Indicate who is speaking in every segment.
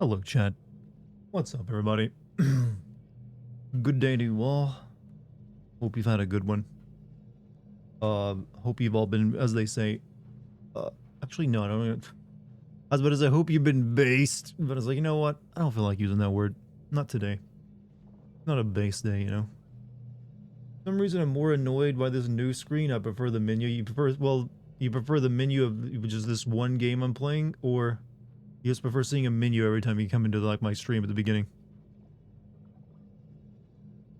Speaker 1: Hello, chat. What's up, everybody? Good day to you all. Hope you've had a good one. Hope you've all been, as they say, uh, actually, no, I don't. I was about to say, hope you've been based, but I was like, you know what? I don't feel like using that word. Not today. Not a base day, you know? For some reason, I'm more annoyed by this new screen. I prefer the menu. You prefer the menu of just this one game I'm playing, or you just prefer seeing a menu every time you come into, like, my stream at the beginning?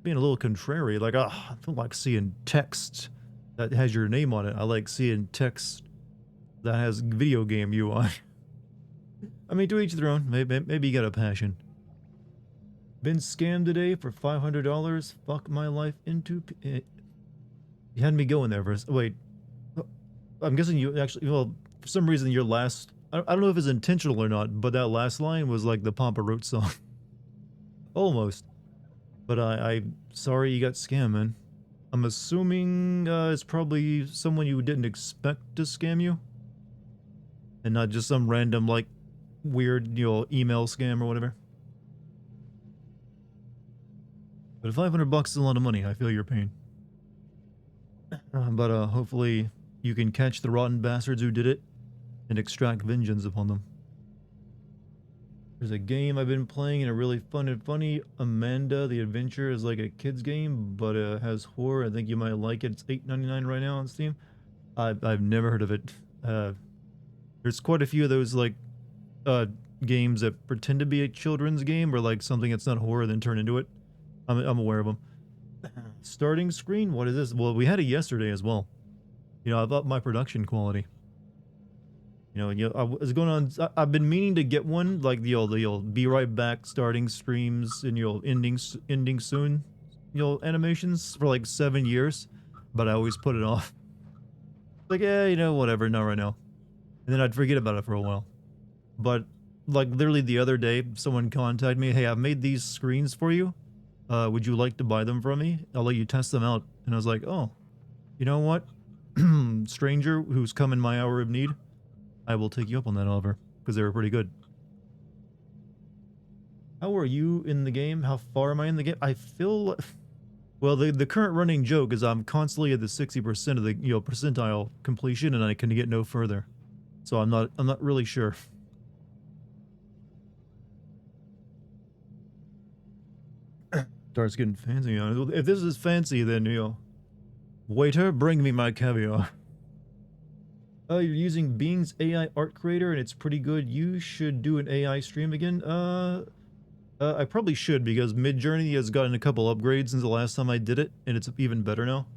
Speaker 1: Being a little contrary, like, I don't like seeing text that has your name on it. I like seeing text that has video game UI. I mean, to each their own. Maybe you got a passion. Been scammed today for $500. Fuck my life into... You had me going there first. Wait. I'm guessing you actually... Well, for some reason your last... I don't know if it's intentional or not, but that last line was like the Papa Roach song. Almost. But I'm sorry you got scammed, man. I'm assuming it's probably someone you didn't expect to scam you. And not just some random, like, weird, email scam or whatever. But $500 is a lot of money. I feel your pain. But hopefully you can catch the rotten bastards who did it and extract vengeance upon them. There's a game I've been playing and a really fun and funny. Amanda the Adventure is like a kid's game, but has horror. I think you might like it. It's $8.99 right now on Steam. I've never heard of it. There's quite a few of those like games that pretend to be a children's game or like something that's not horror then turn into it. I'm aware of them. Starting screen. What is this? Well, we had it yesterday as well. You know, I've upped my production quality. You know, I was going on. I've been meaning to get one, like the old "be right back" starting streams and ending soon, animations for like 7 years, but I always put it off. Like, yeah, whatever, not right now, and then I'd forget about it for a while. But like literally the other day, someone contacted me, "Hey, I've made these screens for you. Would you like to buy them from me? I'll let you test them out." And I was like, "Oh, you know what, stranger who's come in my hour of need. I will take you up on that offer, because they were pretty good." How are you in the game? How far am I in the game? I feel... Well, the current running joke is I'm constantly at the 60% of the, percentile completion, and I can get no further. So I'm not really sure. Starts getting fancy on it. If this is fancy, then, waiter, bring me my caviar. You're using Bing's AI art creator and it's pretty good. You should do an AI stream again. I probably should because Midjourney has gotten a couple upgrades since the last time I did it, and it's even better now.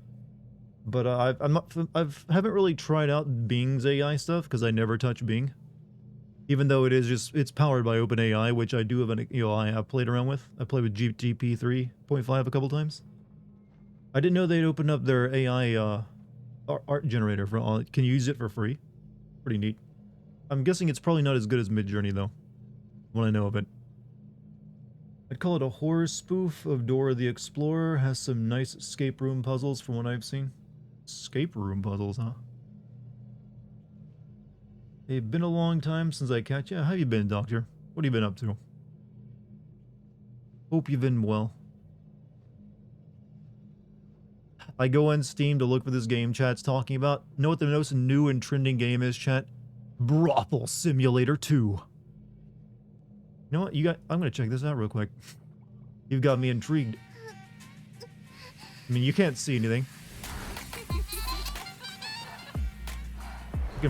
Speaker 1: But I haven't really tried out Bing's AI stuff because I never touch Bing. Even though it's powered by OpenAI, which I do have I have played around with. I played with GTP 3.5 a couple times. I didn't know they'd opened up their AI art generator for all. Can you use it for free? Pretty neat. I'm guessing it's probably not as good as Midjourney though, when I know of it. I'd call it a horror spoof of Dora the Explorer. Has some nice escape room puzzles from what I've seen. Escape room puzzles, huh? Hey, been a long time since I catch you. How have you been, Doctor? What have you been up to? Hope you've been well. I go on Steam to look for this game chat's talking about. Know what the most new and trending game is, chat? Brothel Simulator 2. You know what? I'm gonna check this out real quick. You've got me intrigued. I mean, you can't see anything. You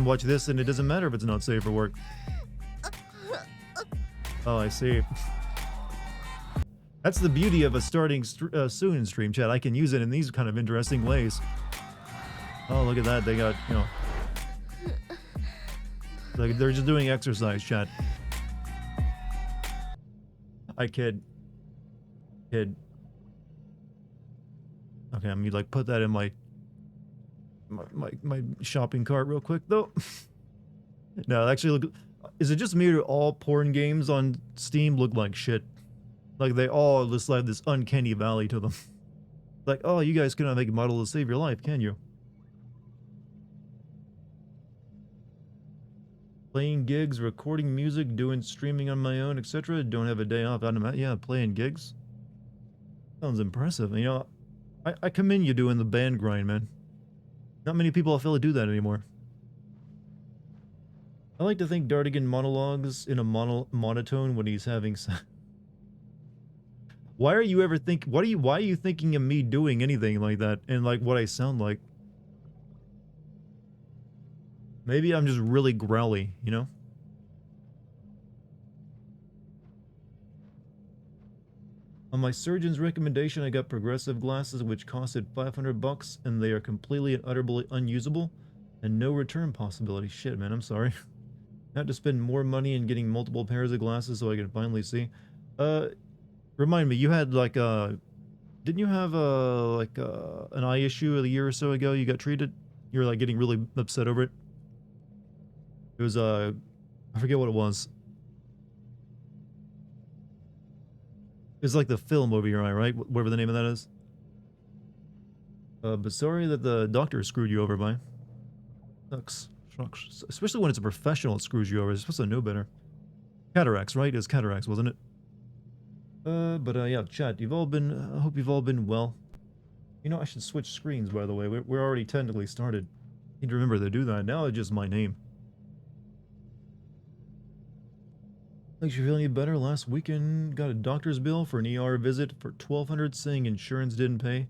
Speaker 1: can watch this and it doesn't matter if it's not safe for work. Oh, I see. That's the beauty of a starting soon stream, chat. I can use it in these kind of interesting ways. Oh, look at that. They got, like they're just doing exercise, chat. I kid. Okay, let me like put that in my shopping cart real quick though. No, actually, look. Is it just me or all porn games on Steam look like shit? Like they all just have this uncanny valley to them. Like, oh, you guys cannot make a model to save your life, can you? Playing gigs, recording music, doing streaming on my own, etc. Don't have a day off. Yeah, playing gigs. Sounds impressive. You know, I commend you doing the band grind, man. Not many people I feel to do that anymore. I like to think Dartigan monologues in a monotone when he's having Why are you ever why are you thinking of me doing anything like that and like what I sound like? Maybe I'm just really growly, you know? On my surgeon's recommendation, I got progressive glasses which costed 500 bucks and they are completely and utterly unusable and no return possibility. Shit, man, I'm sorry. I had to spend more money in getting multiple pairs of glasses so I can finally see. Uh, Remind me, you had like didn't you have an eye issue a year or so ago? You got treated? You were like getting really upset over it. It was I forget what it was. It was like the film over your eye, right? Whatever the name of that is. But sorry that the doctor screwed you over by. Sucks. Sucks. Especially when it's a professional that screws you over. You're supposed to know better. Cataracts, right? It was cataracts, wasn't it? Yeah, chat. You've all been. I hope you've all been well. You know, I should switch screens. By the way, we're already technically started. Need to remember to do that. Now it's just my name. Makes you feel any better? Last weekend, got a doctor's bill for an ER visit for $1,200, saying insurance didn't pay.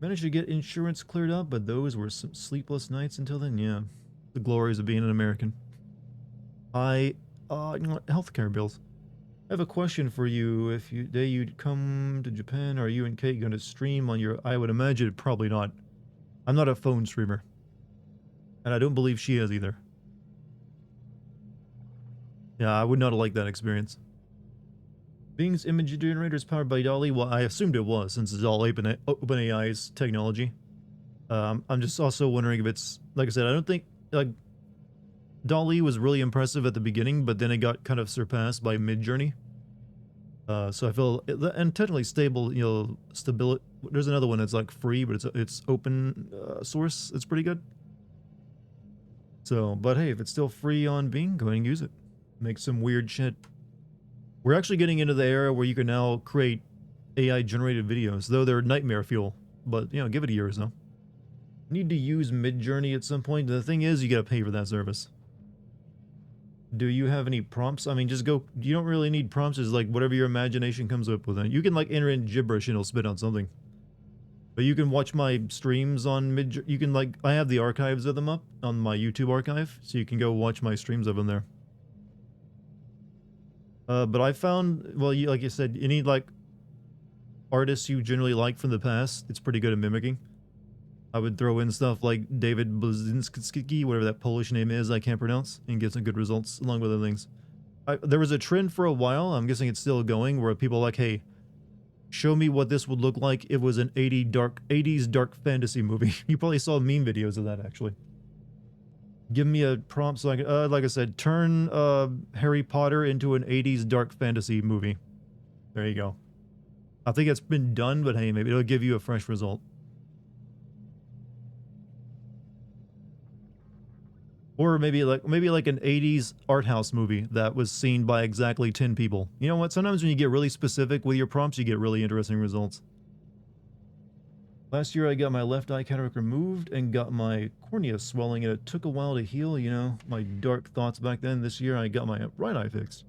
Speaker 1: Managed to get insurance cleared up, but those were some sleepless nights until then. Yeah, the glories of being an American. You know what, healthcare bills. I have a question for you. If you day you'd come to Japan, are you and Kate going to stream on your? I would imagine probably not. I'm not a phone streamer, and I don't believe she is either. Yeah, I would not have liked that experience. Bing's image generator is powered by DALL-E. Well, I assumed it was, since it's all OpenAI's technology. I'm just also wondering if it's, like I said, I don't think, like, DALL-E was really impressive at the beginning, but then it got kind of surpassed by Midjourney. So I feel, and technically stable, you know, stability. There's another one that's like free, but it's open source. It's pretty good. So, but hey, if it's still free on Bing, go ahead and use it. Make some weird shit. We're actually getting into the era where you can now create AI generated videos, though they're nightmare fuel. But, you know, give it a year or so. Need to use Midjourney at some point. The thing is, you gotta pay for that service. Do you have any prompts? I mean, just go. You don't really need prompts. It's like whatever your imagination comes up with. You can like enter in gibberish and it'll spit out something. But you can watch my streams on You can like, I have the archives of them up on my YouTube archive, so you can go watch my streams of them there. But I found, well, like you said, you need like artists you generally like from the past. It's pretty good at mimicking. I would throw in stuff like David Blazinski, whatever that Polish name is, I can't pronounce, and get some good results along with other things. There was a trend for a while, I'm guessing it's still going, where people are like, hey, show me what this would look like if it was an 80s dark fantasy movie. You probably saw meme videos of that, actually. Give me a prompt so I can, like I said, turn Harry Potter into an 80s dark fantasy movie. There you go. I think it's been done, but hey, maybe it'll give you a fresh result. Or maybe like an 80s art house movie that was seen by exactly 10 people. You know what? Sometimes when you get really specific with your prompts, you get really interesting results. Last year I got my left eye cataract removed and got my cornea swelling, and it took a while to heal, you know, my dark thoughts back then. This year I got my right eye fixed.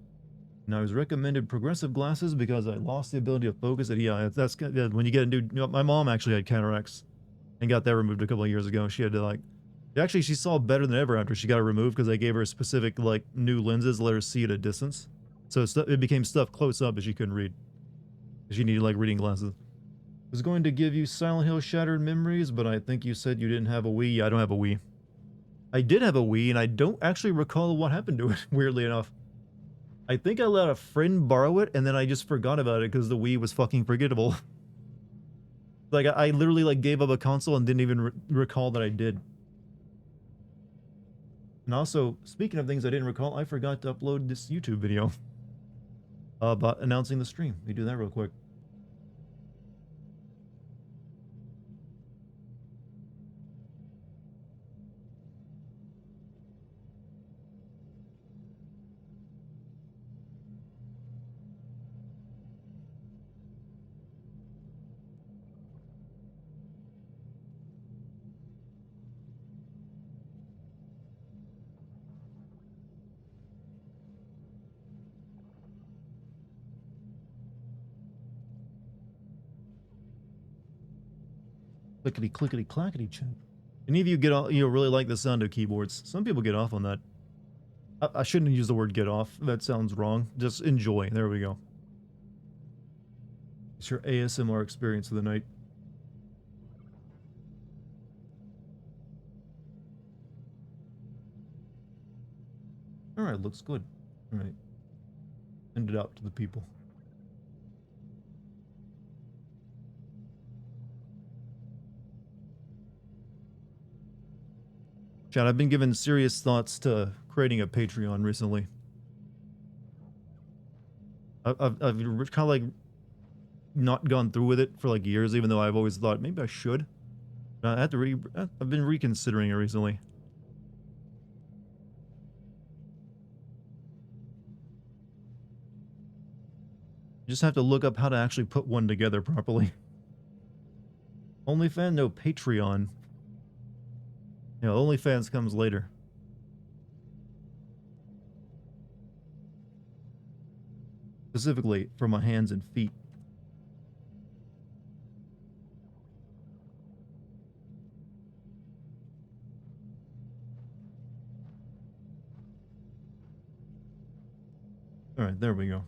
Speaker 1: And I was recommended progressive glasses because I lost the ability to focus. Yeah, that's when you get a new, you know, my mom actually had cataracts and got that removed a couple of years ago. She had to like, actually she saw better than ever after she got it removed because they gave her specific like new lenses to let her see at a distance. So it became stuff close up that she couldn't read. She needed like reading glasses. I was going to give you Silent Hill Shattered Memories, but I think you said you didn't have a Wii. Yeah, I don't have a Wii. I did have a Wii, and I don't actually recall what happened to it, weirdly enough. I think I let a friend borrow it, and then I just forgot about it because the Wii was fucking forgettable. Like, I literally, like, gave up a console and didn't even recall that I did. And also, speaking of things I didn't recall, I forgot to upload this YouTube video about announcing the stream. Let me do that real quick. Clickety clickety clackety check. Any of you get off, really like the sound of keyboards? Some people get off on that. I shouldn't use the word get off. That sounds wrong. Just enjoy. There we go. It's your ASMR experience of the night. All right, looks good. All right. Send it out to the people. Chad, I've been giving serious thoughts to creating a Patreon recently. I've kind of like not gone through with it for like years, even though I've always thought maybe I should. I have to I've been reconsidering it recently. You just have to look up how to actually put one together properly. OnlyFans? No, Patreon. You know, OnlyFans comes later. Specifically for my hands and feet. Alright, there we go.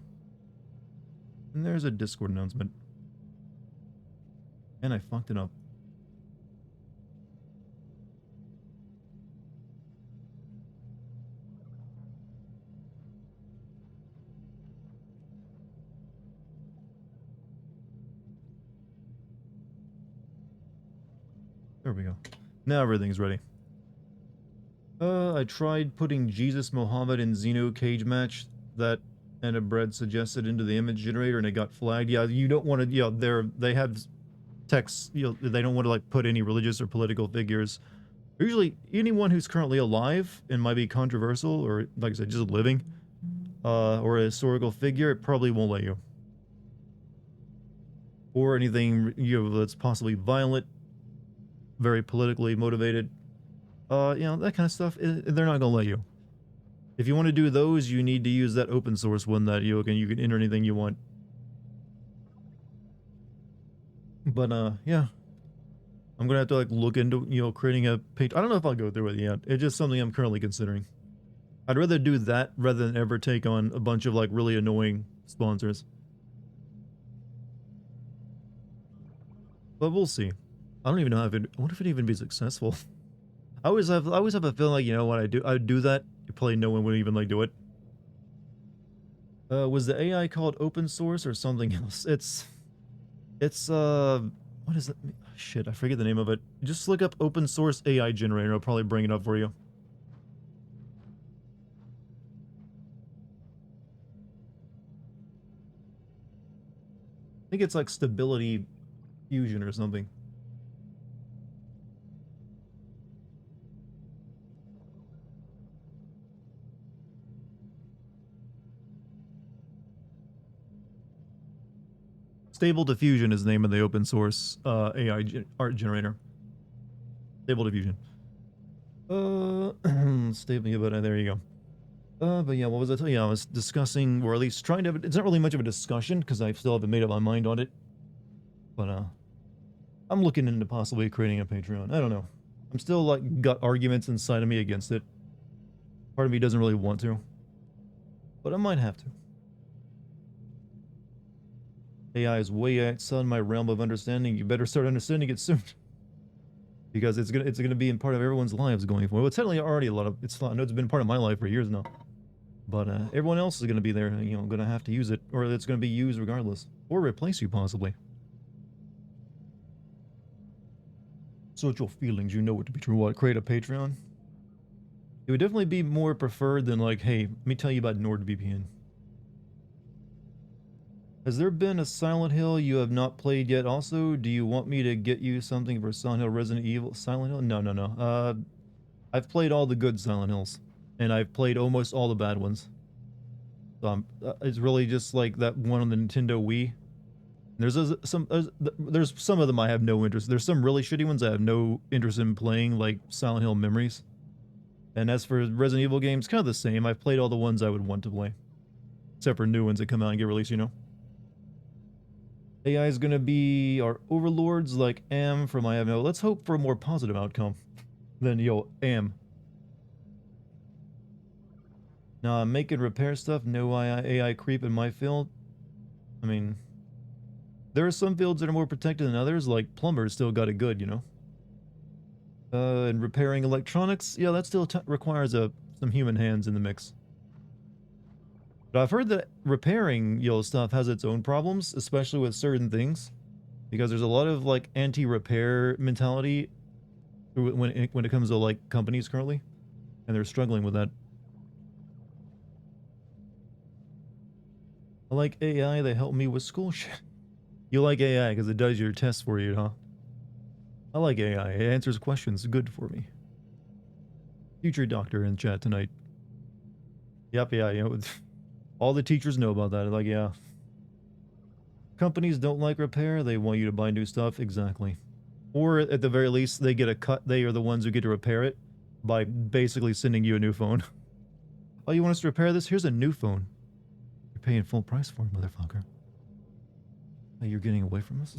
Speaker 1: And there's a Discord announcement. And I fucked it up. There we go. Now everything's ready. I tried putting Jesus, Mohammed, and Xeno cage match that Anna Bread suggested into the image generator, and it got flagged. Yeah, you don't want to. They have texts. They don't want to like put any religious or political figures. Usually, anyone who's currently alive and might be controversial, or like I said, just living, or a historical figure, it probably won't let you. Or anything that's possibly violent, very politically motivated. That kind of stuff, they're not gonna let you. If you want to do those, you need to use that open source one that you can enter anything you want. But yeah, I'm gonna have to like look into creating a page. I don't know if I'll go through it yet. It's just something I'm currently considering. I'd rather do that rather than ever take on a bunch of like really annoying sponsors. But we'll see. I don't even know if it. What if it even be successful? I always have a feeling like when I'd do that, probably no one would even like do it. Was the AI called open source or something else? It's what is it? Shit, I forget the name of it. Just look up open source AI generator. I'll probably bring it up for you. I think it's like Stability Fusion or something. Stable Diffusion is the name of the open source AI art generator. Stable Diffusion. Stable, but there you go. But yeah, what was I telling you? I was discussing, or at least trying to. It's not really much of a discussion because I still haven't made up my mind on it. But I'm looking into possibly creating a Patreon. I don't know. I'm still like got arguments inside of me against it. Part of me doesn't really want to, but I might have to. AI is way outside my realm of understanding. You better start understanding it soon, because it's gonna be in part of everyone's lives going forward. Well, it's certainly already a lot of. I know it's been part of my life for years now, but everyone else is gonna be there. Gonna have to use it, or it's gonna be used regardless, or replace you possibly. Social feelings, you know it to be true. What? Create a Patreon? It would definitely be more preferred than like, hey, let me tell you about NordVPN. Has there been a Silent Hill you have not played yet? Also, do you want me to get you something for Silent Hill, Resident Evil, Silent Hill? No. I've played all the good Silent Hills, and I've played almost all the bad ones. So it's really just like that one on the Nintendo Wii. There's some of them I have no interest. There's some really shitty ones I have no interest in playing, like Silent Hill Memories. And as for Resident Evil games, kind of the same. I've played all the ones I would want to play, except for new ones that come out and get released. AI is gonna be our overlords like Am from I Have No. Let's hope for a more positive outcome than, yo, Am. Nah, make and repair stuff, no AI creep in my field. I mean, there are some fields that are more protected than others, like plumbers still got it good, you know? And repairing electronics, yeah, that still requires some human hands in the mix. But I've heard that repairing, yo, stuff has its own problems, especially with certain things. Because there's a lot of, like, anti-repair mentality when it comes to, like, companies currently. And they're struggling with that. I like AI, they help me with school shit. You like AI because it does your tests for you, huh? I like AI. It answers questions. Good for me. Future doctor in chat tonight. Yep, yeah, you know, all the teachers know about that. Like, yeah. Companies don't like repair. They want you to buy new stuff. Exactly. Or at the very least, they get a cut. They are the ones who get to repair it by basically sending you a new phone. Oh, you want us to repair this? Here's a new phone. You're paying full price for it, motherfucker. Oh, you're getting away from us?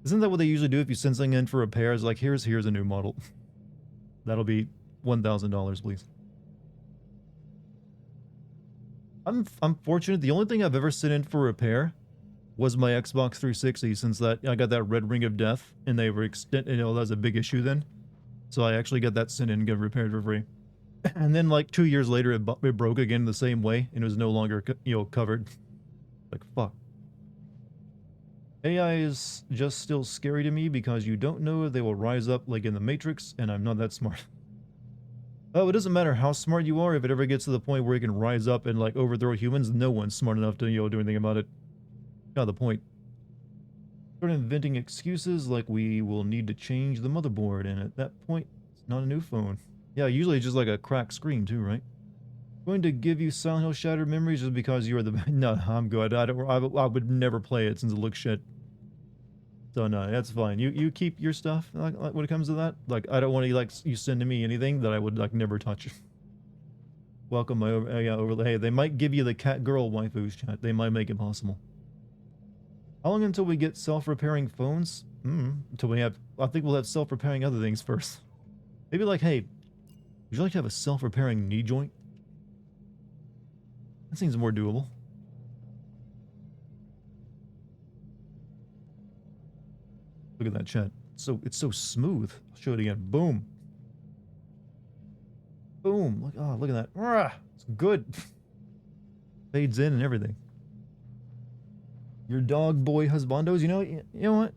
Speaker 1: Isn't that what they usually do if you send something in for repairs? Like, here's a new model. That'll be $1,000, please. I'm fortunate. The only thing I've ever sent in for repair was my Xbox 360, since that I got that red ring of death, and they were that was a big issue then. So I actually got that sent in and got repaired for free. And then like 2 years later, it broke again the same way, and it was no longer covered. Like, fuck. AI is just still scary to me because you don't know if they will rise up like in the Matrix, and I'm not that smart. Oh, it doesn't matter how smart you are. If it ever gets to the point where you can rise up and like overthrow humans, no one's smart enough to do anything about it. Got the point. Start inventing excuses like we will need to change the motherboard, and at that point, it's not a new phone. Yeah, usually it's just like a cracked screen too, right? Going to give you Silent Hill Shattered Memories just because you are the no, I'm good. I would never play it since it looks shit. So no, that's fine. You keep your stuff like when it comes to that. Like I don't want to like you send to me anything that I would like never touch. Welcome my overlay. Hey, they might give you the cat girl waifus chat. They might make it possible. How long until we get self-repairing phones? Until we have. I think we'll have self-repairing other things first. Maybe like, hey, would you like to have a self-repairing knee joint? That seems more doable. Look at that chat. It's so smooth. I'll show it again. Boom. Boom. Look at that. It's good. Fades in and everything. Your dog boy husbandos. You know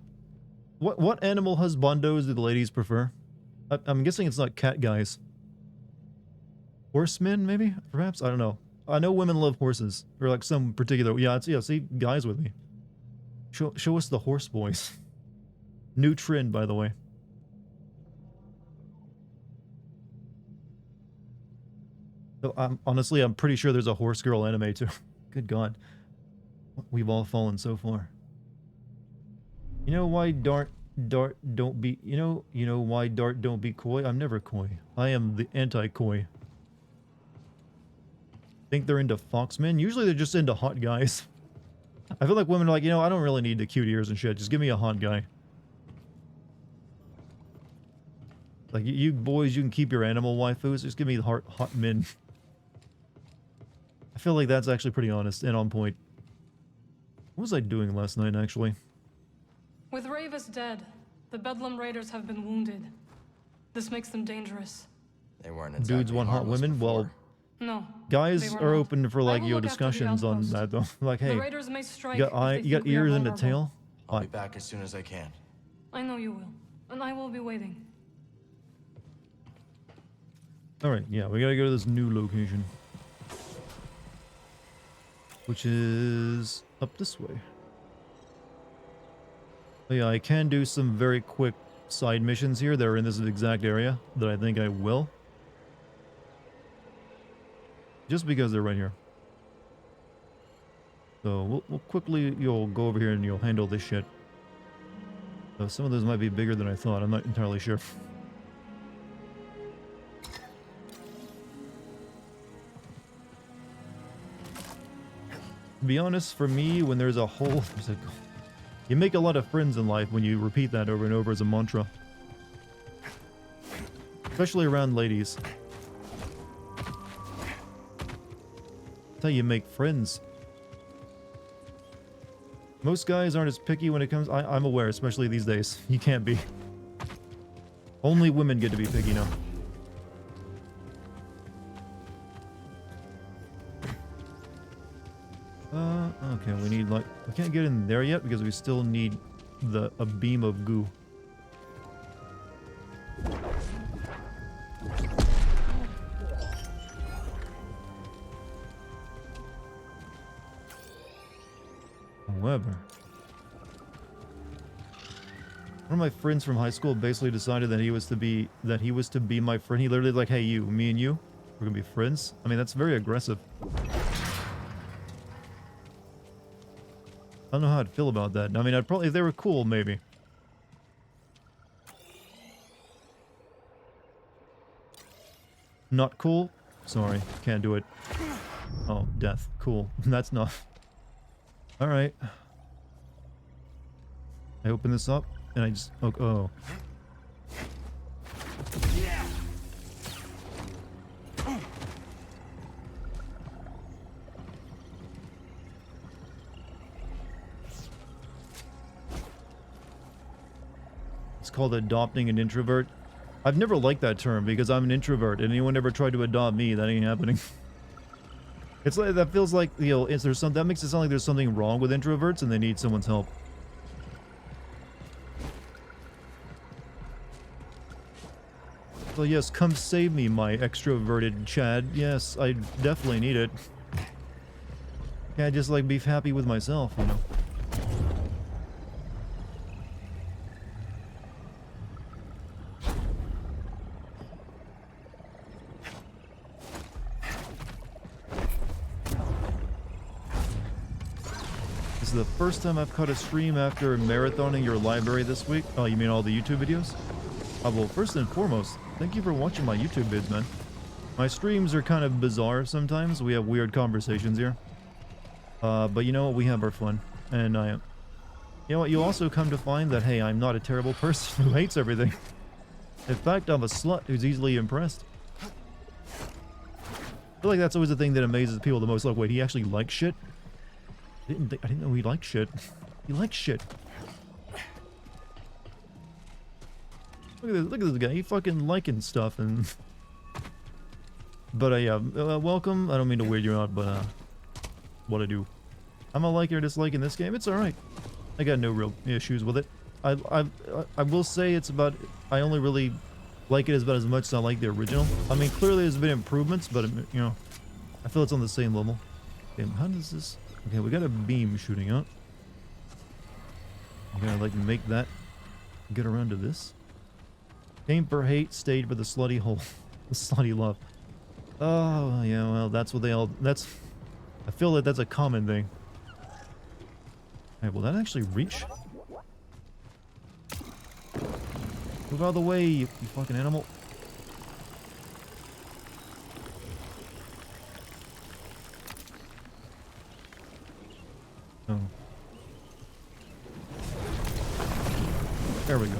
Speaker 1: what? What animal husbandos do the ladies prefer? I'm guessing it's not cat guys. Horsemen, maybe? Perhaps? I don't know. I know women love horses. Or like some particular. Yeah, see, guys with me. Show us the horse boys. New trend, by the way. So honestly, I'm pretty sure there's a horse girl anime too. Good God. We've all fallen so far. You know why Dart don't be, you know why Dart don't be coy? I'm never coy. I am the anti-coy. Think they're into foxmen? Usually they're just into hot guys. I feel like women are like, I don't really need the cute ears and shit. Just give me a hot guy. Like, you boys, you can keep your animal waifus. Just give me the hot men. I feel like that's actually pretty honest and on point. What was I doing last night, actually?
Speaker 2: With Ravis dead, the Bedlam Raiders have been wounded. This makes them dangerous.
Speaker 3: They weren't exactly
Speaker 1: Dudes want hot women?
Speaker 3: before.
Speaker 1: Well,
Speaker 2: no.
Speaker 1: guys are open for like discussions on that though. Like, hey, you got ears and a tail.
Speaker 3: I'll be back as soon as I can.
Speaker 2: I know you will, and I will be waiting.
Speaker 1: All right, yeah, we gotta go to this new location, which is up this way. But yeah, I can do some very quick side missions here that are in this exact area that I think I will. Just because they're right here. So we'll quickly, you'll go over here and you'll handle this shit. So some of those might be bigger than I thought. I'm not entirely sure. be honest, for me, when there's a whole... you make a lot of friends in life when you repeat that over and over as a mantra. Especially around ladies. That's how you make friends. Most guys aren't as picky when it comes... I'm aware, especially these days. You can't be. Only women get to be picky now. Okay, we need like... we can't get in there yet because we still need a beam of goo. However, one of my friends from high school basically decided that he was to be my friend. He literally like, hey, me and you, we're gonna be friends. I mean, that's very aggressive. I don't know how I'd feel about that. I mean, I'd probably, if they were cool, maybe. Not cool? Sorry, can't do it. Oh, death. Cool. That's not... Alright. I open this up, and I just... oh. It's called adopting an introvert. I've never liked that term because I'm an introvert, and anyone ever tried to adopt me, that ain't happening. It's like, that feels like, you know, that makes it sound like there's something wrong with introverts and they need someone's help. So yes, come save me, my extroverted Chad. Yes, I definitely need it. Can't just like be happy with myself, you know. This is the first time I've caught a stream after marathoning your library this week. Oh, you mean all the YouTube videos? Well, first and foremost, thank you for watching my YouTube vids, man. My streams are kind of bizarre sometimes. We have weird conversations here. But you know what? We have our fun. And you know what? You also come to find that, hey, I'm not a terrible person who hates everything. In fact, I'm a slut who's easily impressed. I feel like that's always the thing that amazes people the most. Like, wait, he actually likes shit? I didn't know he liked shit. He likes shit. Look at this guy. He fucking liking stuff and... But yeah, welcome. I don't mean to weird you out, but what I do. I'm a like or dislike in this game. It's alright. I got no real issues with it. I will say it's about... I only really like it about as much as I like the original. I mean, clearly there's been improvements, but, you know, I feel it's on the same level. Okay, how does this... Okay, we got a beam shooting out. I'm gonna, like, make that... Get around to this. Came for hate, stayed for the slutty hole. The slutty love. Oh, yeah, well, that's what they all... That's... I feel that that's a common thing. Alright, will that actually reach? Move out of the way, you fucking animal. Oh. There we go.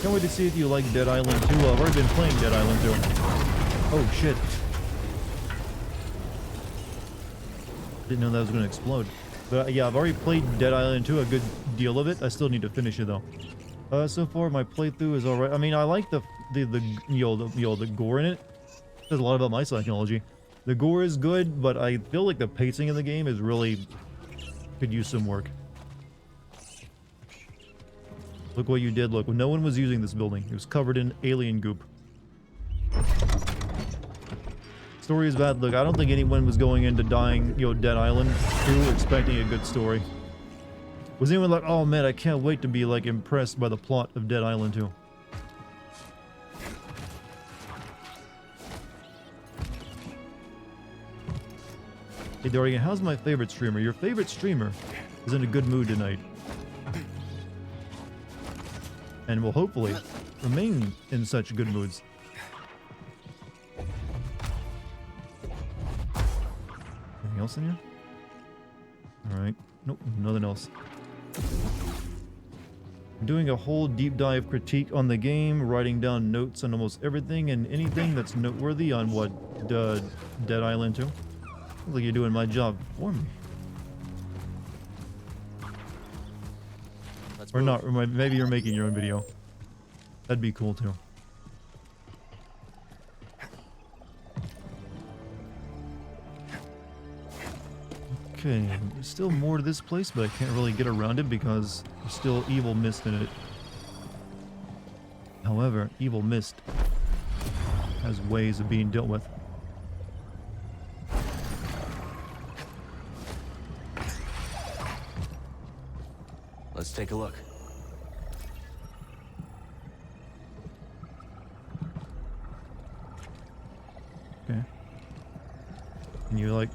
Speaker 1: Can't wait to see if you like Dead Island 2. I've already been playing Dead Island 2. Oh shit. Didn't know that was going to explode. But yeah, I've already played Dead Island 2, a good deal of it. I still need to finish it though. So far my playthrough is alright. I mean, I like the gore in it. It says a lot about my psychology. The gore is good, but I feel like the pacing in the game is really... could use some work. Look what you did, look. No one was using this building. It was covered in alien goop. Story is bad. Look, I don't think anyone was going into dying, you know, Dead Island 2 expecting a good story. Was anyone like, oh man, I can't wait to be, like, impressed by the plot of Dead Island 2? Hey, Dartigan, how's my favorite streamer? Your favorite streamer is in a good mood tonight. And will hopefully remain in such good moods. Anything else in here? Alright. Nope, nothing else. I'm doing a whole deep dive critique on the game, writing down notes on almost everything and anything that's noteworthy on what Dead Island 2. Looks like you're doing my job for me. Or not, or maybe you're making your own video. That'd be cool too. Okay, there's still more to this place, but I can't really get around it because there's still evil mist in it. However, evil mist has ways of being dealt with.
Speaker 3: Let's take a look.
Speaker 1: Okay. And you like...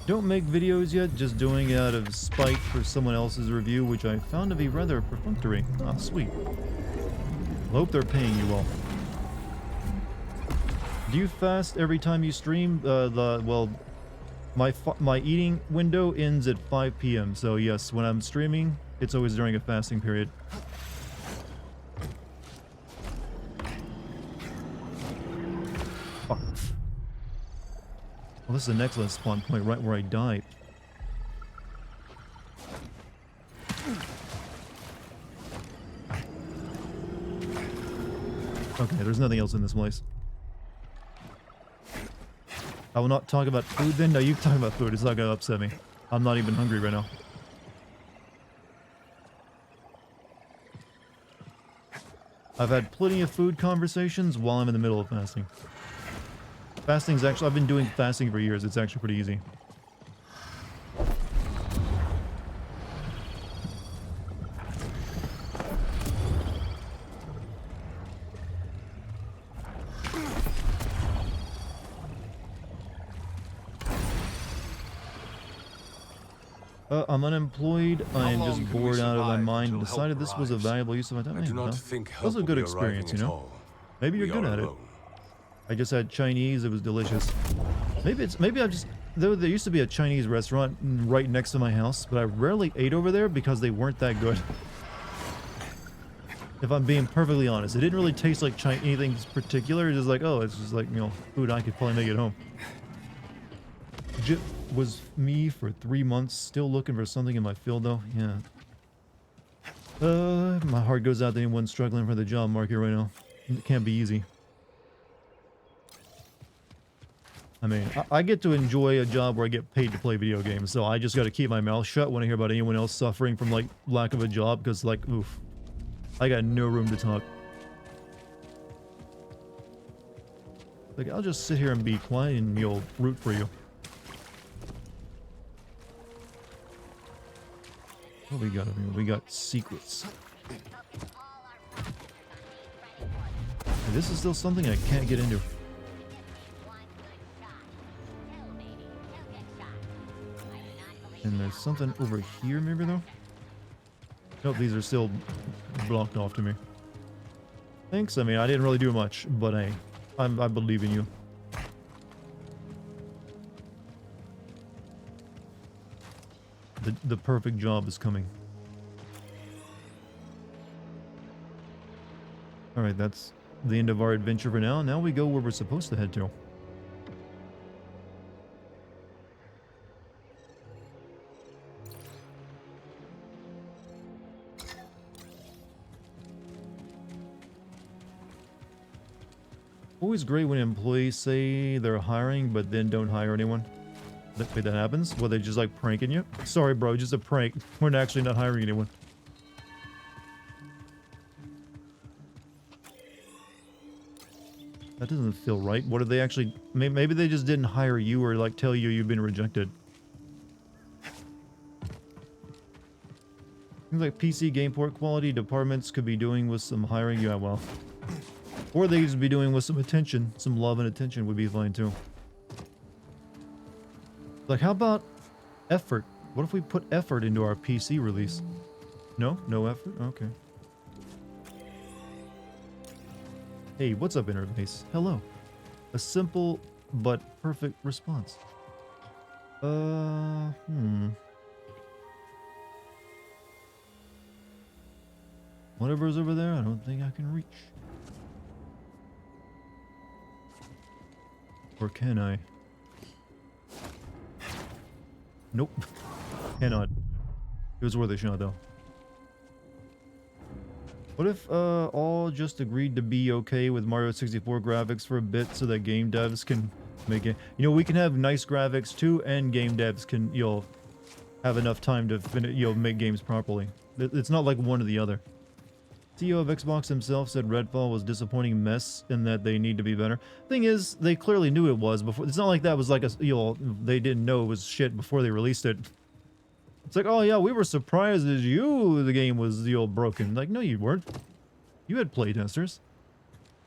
Speaker 1: Don't make videos yet, just doing it out of spite for someone else's review, which I found to be rather perfunctory. Ah, sweet. I hope they're paying you well. Do you fast every time you stream? Well, my eating window ends at 5 p.m. So yes, when I'm streaming, it's always during a fasting period. Fuck. Well, this is an excellent spawn point, right where I died. Okay, there's nothing else in this place. I will not talk about food then? No, you can talk about food. It's not going to upset me. I'm not even hungry right now. I've had plenty of food conversations while I'm in the middle of fasting. Fasting's actually... I've been doing fasting for years. It's actually pretty easy. I'm unemployed. I am just bored out of my mind. Decided this was a valuable use of my time.
Speaker 4: I do not think
Speaker 1: that was a good experience, you know. Maybe you're good at it. I just had Chinese. It was delicious. Maybe I just... There used to be a Chinese restaurant right next to my house, but I rarely ate over there because they weren't that good. If I'm being perfectly honest, it didn't really taste like anything particular. It's just like, oh, it's just like, you know, food I could probably make at home. Jip was me for 3 months, still looking for something in my field though. Yeah. My heart goes out to anyone struggling for the job market right now. It can't be easy. I mean, I get to enjoy a job where I get paid to play video games, so I just got to keep my mouth shut when I hear about anyone else suffering from like lack of a job, because like, oof, I got no room to talk. Like, I'll just sit here and be quiet and you'll root for you. What we got over here? We got secrets. This is still something I can't get into. And there's something over here maybe though? Nope, these are still blocked off to me. Thanks, I mean, I didn't really do much, but I believe in you. The perfect job is coming. Alright, that's the end of our adventure for now. Now we go where we're supposed to head to. Always great when employees say they're hiring but then don't hire anyone. Wait, that happens? Well, they just like pranking you? Sorry, bro, just a prank. We're actually not hiring anyone. That doesn't feel right. What did they actually... Maybe they just didn't hire you or like tell you you've been rejected. Things like PC game port quality departments could be doing with some hiring. Yeah, well. Or they could just be doing with some attention. Some love and attention would be fine too. Like, how about Effort. What if we put effort into our PC release? No? No effort? Okay. Hey, what's up, interface? Hello. A simple but perfect response. Whatever's over there, I don't think I can reach. Or can I? Nope. Cannot. It was worth a shot, though. What if all just agreed to be okay with Mario 64 graphics for a bit so that game devs can make it? You know, we can have nice graphics too, and game devs can, have enough time to make games properly. It's not like one or the other. CEO of Xbox himself said Redfall was a disappointing mess and that they need to be better. Thing is, they clearly knew it was before. It's not like that was like they didn't know it was shit before they released it. It's like, oh yeah, we were surprised as the game was broken. Like, no, you weren't. You had playtesters.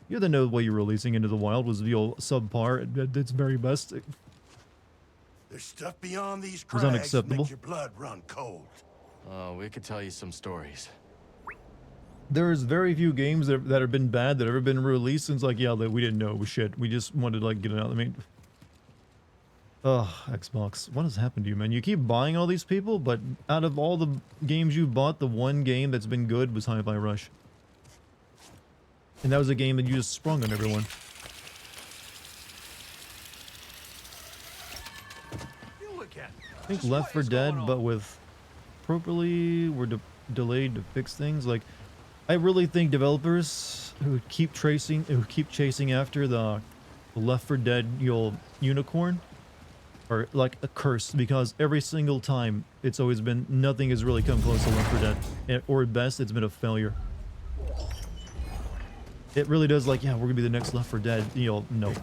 Speaker 1: You had to know what you're releasing into the wild was subpar at its very best.
Speaker 4: There's stuff beyond these
Speaker 1: was
Speaker 4: crags
Speaker 1: unacceptable.
Speaker 4: make your blood run cold.
Speaker 3: Oh, we could tell you some stories.
Speaker 1: There's very few games that have been bad that have ever been released since, like, yeah, that we didn't know it was shit. We just wanted to, like, get it out. I mean, ugh, Xbox, what has happened to you, man? You keep buying all these people, but out of all the games you bought, the one game that's been good was Hi-Fi Rush. And that was a game that you just sprung on everyone. I think Left 4 Dead, but with appropriately were delayed to fix things. Like, I really think developers who keep chasing after the Left 4 Dead unicorn are like a curse, because every single time it's always been nothing has really come close to Left 4 Dead, or at best it's been a failure. It really does, like, yeah, we're gonna be the next Left 4 Dead. No.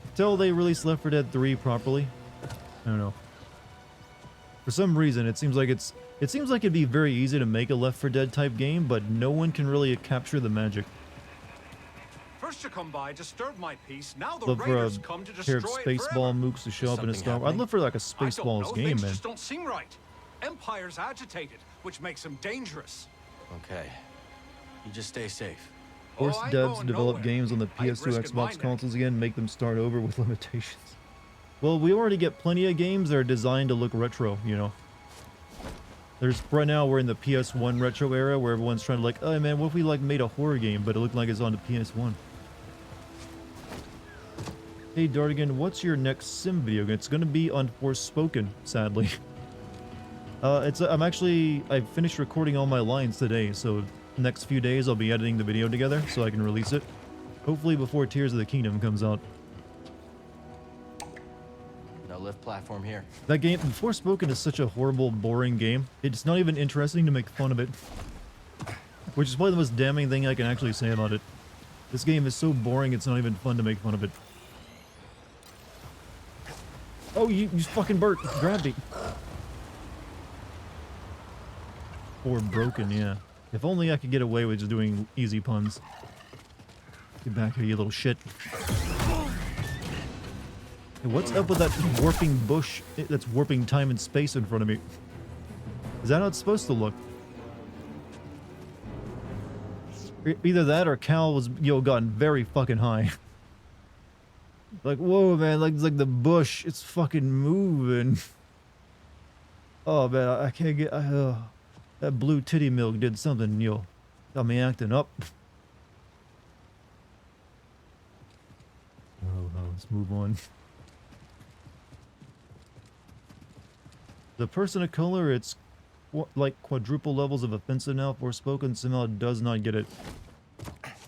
Speaker 1: Until they release Left 4 Dead 3 properly, I don't know. For some reason, it seems like it'd be very easy to make a Left 4 Dead type game, but no one can really capture the magic.
Speaker 5: First you come by, disturb my peace. Now the
Speaker 1: Love for a
Speaker 5: raiders come to
Speaker 1: paired
Speaker 5: destroy it
Speaker 1: Spaceball
Speaker 5: forever.
Speaker 1: mooks to show up in a
Speaker 3: something
Speaker 1: Star. I'd
Speaker 3: happening?
Speaker 1: love for like a
Speaker 5: I don't
Speaker 1: Spaceballs
Speaker 5: know,
Speaker 1: game,
Speaker 5: things
Speaker 1: man.
Speaker 5: just don't seem right. Empire's agitated, which makes him dangerous.
Speaker 3: Okay. You just stay safe.
Speaker 1: Force
Speaker 5: I ain't
Speaker 1: devs
Speaker 5: going
Speaker 1: develop
Speaker 5: nowhere.
Speaker 1: games on the
Speaker 5: I ain't
Speaker 1: PS2,
Speaker 5: risking my
Speaker 1: Xbox
Speaker 5: neck.
Speaker 1: consoles again, make them start over with limitations. Well, we already get plenty of games that are designed to look retro, right now we're in the PS1 retro era where everyone's trying to like, oh man, what if we like made a horror game but it looked like it's on the PS1? Hey Dartigan, what's your next sim video game? It's gonna be on Forspoken, sadly. I finished recording all my lines today, so next few days I'll be editing the video together so I can release it. Hopefully before Tears of the Kingdom comes out.
Speaker 3: No lift platform here.
Speaker 1: That game, Forspoken, is such a horrible, boring game. It's not even interesting to make fun of it. Which is probably the most damning thing I can actually say about it. This game is so boring, it's not even fun to make fun of it. Oh, you fucking Bert, grabbed me. Or broken, yeah. If only I could get away with just doing easy puns. Get back here, you little shit. Hey, what's up with that warping bush that's warping time and space in front of me? Is that how it's supposed to look? Either that or Cal was, gotten very fucking high. Like, whoa, man, like, it's like the bush, it's fucking moving. Oh, man, I can't get, that blue titty milk did something, got me acting up. Oh, let's move on. The person of color, it's like quadruple levels of offensive now. Forspoken somehow does not get it.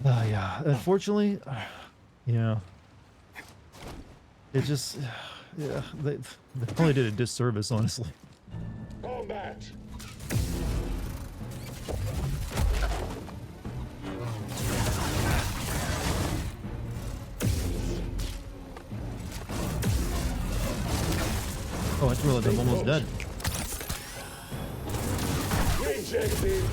Speaker 1: Yeah, unfortunately, yeah. It just, yeah, they probably did a disservice, honestly.
Speaker 4: Combat.
Speaker 1: Oh, I realized I'm almost dead.
Speaker 4: Rejected.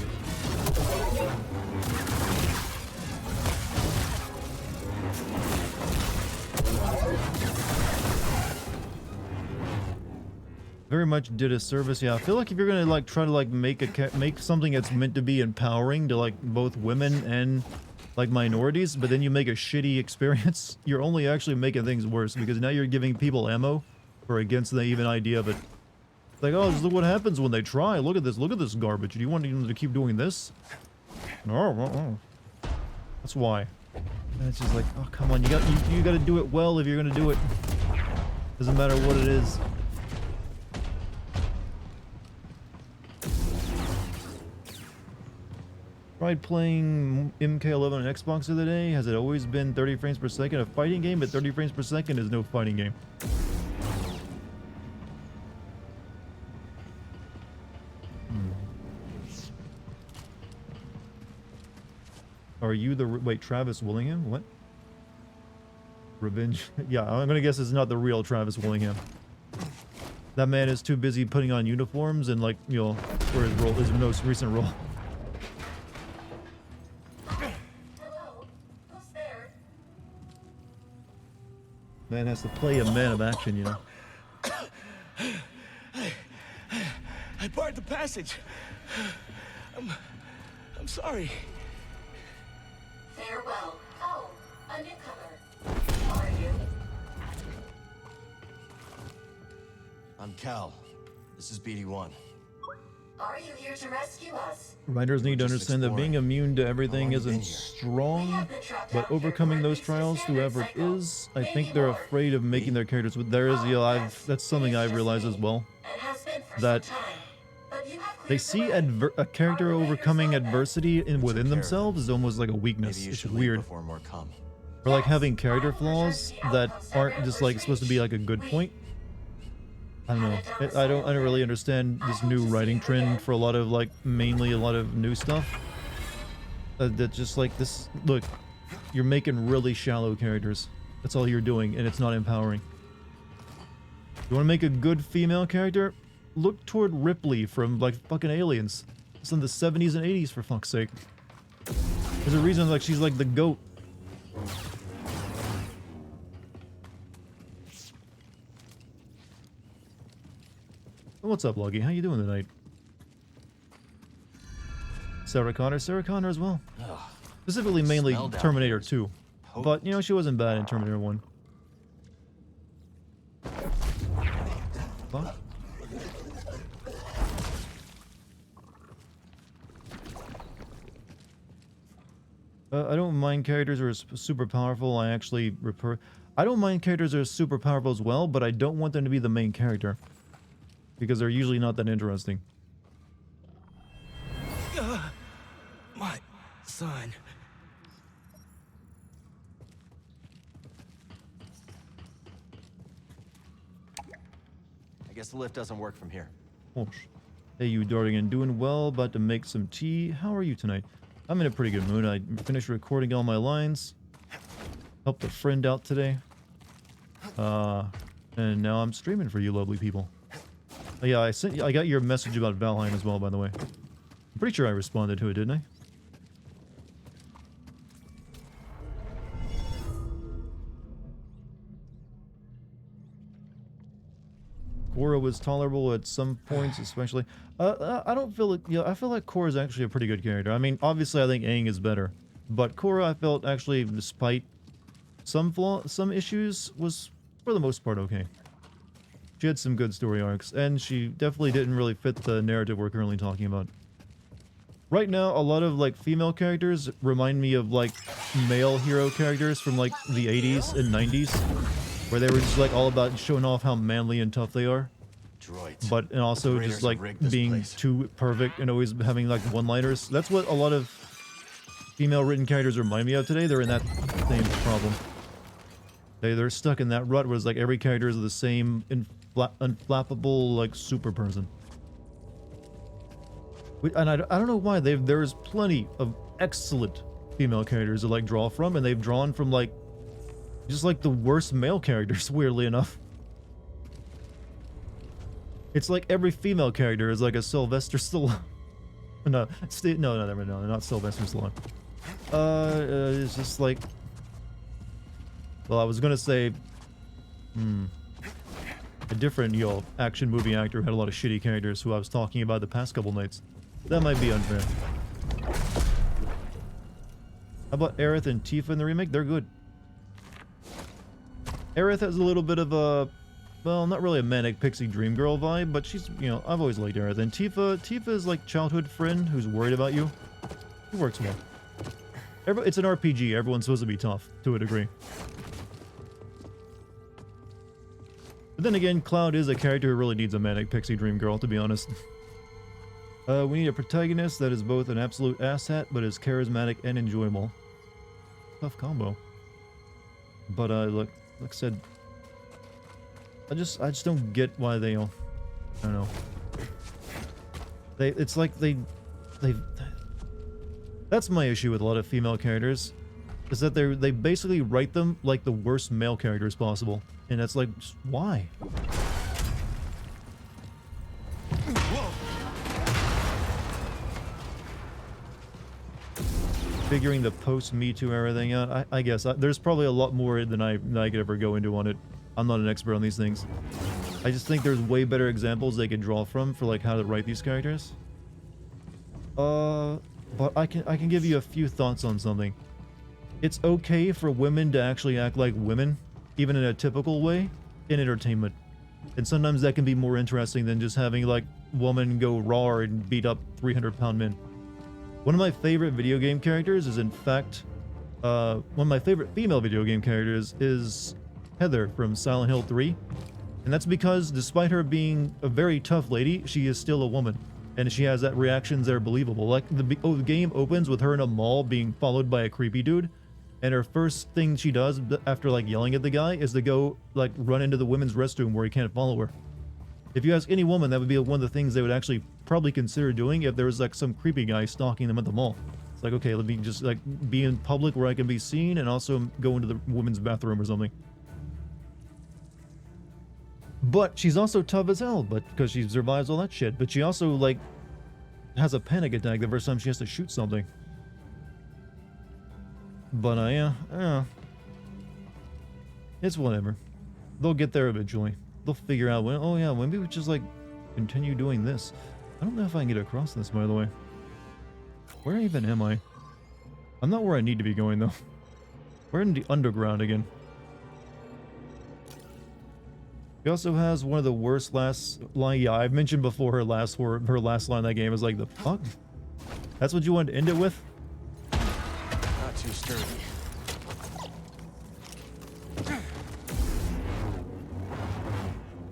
Speaker 1: very much did a service. Yeah, I feel like if you're gonna like try to like make something that's meant to be empowering to like both women and like minorities, but then you make a shitty experience, you're only actually making things worse, because now you're giving people ammo for against the even idea of it. Like, oh, just look what happens when they try. Look at this garbage. Do you want them to keep doing this? No, that's why. And it's just like, oh, come on, you got to do it well if you're gonna do it. Doesn't matter what it is. Tried playing MK11 on Xbox the other day. Has it always been 30 frames per second? A fighting game, but 30 frames per second is no fighting game. Are you the... Wait, Travis Willingham? What? Revenge? Yeah, I'm gonna guess it's not the real Travis Willingham. That man is too busy putting on uniforms and, like, you know, for his role, his most recent role. Man has to play a man of action, you know.
Speaker 6: I barred the passage. I'm sorry.
Speaker 7: Farewell. Oh, a newcomer. Who are you?
Speaker 3: I'm Cal. This is BD1.
Speaker 7: Are you here to rescue us?
Speaker 1: Writers need to
Speaker 3: Just
Speaker 1: understand that being
Speaker 3: exploring.
Speaker 1: immune to everything
Speaker 3: How long have you
Speaker 1: isn't
Speaker 3: been here?
Speaker 1: strong, but overcoming those trials to whoever it is, I think they're afraid of making their characters. There is, you know, that's something I realize as well.
Speaker 7: And has been for
Speaker 1: That
Speaker 7: some time. But you have
Speaker 1: they
Speaker 7: cleared
Speaker 1: see
Speaker 7: the way.
Speaker 1: a character overcoming adversity within
Speaker 3: care of
Speaker 1: themselves is almost like a weakness.
Speaker 3: Maybe you
Speaker 1: It's
Speaker 3: should leave
Speaker 1: weird.
Speaker 3: before more come.
Speaker 1: Or like having character flaws that aren't just like supposed to be like a good point. I don't know. I don't really understand this new writing trend for a lot of like mainly a lot of new stuff. That just like this. Look, you're making really shallow characters. That's all you're doing, and it's not empowering. You want to make a good female character? Look toward Ripley from like fucking Aliens. It's in the 70s and 80s, for fuck's sake. There's a reason like she's like the GOAT. What's up, Loggy? How you doing tonight? Sarah Connor as well. Specifically, mainly
Speaker 3: Smell down
Speaker 1: Terminator
Speaker 3: here is
Speaker 1: 2. But, you know, she wasn't bad in Terminator 1. Fuck. I don't mind characters who are super powerful. I actually I don't mind characters that are super powerful as well, but I don't want them to be the main character. Because they're usually not that interesting.
Speaker 6: My son.
Speaker 3: I guess the lift doesn't work from here.
Speaker 1: Oh, hey, you Dartigan, doing well? About to make some tea. How are you tonight? I'm in a pretty good mood. I finished recording all my lines. Helped a friend out today. And now I'm streaming for you lovely people. Oh, yeah, I got your message about Valheim as well, by the way. I'm pretty sure I responded to it, didn't I? Korra was tolerable at some points, especially. I don't feel like, I feel like Korra is actually a pretty good character. I mean, obviously, I think Aang is better, but Korra, I felt actually, despite some issues, was for the most part okay. She had some good story arcs, and she definitely didn't really fit the narrative we're currently talking about. Right now, a lot of like female characters remind me of like male hero characters from like the 80s and 90s, where they were just like all about showing off how manly and tough they are,
Speaker 3: Droids.
Speaker 1: but and also
Speaker 3: Raiders
Speaker 1: just like
Speaker 3: have rigged this
Speaker 1: being
Speaker 3: place.
Speaker 1: too perfect and always having like one-liners. That's what a lot of female written characters remind me of today. They're in that same problem. They're stuck in that rut where it's like every character is the same unflappable like super person. And I don't know why there's plenty of excellent female characters to like draw from, and they've drawn from like just like the worst male characters, weirdly enough. It's like every female character is like a Sylvester Stallone. No, not Sylvester Stallone. It's just like, well, I was gonna say, a different, action movie actor who had a lot of shitty characters who I was talking about the past couple nights. That might be unfair. How about Aerith and Tifa in the remake? They're good. Aerith has a little bit of a, well, not really a manic pixie dream girl vibe, but she's, I've always liked Aerith. And Tifa is like childhood friend who's worried about you. It works well. It's an RPG. Everyone's supposed to be tough to a degree. But then again, Cloud is a character who really needs a manic pixie dream girl, to be honest. We need a protagonist that is both an absolute asshat, but is charismatic and enjoyable. Tough combo. But like I said, I just don't get why they, I don't know. It's like they. That's my issue with a lot of female characters, is that they basically write them like the worst male characters possible, and that's like, just why? Figuring the post-Me Too era thing out, I guess there's probably a lot more than I could ever go into on it. I'm not an expert on these things. I just think there's way better examples they could draw from for like how to write these characters. But I can give you a few thoughts on something. It's okay for women to actually act like women, even in a typical way, in entertainment. And sometimes that can be more interesting than just having like woman go raw and beat up 300-pound men. One of my favorite video game characters is, in fact, one of my favorite female video game characters is Heather from Silent Hill 3. And that's because, despite her being a very tough lady, she is still a woman. And she has that reactions that are believable. Like, the game opens with her in a mall being followed by a creepy dude. And her first thing she does after, like, yelling at the guy is to go, like, run into the women's restroom where he can't follow her. If you ask any woman, that would be one of the things they would actually probably consider doing if there was like some creepy guy stalking them at the mall. It's like, okay, let me just like be in public where I can be seen and also go into the women's bathroom or something. But she's also tough as hell, but because she survives all that shit. But she also like has a panic attack the first time she has to shoot something. But yeah, it's whatever. They'll get there eventually. They'll figure out when, oh yeah, maybe we just like continue doing this. I don't know if I can get across this, by the way. Where even am I? I'm not where I need to be going though. We're in the underground again. He also has one of the worst last line. Yeah, I've mentioned before her last line in that game is like, the fuck? That's what you wanted to end it with?
Speaker 3: Not too sturdy.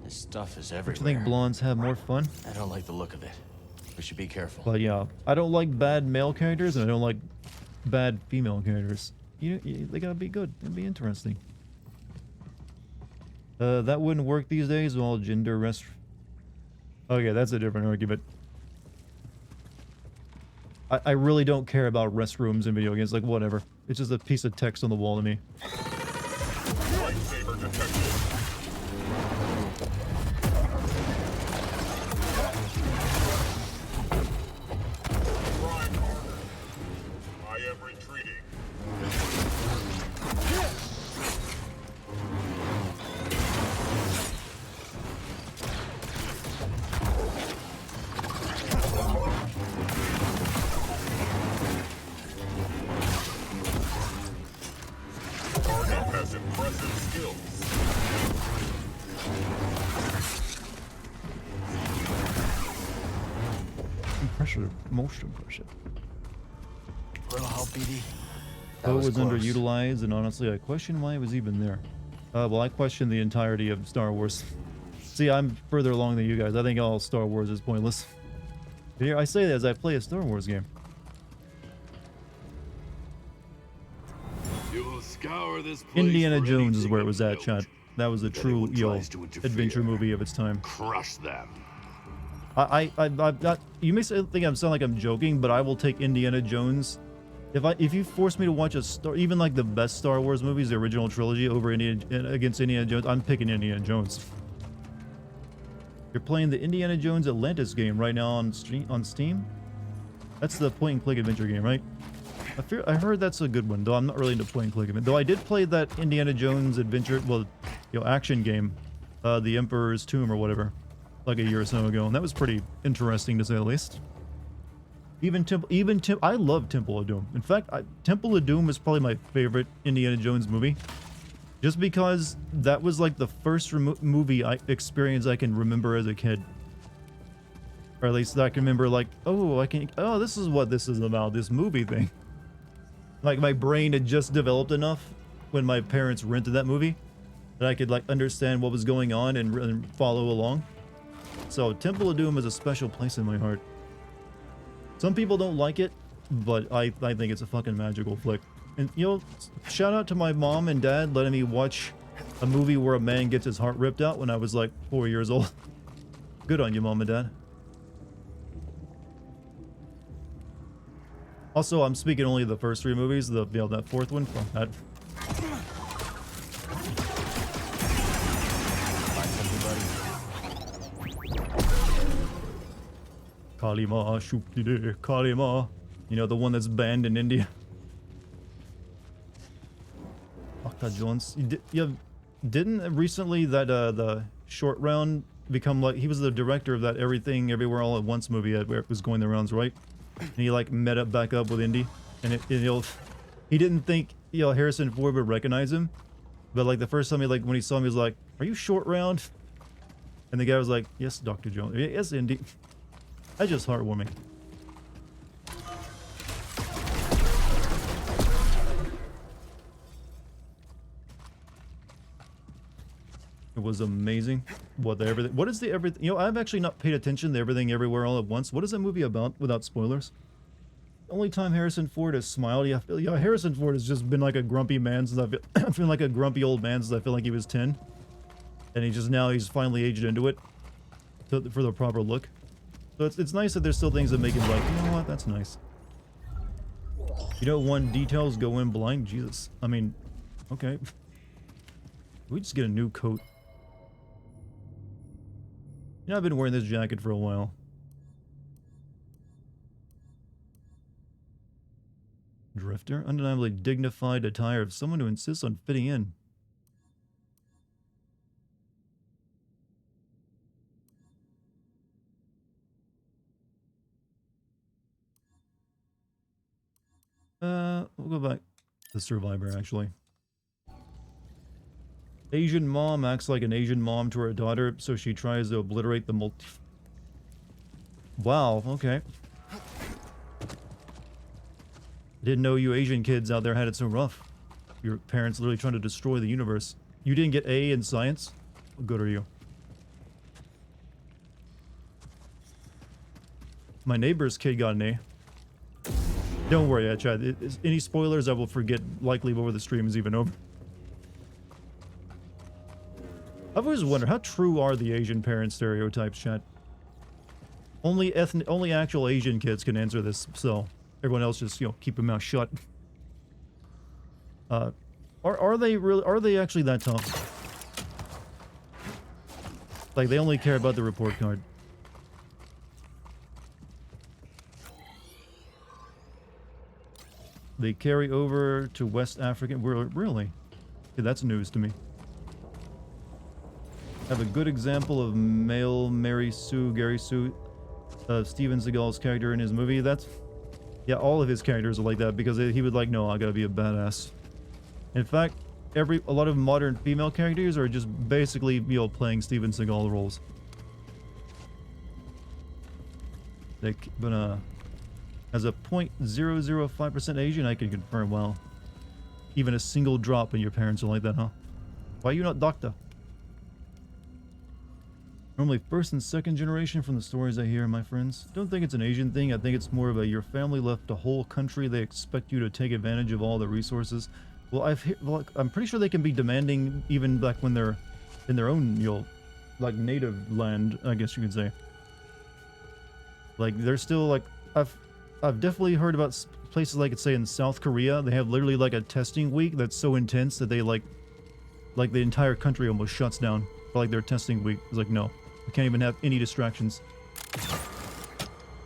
Speaker 3: This stuff is everywhere.
Speaker 1: Do you think blondes have more fun?
Speaker 3: I don't like the look of it. We should be careful.
Speaker 1: But yeah, I don't like bad male characters, and I don't like bad female characters. They gotta be good. It'd be interesting. That wouldn't work these days. All gender rest. Okay, that's a different argument. I really don't care about restrooms in video games. Like, whatever. It's just a piece of text on the wall to me.
Speaker 4: Lightsaber detected. Prime armor. I am retreating. Target has impressive skills.
Speaker 1: Impressive. Most impressive.
Speaker 3: Little help, BD.
Speaker 1: It was underutilized, and honestly, I question why it was even there. Well, I question the entirety of Star Wars. See, I'm further along than you guys. I think all Star Wars is pointless. Here, I say that as I play a Star Wars game.
Speaker 4: You will scour this place
Speaker 1: Indiana
Speaker 4: for
Speaker 1: Jones is
Speaker 4: anything
Speaker 1: where it
Speaker 4: of
Speaker 1: was at,
Speaker 4: note.
Speaker 1: chat. That was a
Speaker 4: If
Speaker 1: true,
Speaker 4: anyone tries to interfere,
Speaker 1: adventure movie of its time.
Speaker 4: Crush them.
Speaker 1: You may think I'm sound like I'm joking, but I will take Indiana Jones. If you force me to watch even like the best Star Wars movies, the original trilogy, over against Indiana Jones, I'm picking Indiana Jones. You're playing the Indiana Jones Atlantis game right now on Steam. That's the point-and-click adventure game, right? I heard that's a good one, though I'm not really into point-and-click. Though I did play that Indiana Jones adventure, well, action game the Emperor's Tomb or whatever, like a year or so ago, and that was pretty interesting to say the least. I love Temple of Doom. In fact, Temple of Doom is probably my favorite Indiana Jones movie, just because that was like the first movie experience I can remember as a kid, or at least I can remember like, oh, this is what this is about, this movie thing. Like my brain had just developed enough when my parents rented that movie that I could like understand what was going on and follow along. So Temple of Doom is a special place in my heart. Some people don't like it, but I think it's a fucking magical flick. And you know, shout out to my mom and dad letting me watch a movie where a man gets his heart ripped out when I was like 4 years old. Good on you, mom and dad. Also, I'm speaking only of the first 3 movies. That 4th one, fuck that. Kalima, Shukide, Kalima. You know, the one that's banned in India. Dr. Jones. Didn't recently that the short round become like, he was the director of that Everything Everywhere All at Once movie where it was going the rounds, right? And he like met back up with Indy, and he didn't think Harrison Ford would recognize him, but like the first time when he saw him, he was like, "Are you short round?" And the guy was like, "Yes, Dr. Jones. Yes, Indy." That's just heartwarming. It was amazing. What is the everything? You know, I've actually not paid attention to Everything Everywhere All at Once. What is that movie about without spoilers? The only time Harrison Ford has smiled, Harrison Ford has just been like a grumpy man since I've been like a grumpy old man since I feel like he was 10. And he's finally aged into it for the proper look. So it's nice that there's still things that make him like, you know what, that's nice. You know, when details go in blind, Jesus. I mean, okay. We just get a new coat. You know, I've been wearing this jacket for a while. Drifter? Undeniably dignified attire of someone who insists on fitting in. We'll go back to Survivor, actually. Asian mom acts like an Asian mom to her daughter, so she tries to obliterate the multi... Wow, okay. Didn't know you Asian kids out there had it so rough. Your parents literally trying to destroy the universe. You didn't get A in science? What good are you? My neighbor's kid got an A. Don't worry, Chad. Any spoilers I will forget likely before the stream is even over. I've always wondered, how true are the Asian parent stereotypes, Chad? Only actual Asian kids can answer this, so everyone else just, keep their mouth shut. Are they actually that tough? Like, they only care about the report card. They carry over to West Africa. Really? Yeah, that's news to me. Have a good example of male Gary Sue, Steven Seagal's character in his movie. Yeah, all of his characters are like that because he would like, no, I gotta be a badass. In fact, a lot of modern female characters are just basically, playing Steven Seagal roles. But as a 0.005% Asian, I can confirm, well, even a single drop in your parents are like that, huh? Why are you not doctor? Normally first and second generation from the stories I hear, my friends. Don't think it's an Asian thing. I think it's more of your family left a whole country. They expect you to take advantage of all the resources. Well, I'm pretty sure they can be demanding even like when they're in their own, like native land, I guess you could say. Like they're still like, I've definitely heard about places like, say, in South Korea. They have literally like a testing week that's so intense that they like the entire country almost shuts down for like their testing week. It's like, no, we can't even have any distractions.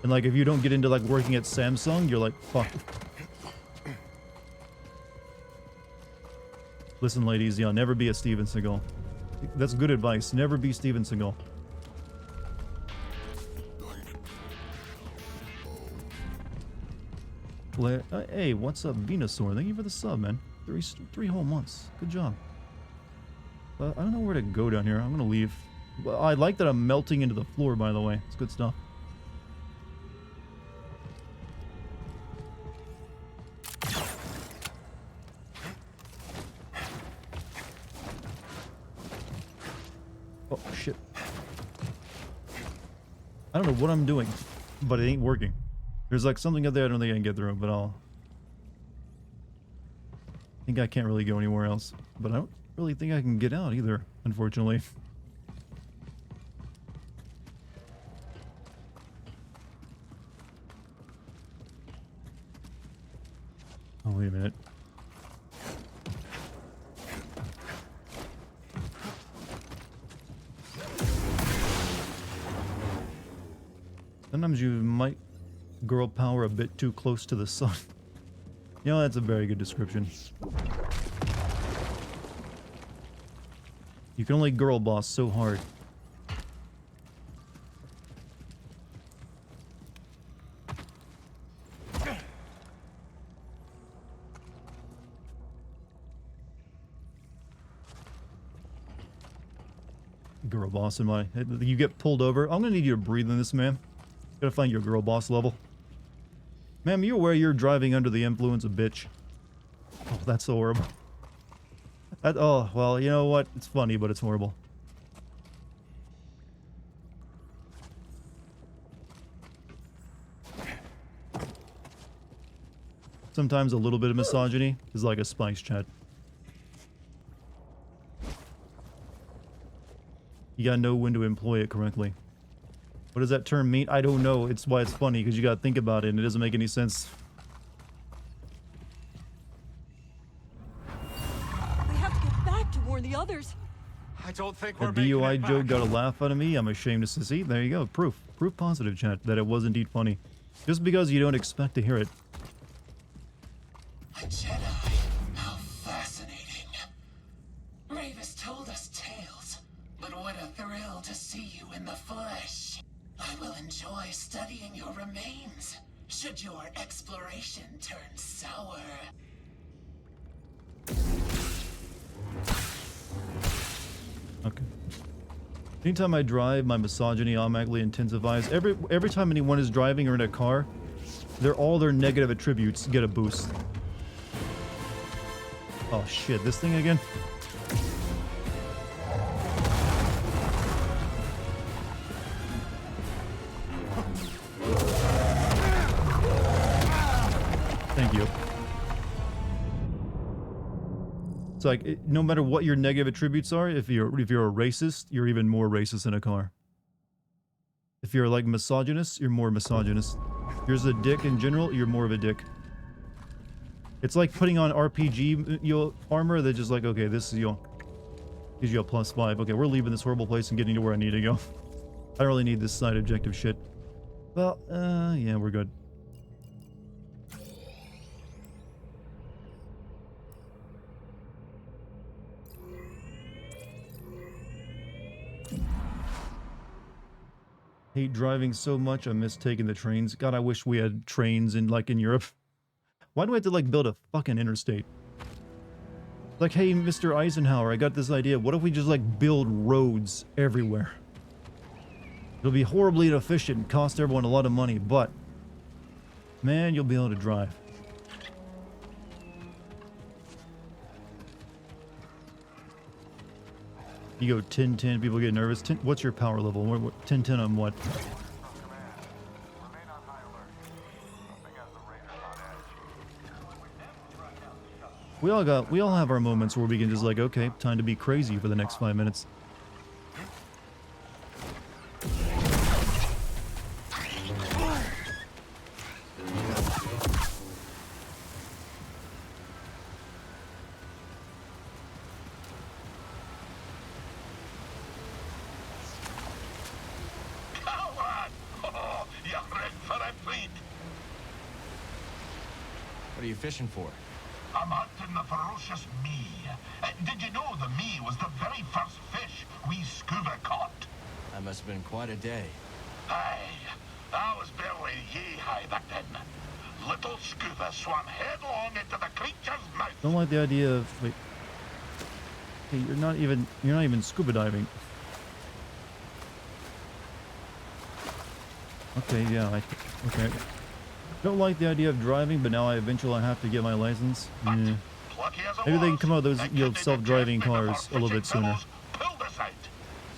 Speaker 1: And like, if you don't get into like working at Samsung, you're like, fuck. Listen, ladies, never be a Steven Seagal. That's good advice. Never be Steven Seagal. Hey, what's up, Venusaur? Thank you for the sub, man. Three whole months. Good job. I don't know where to go down here. I'm gonna leave. Well, I like that I'm melting into the floor, by the way. It's good stuff. Oh, shit. I don't know what I'm doing, but it ain't working. There's like something up there I don't think I can get through, but I think I can't really go anywhere else. But I don't really think I can get out either, unfortunately. Oh, wait a minute. Sometimes you might girl power a bit too close to the sun. You know, that's a very good description. You can only girl boss so hard. Girl boss in my... You get pulled over. I'm gonna need you to breathe in this, man. Gotta find your girl boss level. Ma'am, you aware you're driving under the influence of bitch? Oh, that's so horrible. Oh, well, you know what? It's funny, but it's horrible. Sometimes a little bit of misogyny is like a spice, chat. You gotta know when to employ it correctly. What does that term mean? I don't know. It's why it's funny, because you gotta think about it and it doesn't make any sense.
Speaker 8: We have to get back to warn the others.
Speaker 5: I don't think
Speaker 1: A
Speaker 5: we're making
Speaker 1: DUI
Speaker 5: it
Speaker 1: joke
Speaker 5: back.
Speaker 1: got a laugh out of me. I'm ashamed to see. There you go. Proof. Proof positive, chat, that it was indeed funny. Just because you don't expect to hear it.
Speaker 7: A Jedi. How fascinating. Ravis told us tales, but what a thrill to see you in the flesh. I will enjoy studying your remains, should your exploration turn sour.
Speaker 1: Okay. Anytime I drive, my misogyny automatically intensifies. Every time anyone is driving or in a car, all their negative attributes get a boost. Oh shit, this thing again? Thank you. It's like, no matter what your negative attributes are, if you're a racist, you're even more racist in a car. If you're like misogynist, you're more misogynist. If you're a dick in general, you're more of a dick. It's like putting on RPG armor that just like, okay, this is gives you a +5. Okay, we're leaving this horrible place and getting to where I need to go. I don't really need this side objective shit. Well, yeah, we're good. Hate driving so much, I miss taking the trains. God, I wish we had trains in Europe. Why do I have to build a fucking interstate? Like, hey, Mr. Eisenhower, I got this idea. What if we just build roads everywhere? It'll be horribly inefficient and cost everyone a lot of money, but man, you'll be able to drive. You go 10-10, people get nervous. What's your power level? 10-10 on what? We all have our moments where we can just okay, time to be crazy for the next 5 minutes.
Speaker 3: What are you fishing for?
Speaker 4: I'm hunting the ferocious me. Did you know the me was the very first fish we scuba caught?
Speaker 3: That must have been quite a day.
Speaker 4: Aye, I was barely yee-high back then. Little scuba swam headlong into the creature's mouth.
Speaker 1: Don't like the idea of wait. Hey, you're not even scuba diving. Okay, yeah, okay. Don't like the idea of driving, but now I eventually have to get my license. Yeah. Maybe they can come out with those, self-driving cars a little bit sooner.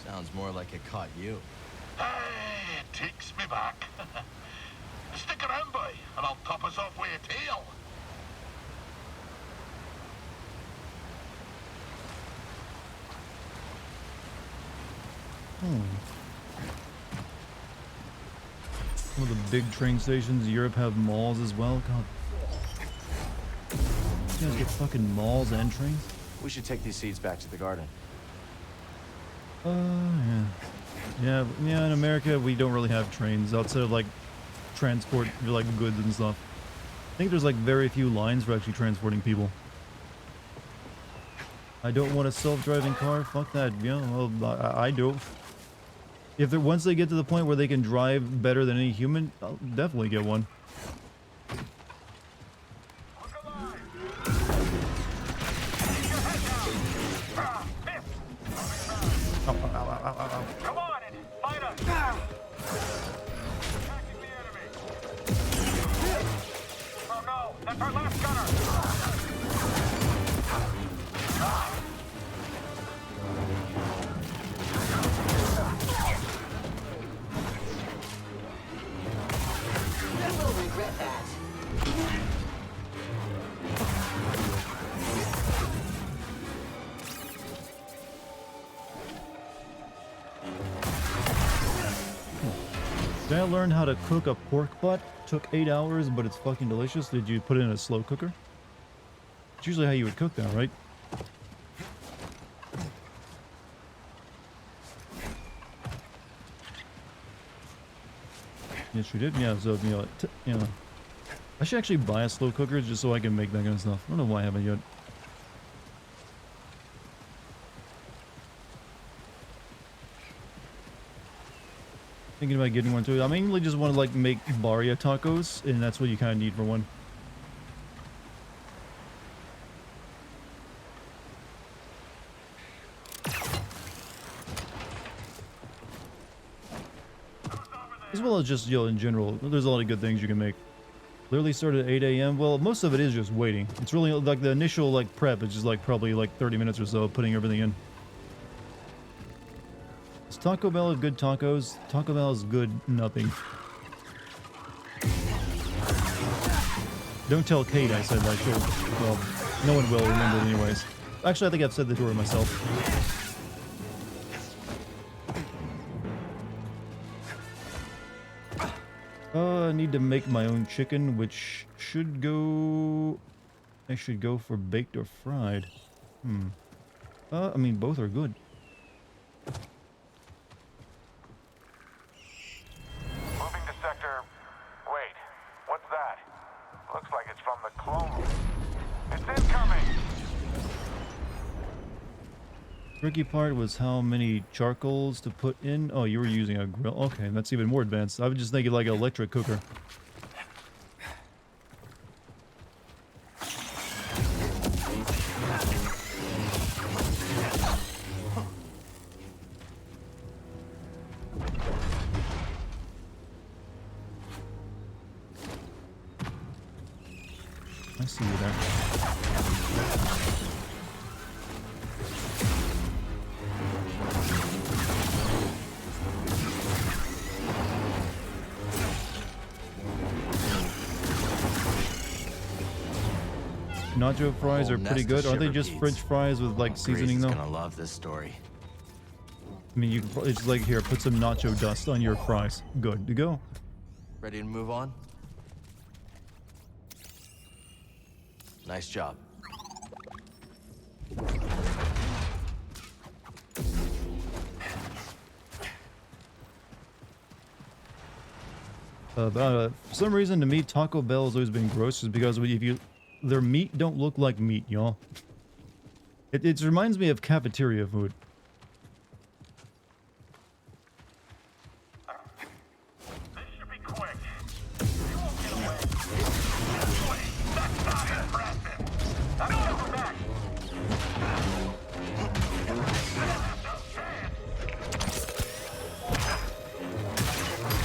Speaker 3: Sounds more like it caught you.
Speaker 4: Hey, it takes me back. Stick around, boy, and I'll top us off with a tail.
Speaker 1: Some of the big train stations in Europe have malls as well. God. You guys get fucking malls and trains?
Speaker 3: We should take these seeds back to the garden.
Speaker 1: Yeah. Yeah, in America, we don't really have trains outside of, like, transport, like, goods and stuff. I think there's, like, very few lines for actually transporting people. I don't want a self-driving car. Fuck that. Yeah, well, I do. If they're, once they get to the point where they can drive better than any human, I'll definitely get one.
Speaker 4: Come on and fight us! Attacking the enemy! Oh no, that's our last gunner!
Speaker 7: You will regret that.
Speaker 1: Did I learn how to cook a pork butt? Took 8 hours, but it's fucking delicious. Did you put it in a slow cooker? It's usually how you would cook that, right? Yes, you did. Yeah, so I should actually buy a slow cooker just so I can make that kind of stuff. I don't know why I haven't yet. Thinking about getting one too. I mainly just want to like make barria tacos, and that's what you kind of need for one. As well as just, in general, there's a lot of good things you can make. Literally started at 8 a.m. Well, most of it is just waiting. It's really like the initial like prep is just like probably like 30 minutes or so of putting everything in. Is Taco Bell a good tacos? Taco Bell is good nothing. Don't tell Kate I said that. Well, no one will remember it anyways. Actually, I think I've said that to her myself. I need to make my own chicken, which should go... I should go for baked or fried. I mean, both are good.
Speaker 4: Moving to sector... Wait, what's that? Looks like it's from the clone room. It's incoming!
Speaker 1: Tricky part was how many charcoals to put in. Oh, you were using a grill. Okay, that's even more advanced. I was just thinking like an electric cooker. I see you there. Nacho fries are pretty good. Are they just French fries with like seasoning though?
Speaker 3: Gonna love this story.
Speaker 1: I mean, you can probably just like here, put some nacho dust on your fries. Good to go.
Speaker 3: Ready to move on? Nice job.
Speaker 1: For some reason, to me, Taco Bell has always been gross, just because if you their meat don't look like meat, y'all. It reminds me of cafeteria food.
Speaker 4: This should be quick. You won't get away. Wait, that's not impressive. I'm coming back. No chance.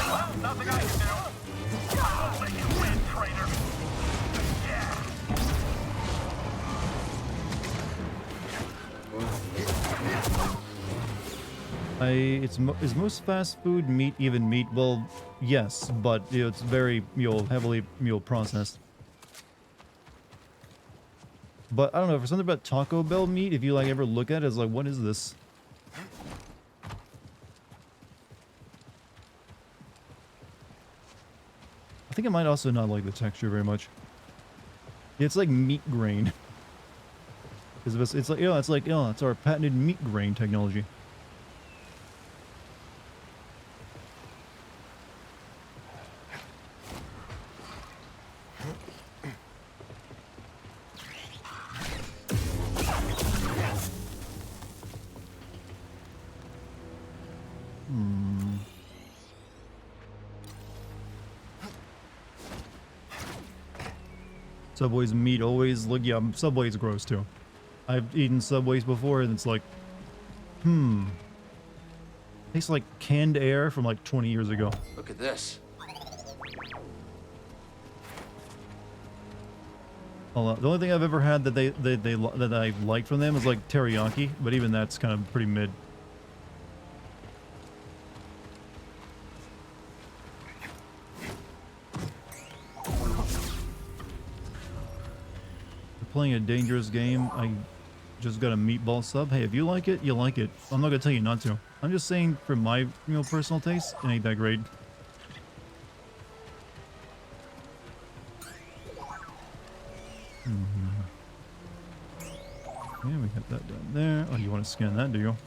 Speaker 4: Well, nothing I can do. I'll let you win, traitor. Yeah.
Speaker 1: Is most fast food meat even meat? Well, yes, but you know, it's very heavily processed. But I don't know, for something about Taco Bell meat, if you like ever look at it, it's like, what is this? I think I might also not like the texture very much. It's like meat grain. It's like, it's our patented meat grain technology. Subway's meat always look, yeah, Subway's gross too. I've eaten Subways before and it's like, tastes like canned air from like 20 years ago.
Speaker 3: Look at this.
Speaker 1: The only thing I've ever had that that I liked from them is like teriyaki, but even that's kind of pretty mid. Playing a dangerous game. I just got a meatball sub. Hey, if you like it, you like it. I'm not gonna tell you not to. I'm just saying, for my personal taste, it ain't that great. Yeah, we got that down there. Oh, you want to scan that, do you?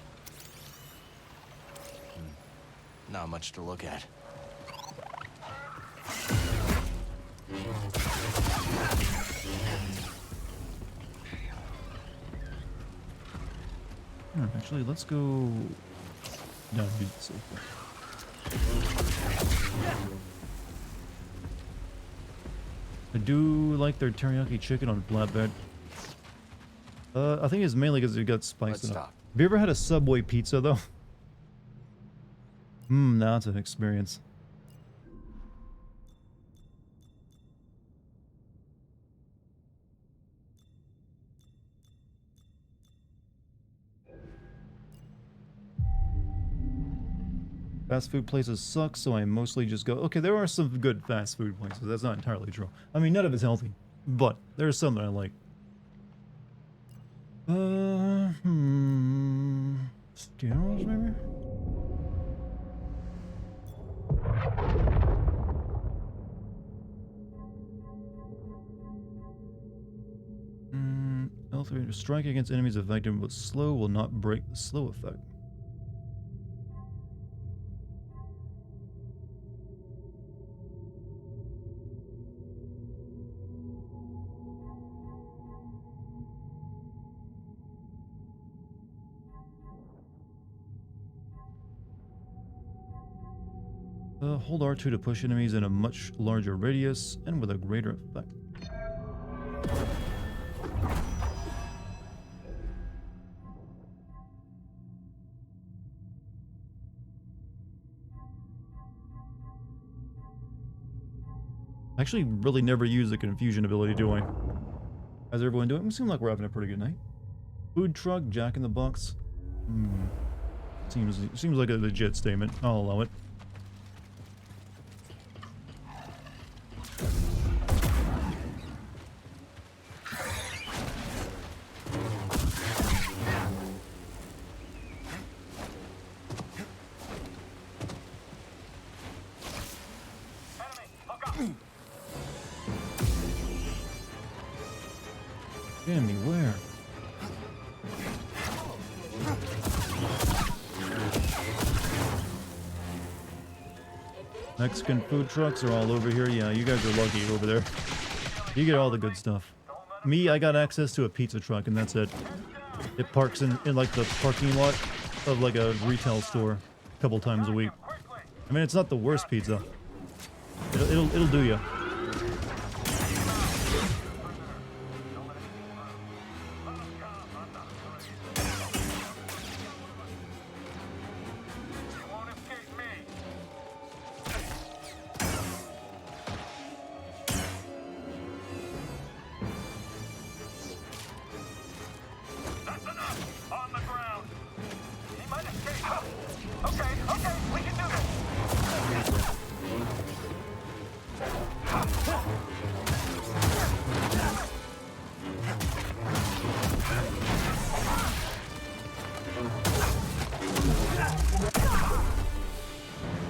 Speaker 3: Not much to look at.
Speaker 1: Actually, let's go down to the safe. I do like their teriyaki chicken on flatbed. I think it's mainly because it got spiced
Speaker 3: Let's
Speaker 1: up.
Speaker 3: stop.
Speaker 1: Have you ever had a Subway pizza though? Now it's an experience. Fast food places suck, so I mostly just go... Okay, there are some good fast food places. That's not entirely true. I mean, none of it's healthy. But there's some that I like. Skittles, maybe? L3, strike against enemies affected with slow will not break the slow effect. Hold R2 to push enemies in a much larger radius and with a greater effect. I actually really never use the confusion ability, do I? How's everyone doing? It seems like we're having a pretty good night. Food truck, Jack in the Box. Seems like a legit statement. I'll allow it. Enemy, where? Mexican food trucks are all over here. Yeah, you guys are lucky over there. You get all the good stuff.
Speaker 4: Don't
Speaker 1: Me, I got access to a pizza truck, and that's it. It parks in like the parking lot of like a retail store a couple times a week. I mean, it's not the worst pizza. It'll do you.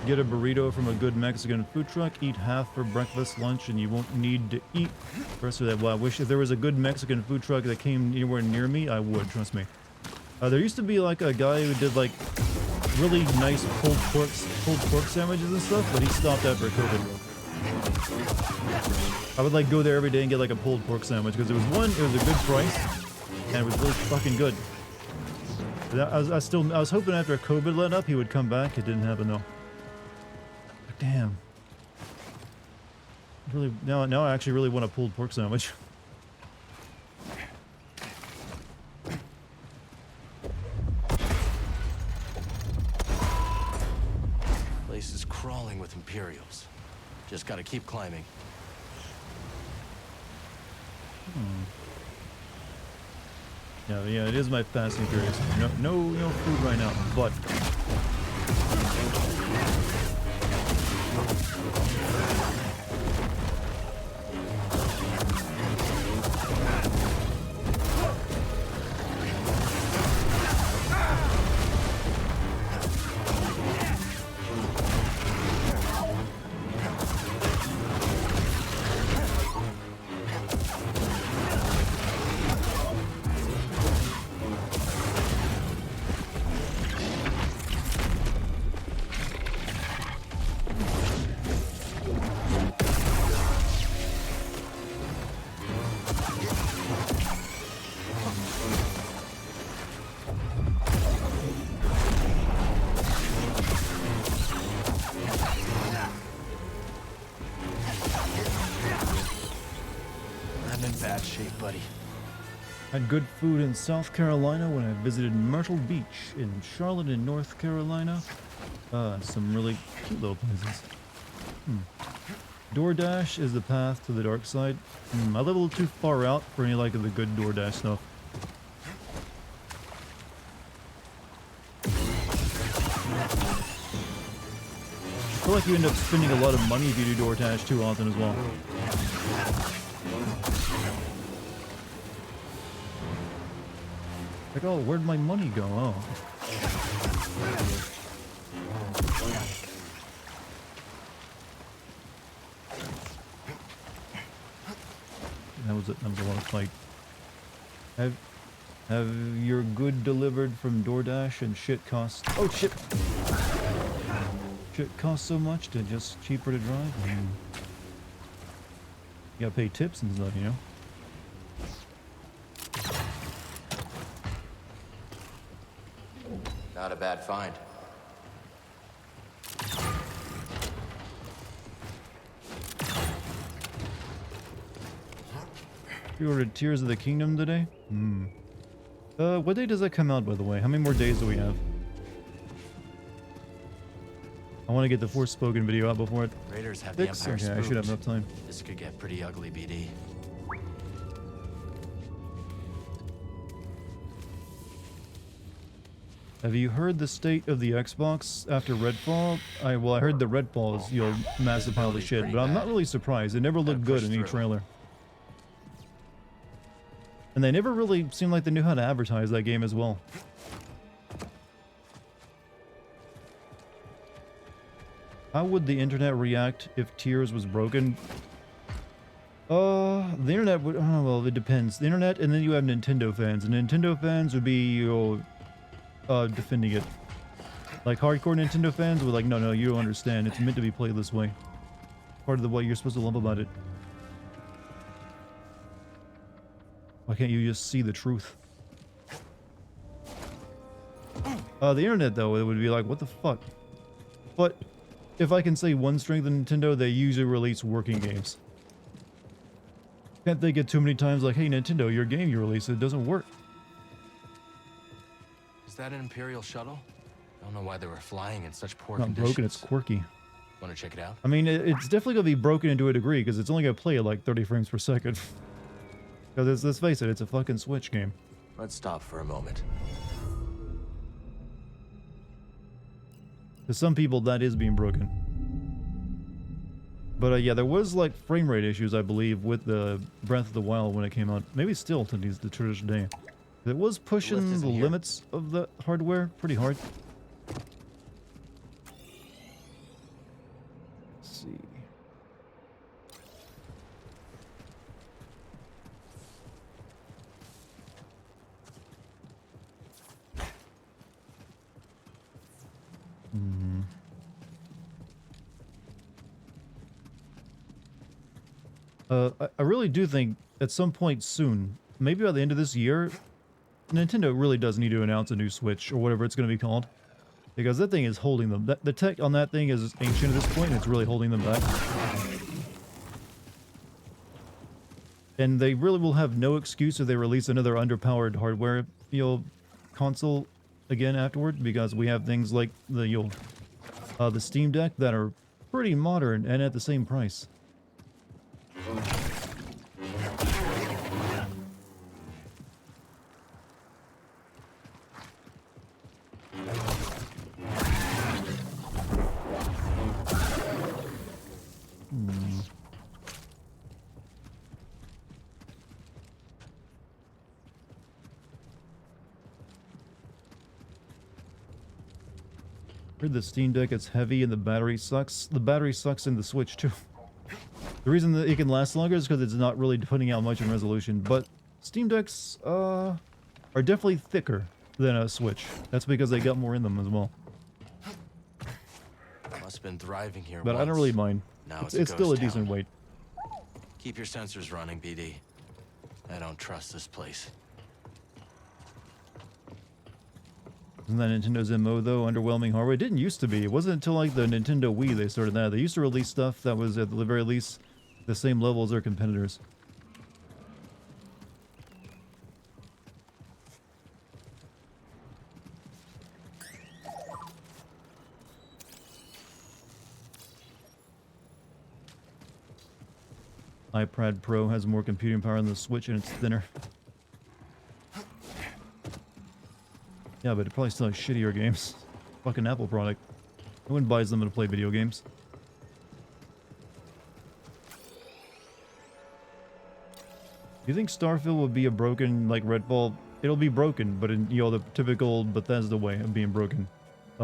Speaker 1: Get a burrito from a good Mexican food truck, eat half for breakfast, lunch, and you won't need to eat the rest of that. Well, I wish if there was a good Mexican food truck that came anywhere near me, I would, trust me. There used to be like a guy who did like really nice pulled pork sandwiches and stuff, but he stopped after COVID. I would like go there every day and get like a pulled pork sandwich because it was a good price, and it was really fucking good. I was hoping after COVID let up he would come back. It didn't happen though. Damn. Really, now I actually really want a pulled pork sandwich.
Speaker 3: Place is crawling with Imperials. Just gotta keep climbing.
Speaker 1: Yeah, it is my Fast and Furious. No food right now, but had good food in South Carolina when I visited Myrtle Beach in Charlotte in North Carolina. Some really cute little places. DoorDash is the path to the dark side. I live a little too far out for any like of the good DoorDash stuff. I feel like you end up spending a lot of money if you do DoorDash too often as well. Like, oh, where'd my money go? Oh. That was a lot of fight. Have your good delivered from DoorDash and shit costs? Oh shit! Shit costs so much to just cheaper to drive. You gotta pay tips and stuff, you know.
Speaker 3: Not a bad find.
Speaker 1: You ordered Tears of the Kingdom today? What day does that come out, by the way? How many more days do we have? I want to get the Forspoken video out before it.
Speaker 3: Raiders have the Empire
Speaker 1: Okay, I should have enough time.
Speaker 3: This could get pretty ugly, BD.
Speaker 1: Have you heard the state of the Xbox after Redfall? I heard the Redfall is, you know, massive pile of shit, but I'm not really surprised. It never looked good in any trailer. And they never really seemed like they knew how to advertise that game as well. How would the internet react if Tears was broken? The internet would, oh, well, it depends. The internet, and then you have Nintendo fans. And Nintendo fans would be, you know, defending it. Like hardcore Nintendo fans were like, no, you don't understand. It's meant to be played this way. Part of what you're supposed to love about it. Why can't you just see the truth? The internet, though, it would be like, what the fuck? But if I can say one strength of Nintendo, they usually release working games. Can't think it too many times like, hey, Nintendo, your game you release, it doesn't work.
Speaker 3: Is that an Imperial shuttle? I don't know why they were flying in such poor
Speaker 1: Not
Speaker 3: conditions.
Speaker 1: broken, it's quirky.
Speaker 3: Want to check it out?
Speaker 1: I mean, it's definitely going to be broken into a degree, because it's only going to play at like 30 frames per second. Because let's face it, it's a fucking Switch game.
Speaker 3: Let's stop for a moment.
Speaker 1: To some people, that is being broken. But yeah, there was like frame rate issues, I believe, with the Breath of the Wild when it came out. Maybe still to the traditional day. It was pushing the limits of the hardware pretty hard. Let's see. I really do think at some point soon, maybe by the end of this year, Nintendo really does need to announce a new Switch or whatever it's going to be called. Because that thing is holding them. The tech on that thing is ancient at this point, and it's really holding them back. And they really will have no excuse if they release another underpowered hardware, console again afterward, because we have things like the Steam Deck that are pretty modern and at the same price. Heard the Steam Deck is heavy and the battery sucks. The battery sucks in the Switch too. The reason that it can last longer is because it's not really putting out much in resolution, but Steam Decks are definitely thicker than a Switch. That's because they got more in them as well.
Speaker 3: Must have been thriving here
Speaker 1: But
Speaker 3: once.
Speaker 1: I don't really mind.
Speaker 3: Now
Speaker 1: It's still a
Speaker 3: ghost
Speaker 1: decent
Speaker 3: town.
Speaker 1: weight.
Speaker 3: Keep your sensors running, BD. I don't trust this place.
Speaker 1: Isn't that Nintendo's MO though? Underwhelming hardware? It didn't used to be. It wasn't until like the Nintendo Wii they started that. They used to release stuff that was at the very least the same level as their competitors. iPad Pro has more computing power than the Switch and it's thinner. Yeah, but it probably still has shittier games. Fucking Apple product. No one buys them to play video games. Do you think Starfield will be a broken, like Redfall? It'll be broken, but in, the typical Bethesda way of being broken.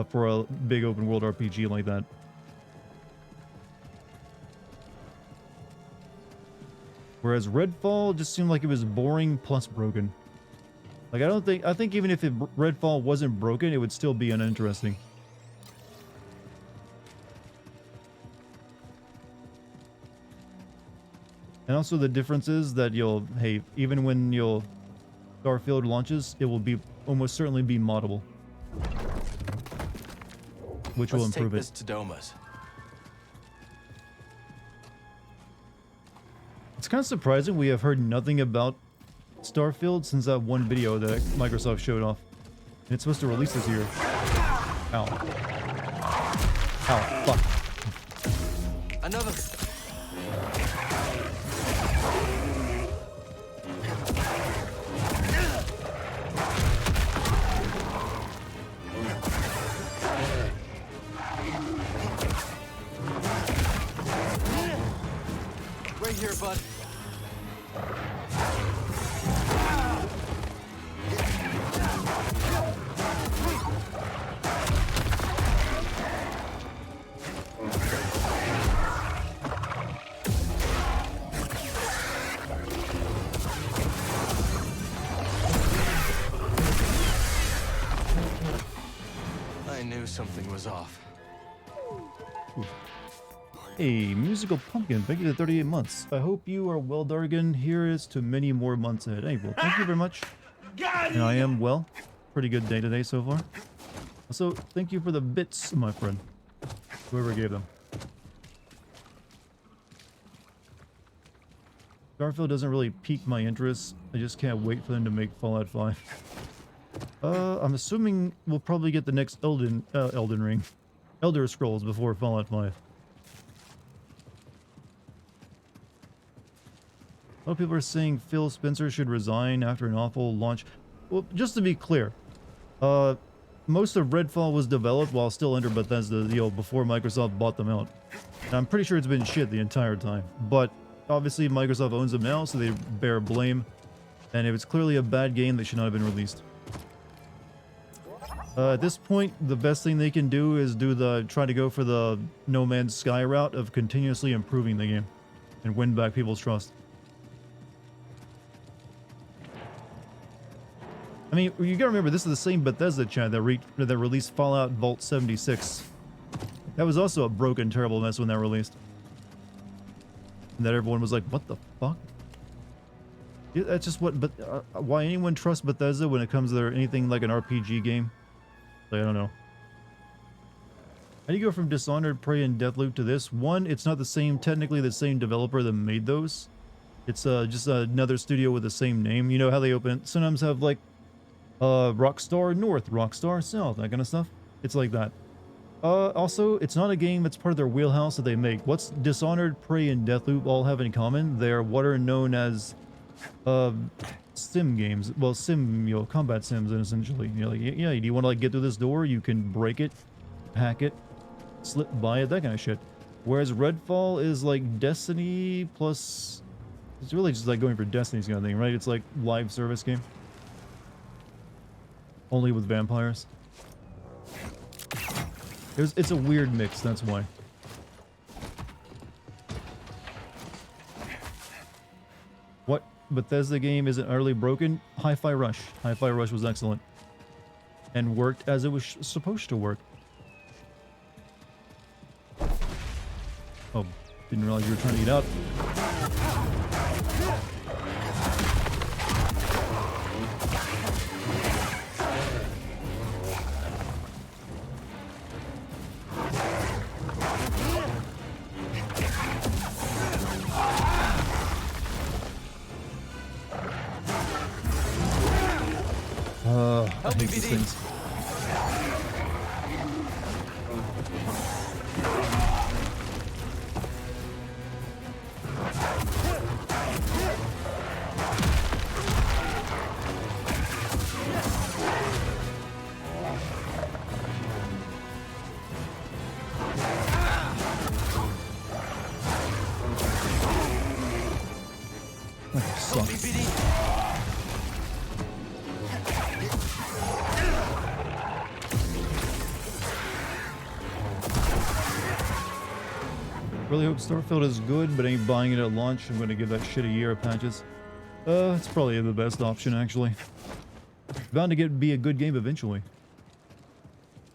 Speaker 1: For a big open world RPG like that. Whereas Redfall just seemed like it was boring plus broken. Like, I think even if Redfall wasn't broken, it would still be uninteresting. And also the difference is that hey, even when Starfield launches, it will be almost certainly be moddable. Which will improve
Speaker 3: Let's
Speaker 1: it.
Speaker 3: take this to Doma's.
Speaker 1: It's kind of surprising we have heard nothing about Starfield since that one video that Microsoft showed off. And it's supposed to release this year. Ow. Ow, fuck.
Speaker 3: Another. Right here, bud. I knew something was off.
Speaker 1: Hey, Musical Pumpkin, thank you to 38 months. I hope you are well, Dartigan. Here is to many more months ahead. Hey, well, thank you very much. And I am well. Pretty good day today so far. Also, thank you for the bits, my friend. Whoever gave them. Starfield doesn't really pique my interest. I just can't wait for them to make Fallout 5. I'm assuming we'll probably get the next Elden Ring. Elder Scrolls before Fallout 5. A lot of people are saying Phil Spencer should resign after an awful launch. Well, just to be clear, most of Redfall was developed while still under Bethesda, before Microsoft bought them out. And I'm pretty sure it's been shit the entire time. But obviously Microsoft owns them now, so they bear blame. And if it's clearly a bad game, they should not have been released. At this point, the best thing they can do is try to go for the No Man's Sky route of continuously improving the game and win back people's trust. I mean, you gotta remember, this is the same Bethesda chat that released Fallout Vault 76. That was also a broken, terrible mess when that released. And that everyone was like, what the fuck? Yeah, that's just why anyone trusts Bethesda when it comes to anything like an RPG game? Like, I don't know. How do you go from Dishonored, Prey, and Deathloop to this? One, it's not technically the same developer that made those. It's just another studio with the same name. You know how they sometimes have like Rockstar North, Rockstar South, that kind of stuff. It's like that. Also, it's not a game that's part of their wheelhouse that they make. What's Dishonored, Prey, and Deathloop all have in common? They're what are known as sim games. Well, combat sims, essentially. You know, like, yeah, do you want to like get through this door? You can break it, hack it, slip by it, that kind of shit. Whereas Redfall is like Destiny plus... It's really just like going for Destiny's kind of thing, right? It's like live service game. Only with vampires. It's a weird mix, that's why. What Bethesda game isn't utterly broken? Hi-Fi Rush. Hi-Fi Rush was excellent. And worked as it was supposed to work. Oh, didn't realize you were trying to get out. I hate these things. Really hope Starfield is good, but ain't buying it at launch. I'm gonna give that shit a year of patches. It's probably the best option, actually. Bound to be a good game eventually.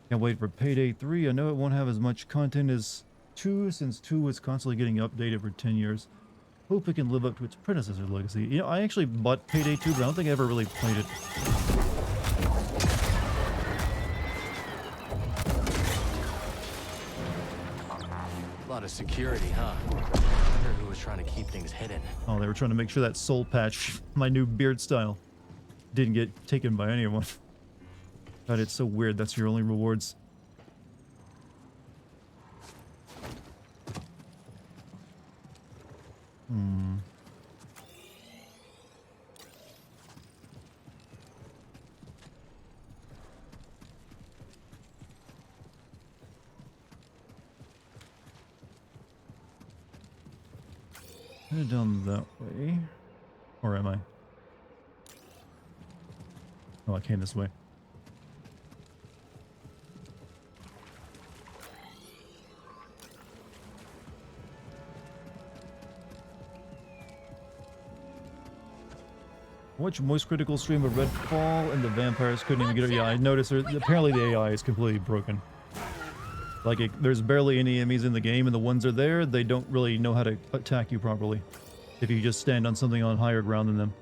Speaker 1: Can't wait for Payday 3. I know it won't have as much content as 2, since 2 was constantly getting updated for 10 years. Hope it can live up to its predecessor's legacy. You know, I actually bought Payday 2, but I don't think I ever really played it.
Speaker 3: A lot of security, huh? I wonder who was trying to keep things hidden.
Speaker 1: Oh, they were trying to make sure that soul patch, my new beard style, didn't get taken by anyone. God, it's so weird. That's your only rewards. Headed down that way. Or am I? Oh, I came this way. Watch Moist Critical stream of Redfall and the vampires couldn't even get it. Yeah, I noticed apparently the AI is completely broken. Like, there's barely any enemies in the game, and the ones that are there, they don't really know how to attack you properly if you just stand on something on higher ground than them.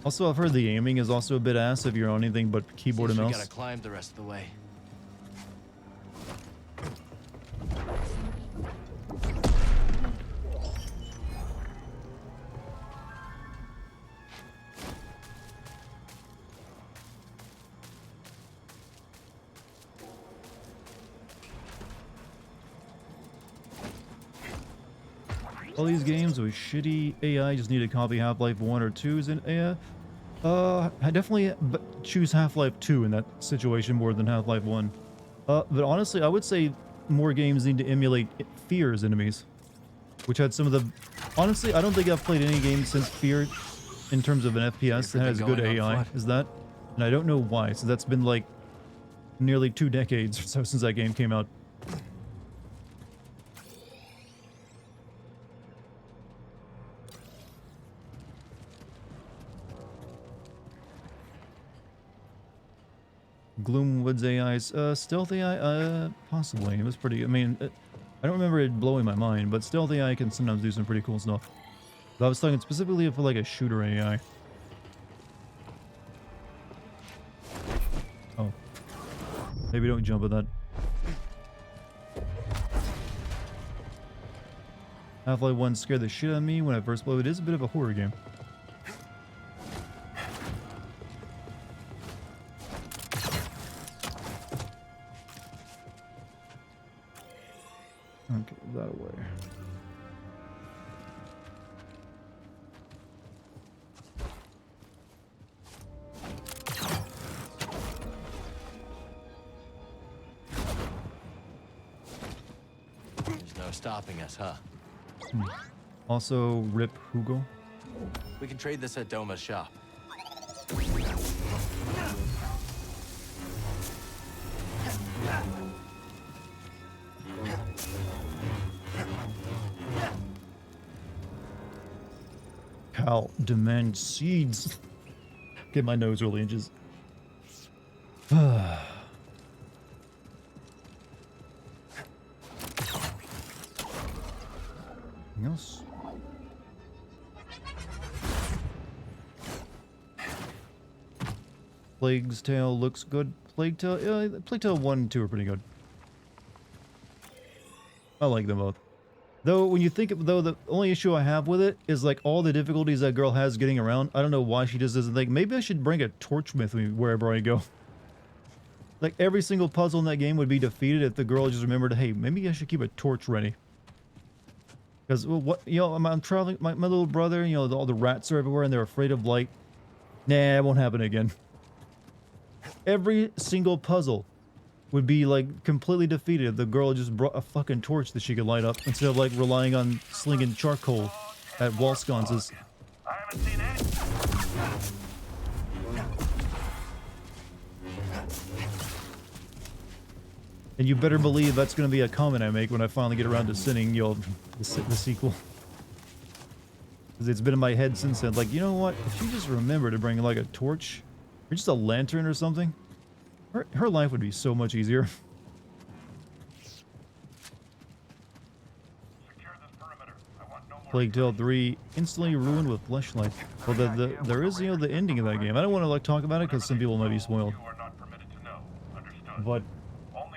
Speaker 1: Also, I've heard the aiming is also a bit ass if you're on anything but keyboard and
Speaker 3: We
Speaker 1: mouse.
Speaker 3: gotta climb the rest of the way.
Speaker 1: All these games with shitty AI just need to copy Half-Life 1 or 2's in AI. I definitely choose Half-Life 2 in that situation more than Half-Life 1. But honestly, I would say more games need to emulate Fear's enemies, which had some of the... Honestly, I don't think I've played any game since Fear in terms of an FPS that has good AI as that. And I don't know why, so that's been like nearly 2 decades or so since that game came out. Gloomwood's AI's stealth AI, possibly. It was pretty. I mean, I don't remember it blowing my mind, but stealth AI can sometimes do some pretty cool stuff. But I was talking specifically for like a shooter AI. Oh, maybe don't jump at that. Half-Life 1 scared the shit out of me when I first played. It is a bit of a horror game. Okay, that away.
Speaker 3: There's no stopping us, huh?
Speaker 1: Also, rip Hugo.
Speaker 3: We can trade this at Doma's shop.
Speaker 1: Cal demand seeds. Get my nose really inches. Anything else? Plague's Tale looks good. Plague Tale 1 and 2 are pretty good. I like them both. Though, when you think of, though, the only issue I have with it is like all the difficulties that girl has getting around. I don't know why she just doesn't think, maybe I should bring a torch with me wherever I go. Like every single puzzle in that game would be defeated if the girl just remembered, hey, maybe I should keep a torch ready. Because, well, what, you know, I'm traveling, my little brother, you know, all the rats are everywhere and they're afraid of light. Nah, it won't happen again. Every single puzzle would be like completely defeated if the girl just brought a fucking torch that she could light up instead of like relying on slinging charcoal at wall sconces.
Speaker 4: I haven't seen any.
Speaker 1: And you better believe that's going to be a comment I make when I finally get around to sinning, you know, the sequel. Because it's been in my head since then. Like, you know what? If she just remembered to bring like a torch or just a lantern or something, her life would be so much easier.
Speaker 4: Secure this perimeter. I want no more.
Speaker 1: Plague Tale 3 instantly ruined with fleshlight. Well, there is, you know, the ending of that game. I don't want to like talk about it because some people might be spoiled.
Speaker 4: You are not permitted to know. Understood.
Speaker 1: But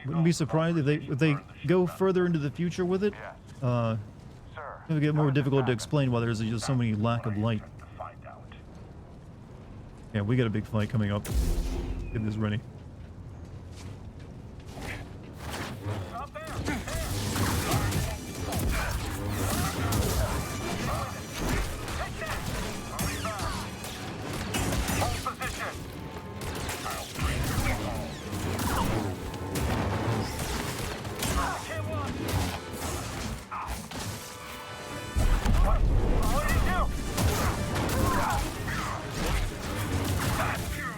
Speaker 4: Only
Speaker 1: wouldn't be
Speaker 4: those
Speaker 1: surprised if they go further into the future with it.
Speaker 4: Sir.
Speaker 1: It'll get more difficult to explain why there's just so many lack of light.
Speaker 4: To find out.
Speaker 1: Yeah, we got a big fight coming up. Get this ready.
Speaker 4: Stop there. There. Take that. Moving back. Hold position. I'll bring you home. Can't walk. What did you do? That's you.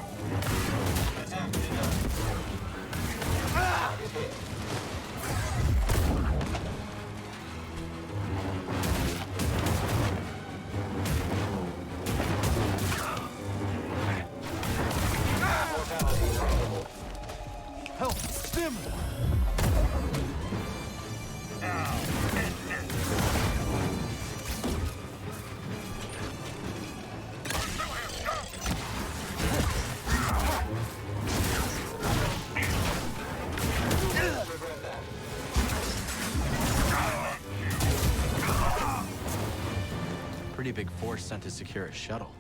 Speaker 3: pretty big force sent to secure a shuttle.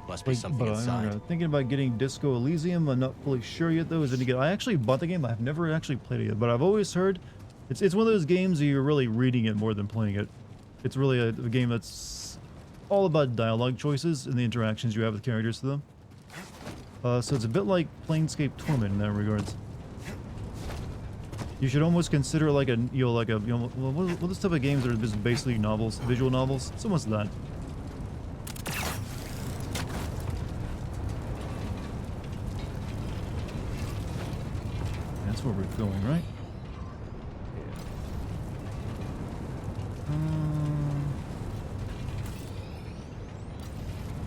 Speaker 3: Must be
Speaker 1: Like,
Speaker 3: something
Speaker 1: but
Speaker 3: inside.
Speaker 1: I'm thinking about getting Disco Elysium. I'm not fully sure yet though. Is it good? I actually bought the game. I've never actually played it yet, but I've always heard it's one of those games where you're really reading it more than playing it. It's really a game that's all about dialogue choices and the interactions you have with characters to them. So it's a bit like Planescape Torment in that regards. You should almost consider like a what this type of games are just basically novels, visual novels. It's almost that. That's where we're going, right?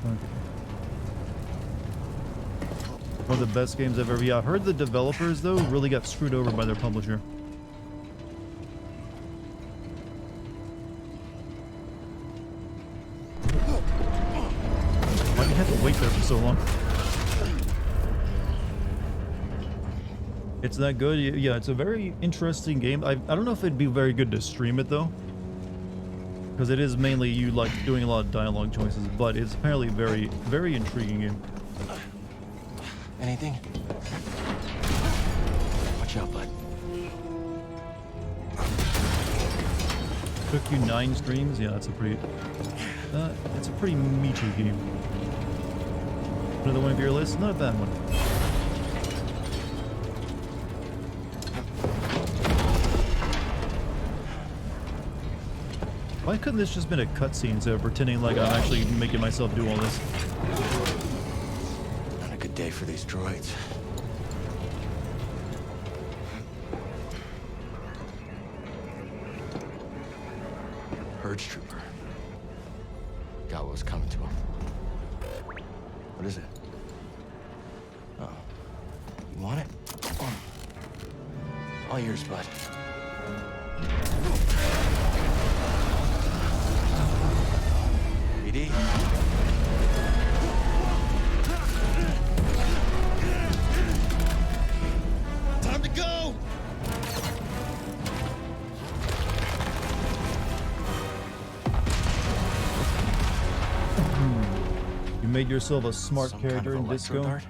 Speaker 1: Okay. One of the best games I've ever. Yeah, I've heard the developers though really got screwed over by their publisher. Why do you have to wait there for so long? It's that good? Yeah, it's a very interesting game. I don't know if it'd be very good to stream it though, because it is mainly you like doing a lot of dialogue choices, but it's apparently very, very intriguing game.
Speaker 3: Anything? Watch out, bud.
Speaker 1: Took you 9 streams? Yeah, that's a pretty... it's a pretty meaty game. Another one of your list? Not a bad one. Why couldn't this just been a cutscene instead of pretending like I'm actually making myself do all this?
Speaker 3: Not a good day for these droids. Purge trooper. Got what was coming to him. What is it? Oh. You want it? All yours, bud. JEDI?
Speaker 6: Time to go!
Speaker 1: You made yourself a smart
Speaker 3: Some
Speaker 1: character
Speaker 3: kind
Speaker 1: in
Speaker 3: of
Speaker 1: Disco.
Speaker 3: electro dart?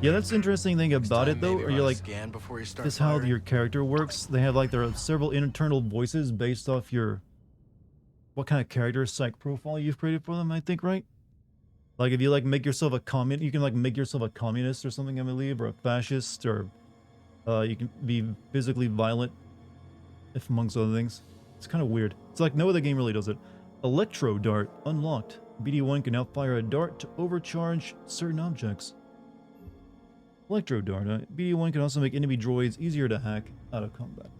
Speaker 1: Yeah, that's the interesting thing about it though.
Speaker 3: Maybe
Speaker 1: Or
Speaker 3: run
Speaker 1: you're
Speaker 3: a
Speaker 1: like,
Speaker 3: scan before you start
Speaker 1: this is how
Speaker 3: firing?
Speaker 1: your character works. They have like there are several internal voices based off your what kind of character psych profile you've created for them, I think, right? Like if you like make yourself a communist, you can like make yourself a communist or something, I believe, or a fascist, or you can be physically violent, if amongst other things. It's kind of weird. It's like no other game really does it. Electro dart unlocked. BD1 can now fire a dart to overcharge certain objects. Electro dart. BD1 can also make enemy droids easier to hack out of combat.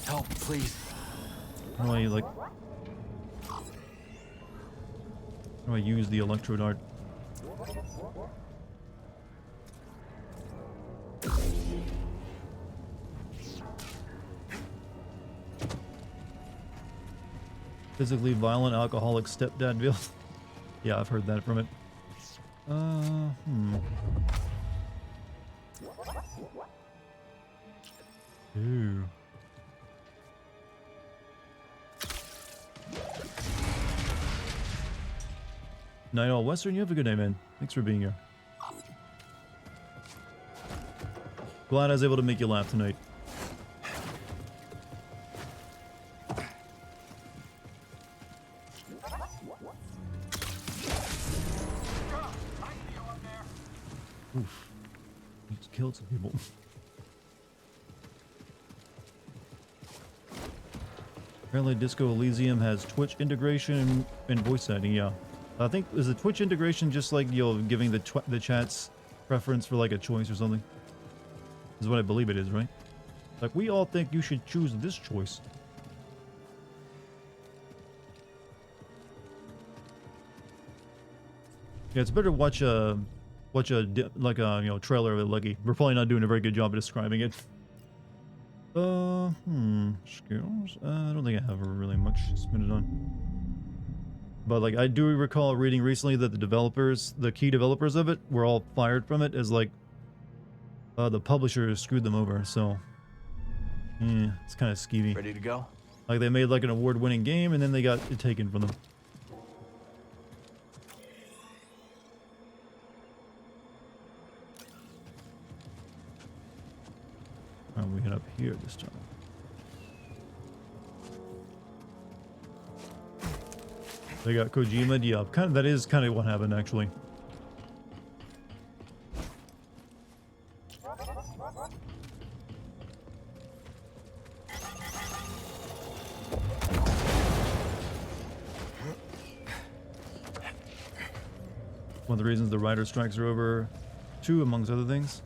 Speaker 3: Help, please.
Speaker 1: How do I like? How do I use the electro dart? Physically violent alcoholic stepdad build. Yeah, I've heard that from it. Ooh. Night All Western, you have a good day, man. Thanks for being here. Glad I was able to make you laugh tonight. Oof. He's killed some people. Apparently Disco Elysium has Twitch integration and voice acting, yeah. I think, is the Twitch integration just like, giving the chat's preference for like a choice or something? Is what I believe it is, right? Like, we all think you should choose this choice. Yeah, it's better to watch a trailer of it, Lucky. We're probably not doing a very good job of describing it. Skills? I don't think I have really much to spend it on. But like, I do recall reading recently that the key developers of it were all fired from it as like, the publisher screwed them over, so. Yeah, it's kind of skeevy.
Speaker 3: Ready to go?
Speaker 1: Like they made like an award-winning game and then they got it taken from them. We head up here this time. They got Kojima. Yeah, kind of. That is kind of what happened actually. One of the reasons the writer strikes are over, too, amongst other things.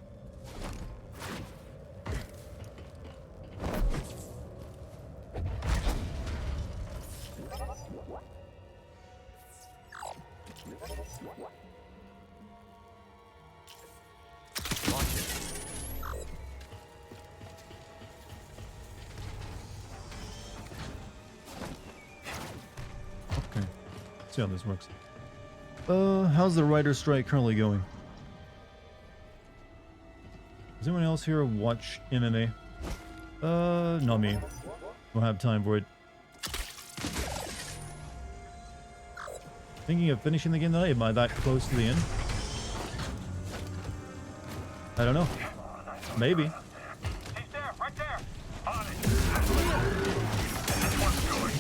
Speaker 1: Okay, let's see how this works. How's the writer's strike currently going? Does anyone else here watch MMA? Not me. Don't have time for it. Thinking of finishing the game tonight? Am I that close to the end? I don't know. Maybe.
Speaker 4: He's there, right there. On it. This one's good.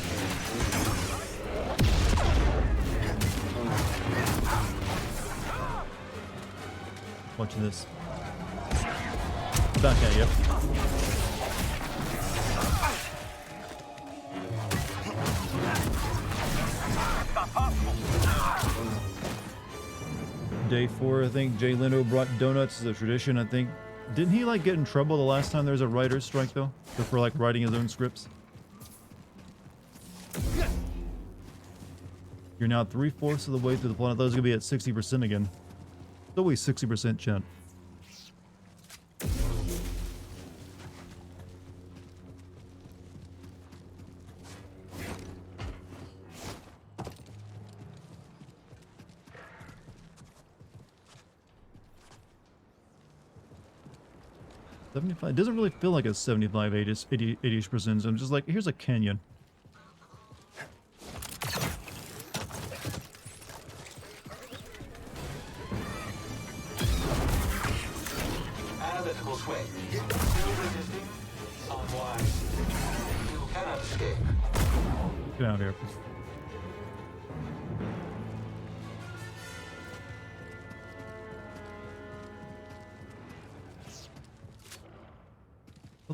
Speaker 1: Watching this. Back at you.
Speaker 4: Not possible.
Speaker 1: Day 4, I think. Jay Leno brought donuts as a tradition, I think. Didn't he, like, get in trouble the last time there was a writer's strike, though? For, like, writing his own scripts? You're now 3/4 of the way through the plot. I thought it was going to be at 60% again. It's always 60%, chat. It doesn't really feel like a 75, 80%. So I'm just like, here's a canyon.
Speaker 7: Analytical swing. Still resisting? Unwise. You cannot escape.
Speaker 1: Get out of here.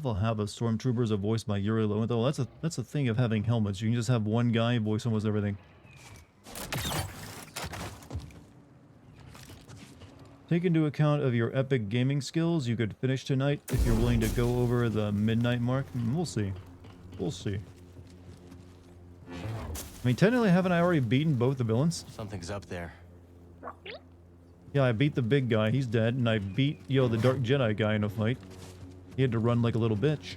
Speaker 1: They'll have a stormtroopers are voiced by Yuri Lowenthal. That's a thing of having helmets. You can just have one guy voice almost everything. Take into account of your epic gaming skills, you could finish tonight if you're willing to go over the midnight mark. We'll see. We'll see. I mean, technically, haven't I already beaten both the villains?
Speaker 3: Something's up there.
Speaker 1: Yeah, I beat the big guy. He's dead. And I beat, yo, the Dark Jedi guy in a fight. He had to run like a little bitch.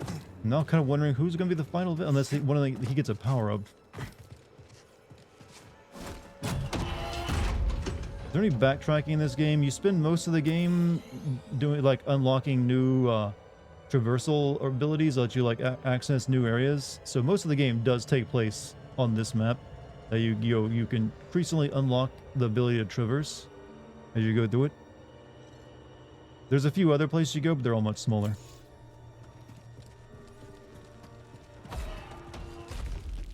Speaker 1: I'm now kind of wondering who's going to be the final villain, unless he gets a power-up. Is there any backtracking in this game? You spend most of the game doing, like, unlocking new traversal abilities that let you, like, access new areas. So most of the game does take place on this map. That you can increasingly unlock the ability to traverse as you go through it. There's a few other places you go, but they're all much smaller.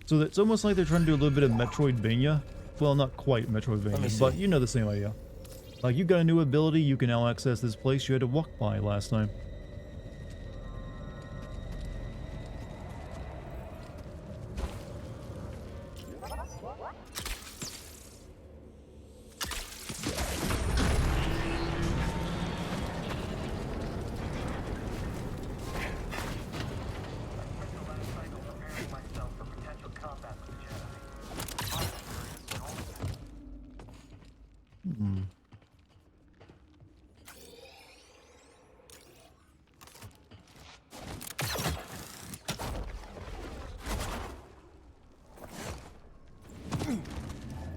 Speaker 1: So it's almost like they're trying to do a little bit of Metroidvania. Well, not quite Metroidvania, but you know the same idea. Like, you got a new ability, you can now access this place you had to walk by last time.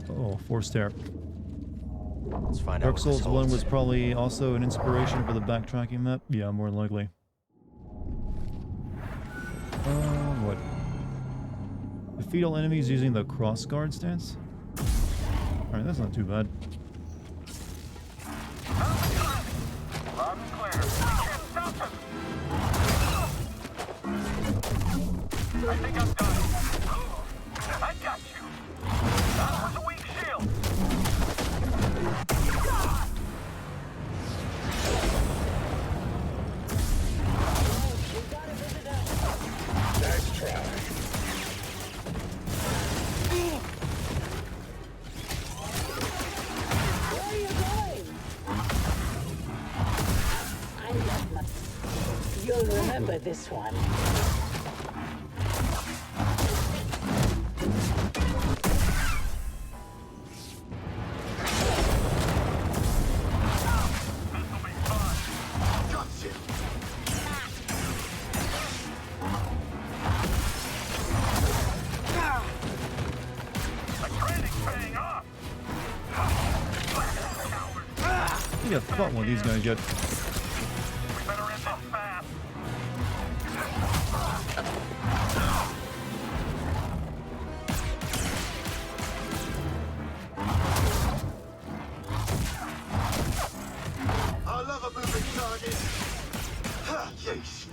Speaker 1: Oh, forced air.
Speaker 3: Let's find out
Speaker 1: Dark
Speaker 3: what
Speaker 1: Souls
Speaker 3: this
Speaker 1: 1
Speaker 3: holds.
Speaker 1: was probably also an inspiration for the backtracking map. Yeah, more than likely. What? Defeat all enemies using the crossguard stance? Alright, that's not too bad.
Speaker 4: Loud and clear. We can't stop him. I think I'm done. I got you. That was a weak shield.
Speaker 6: Nice try.
Speaker 9: Where are you going? I left my... You'll remember this one.
Speaker 4: This'll be fun.
Speaker 6: Gotcha.
Speaker 4: The training's paying off. Coward.
Speaker 1: I think I've fought one of these guys yet.
Speaker 4: We better end this fast.
Speaker 6: I love a moving target. Ha, yeesh.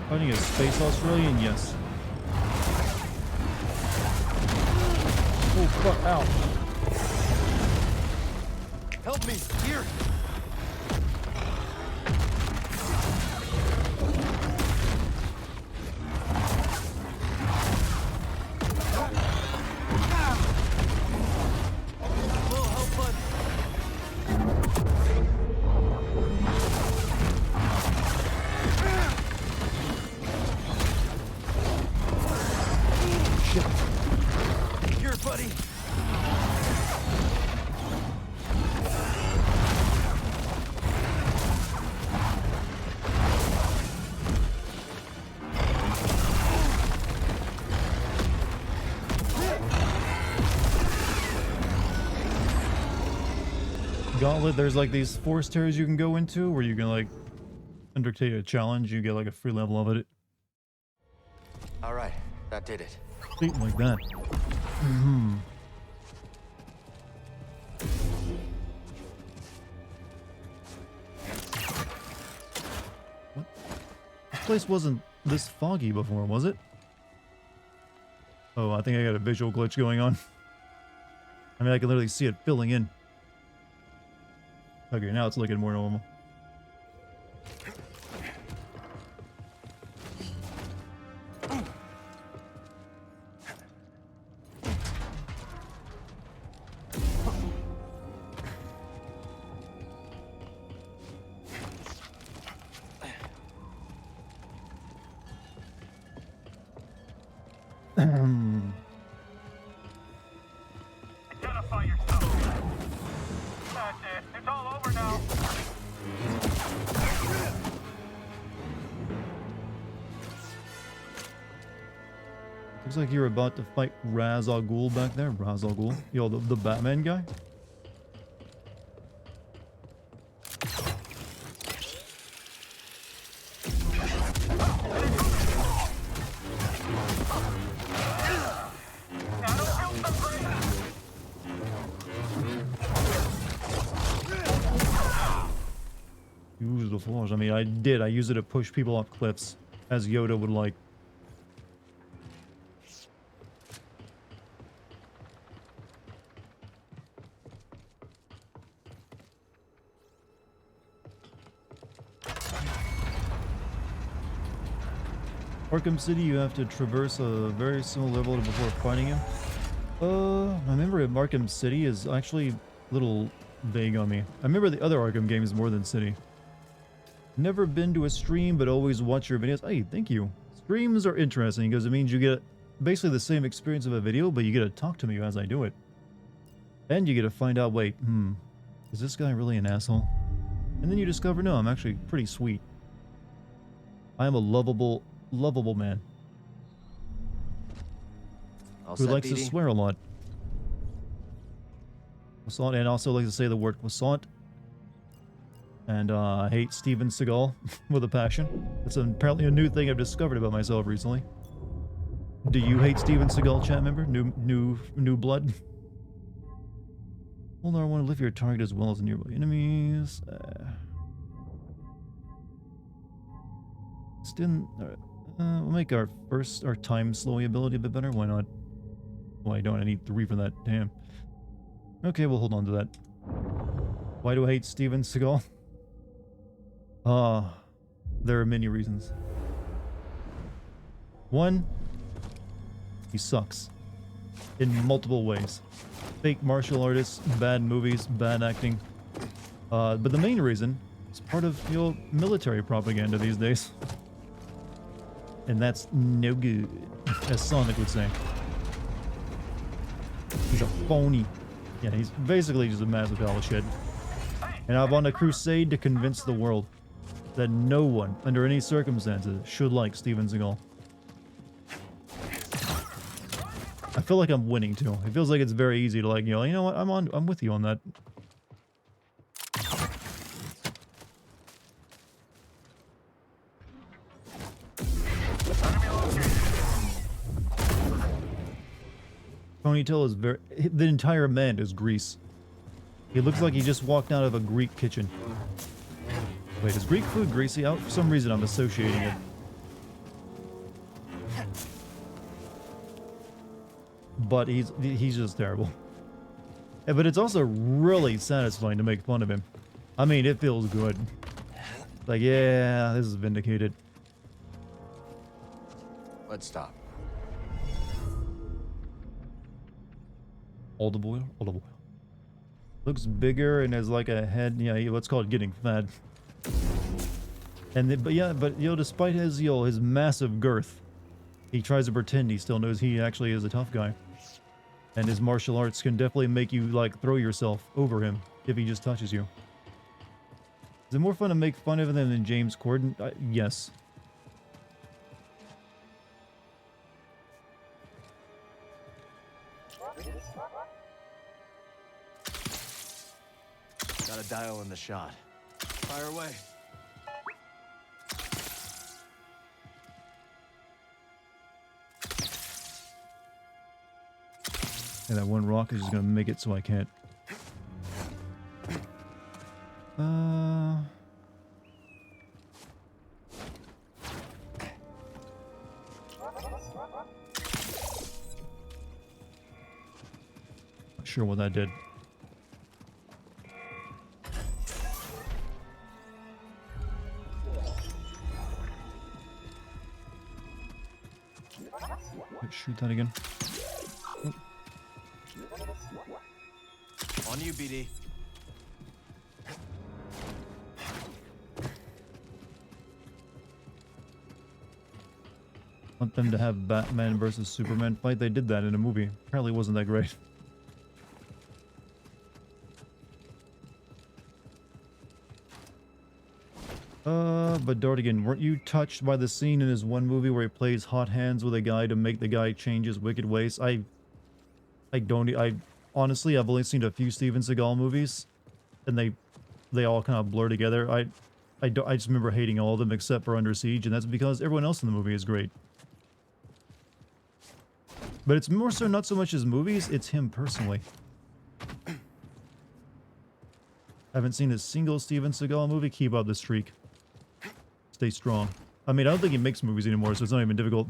Speaker 1: Fighting a space Australian? Yes. Oh, fuck, ow.
Speaker 6: Help me, here. Here, buddy.
Speaker 1: Gauntlet, there's like these forest areas you can go into where you can like undertake a challenge, you get like a free level of it.
Speaker 3: All right, that did it.
Speaker 1: Something like that. What? This place wasn't this foggy before, was it? Oh, I think I got a visual glitch going on. I mean, I can literally see it filling in. Okay, now it's looking more normal.
Speaker 4: Identify yourself. That's it. It's all over now.
Speaker 1: Looks like you're about to fight Ra's al Ghul back there. Ra's al Ghul. Yo, the Batman guy? Use the force. I mean, I did. I use it to push people off cliffs, as Yoda would like. Arkham City, you have to traverse a very similar level before fighting him. I remember Arkham City is actually a little vague on me. I remember the other Arkham games more than City. Never been to a stream, but always watch your videos. Hey, thank you. Streams are interesting because it means you get basically the same experience of a video, but you get to talk to me as I do it. And you get to find out, wait, is this guy really an asshole? And then you discover, no, I'm actually pretty sweet. I am a lovable man
Speaker 3: All
Speaker 1: who
Speaker 3: set,
Speaker 1: likes to
Speaker 3: BD?
Speaker 1: swear a lot. Croissant, and also likes to say the word croissant. And I hate Steven Seagal with a passion. It's apparently a new thing I've discovered about myself recently. Do you hate Steven Seagal, chat member? New blood? Hold on, I want to lift your target as well as nearby enemies. We'll make our time slowing ability a bit better. Why not? Well, I don't. I need 3 for that. Damn. Okay, we'll hold on to that. Why do I hate Steven Seagal? There are many reasons. 1, he sucks. In multiple ways. Fake martial artists, bad movies, bad acting. But the main reason is part of, military propaganda these days. And that's no good, as Sonic would say. He's a phony. Yeah, he's basically just a massive pile of shit. And I'm on a crusade to convince the world that no one, under any circumstances, should like Steven Seagal. I feel like I'm winning too. It feels like it's very easy to you know what, I'm with you on that. Ponytail is the entire man is grease. He looks like he just walked out of a Greek kitchen. Wait, is Greek food greasy? For some reason I'm associating it. But he's just terrible. Yeah, but it's also really satisfying to make fun of him. I mean, it feels good. Like, yeah, this is vindicated.
Speaker 3: Let's stop.
Speaker 1: Olive oil? Olive oil. Looks bigger and has like a head. Yeah, what's called getting fat. And despite his his massive girth, he tries to pretend he still knows he actually is a tough guy. And his martial arts can definitely make you throw yourself over him if he just touches you. Is it more fun to make fun of him than James Corden? Yes.
Speaker 3: Got a dial in the shot. Fire away.
Speaker 1: And that one rock is just gonna make it so I can't. Not sure what that did. Let's shoot that again. Oh.
Speaker 3: On you, BD.
Speaker 1: Want them to have Batman versus Superman fight? They did that in a movie. Apparently wasn't that great. But Dartigan, weren't you touched by the scene in his one movie where he plays hot hands with a guy to make the guy change his wicked ways? I honestly, I've only seen a few Steven Seagal movies, and they all kind of blur together. I just remember hating all of them except for Under Siege, and that's because everyone else in the movie is great. But it's more so not so much his movies, it's him personally. I haven't seen a single Steven Seagal movie. Keep up the streak. Stay strong. I mean, I don't think he makes movies anymore, so it's not even difficult.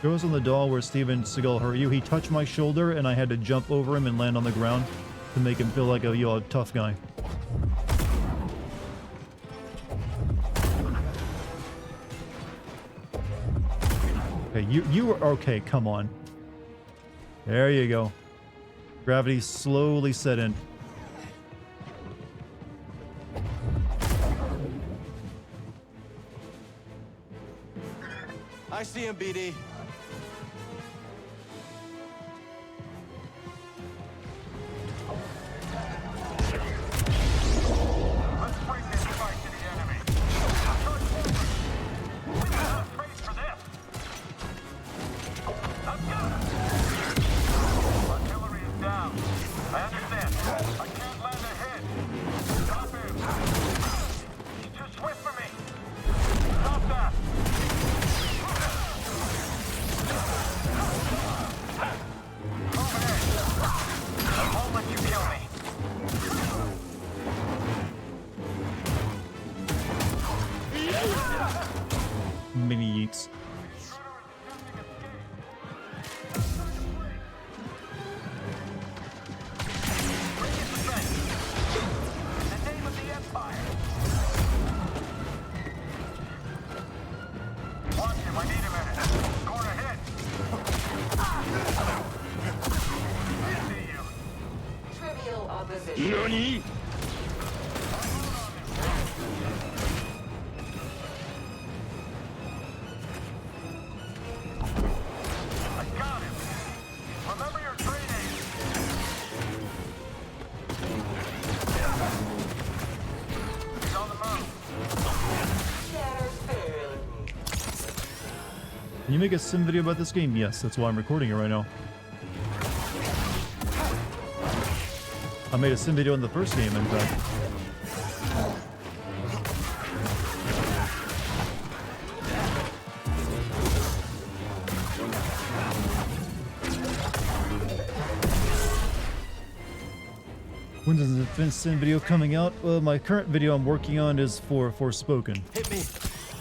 Speaker 1: Show us on the doll where Steven Seagal hurt you. He touched my shoulder and I had to jump over him and land on the ground to make him feel like a tough guy. Okay, you were okay. Come on. There you go. Gravity slowly set in.
Speaker 3: I see him, BD.
Speaker 4: Let's bring this fight to the enemy. Charge forward. We don't have space for this. I've got him. Artillery is down. I understand. I can't land a hit. Stop him. He's too swift for me. Stop that. Move in. I won't let you kill me.
Speaker 1: Mini yeets.
Speaker 7: Trivial opposition.
Speaker 4: I got him. Remember your training. He's on the move.
Speaker 1: Can you make a sim video about this game? Yes, that's why I'm recording it right now. I made a sim video in the first game, in fact. When is the sim video coming out? Well, my current video I'm working on is for Forspoken.
Speaker 3: Hit me.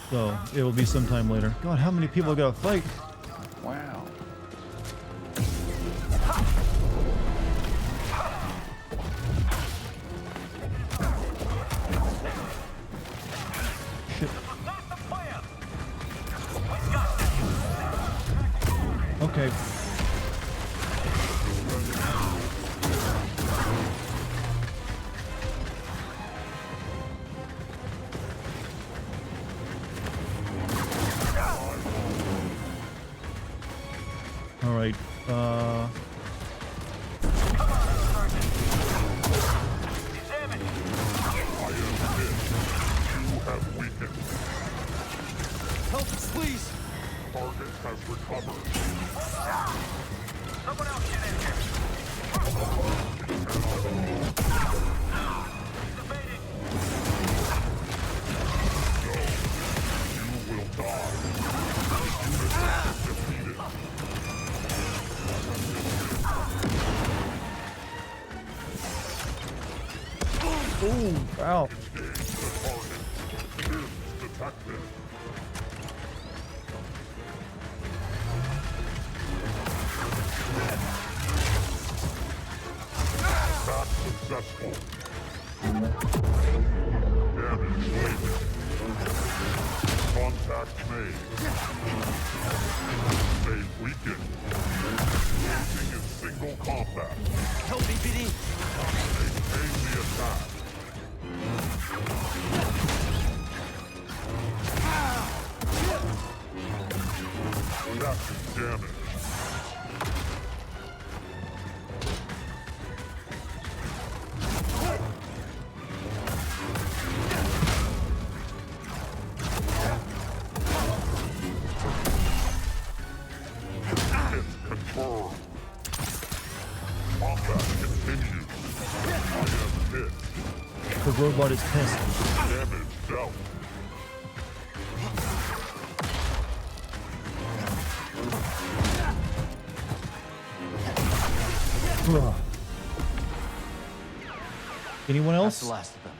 Speaker 1: So, it will be sometime later. God, how many people I gotta fight?
Speaker 6: Wow.
Speaker 1: Shit.
Speaker 4: That's the plan.
Speaker 1: Okay. All right.
Speaker 3: Help, please.
Speaker 4: Target has recovered. Someone else get in here. He's evading.
Speaker 10: You will die. Defeated.
Speaker 1: Ooh, ow.
Speaker 10: Engage the target. Detected. Attack successful. Damage taken. Contact made. Stay weakened. Engaging in single combat.
Speaker 3: Help me, BD.
Speaker 10: Maintain the attack. Reduction damage. Hit confirmed. Combat continues. I am hit.
Speaker 1: The robot is pissed.
Speaker 10: Damage dealt.
Speaker 1: Ugh. Anyone
Speaker 3: That's
Speaker 1: else?
Speaker 3: the last of them.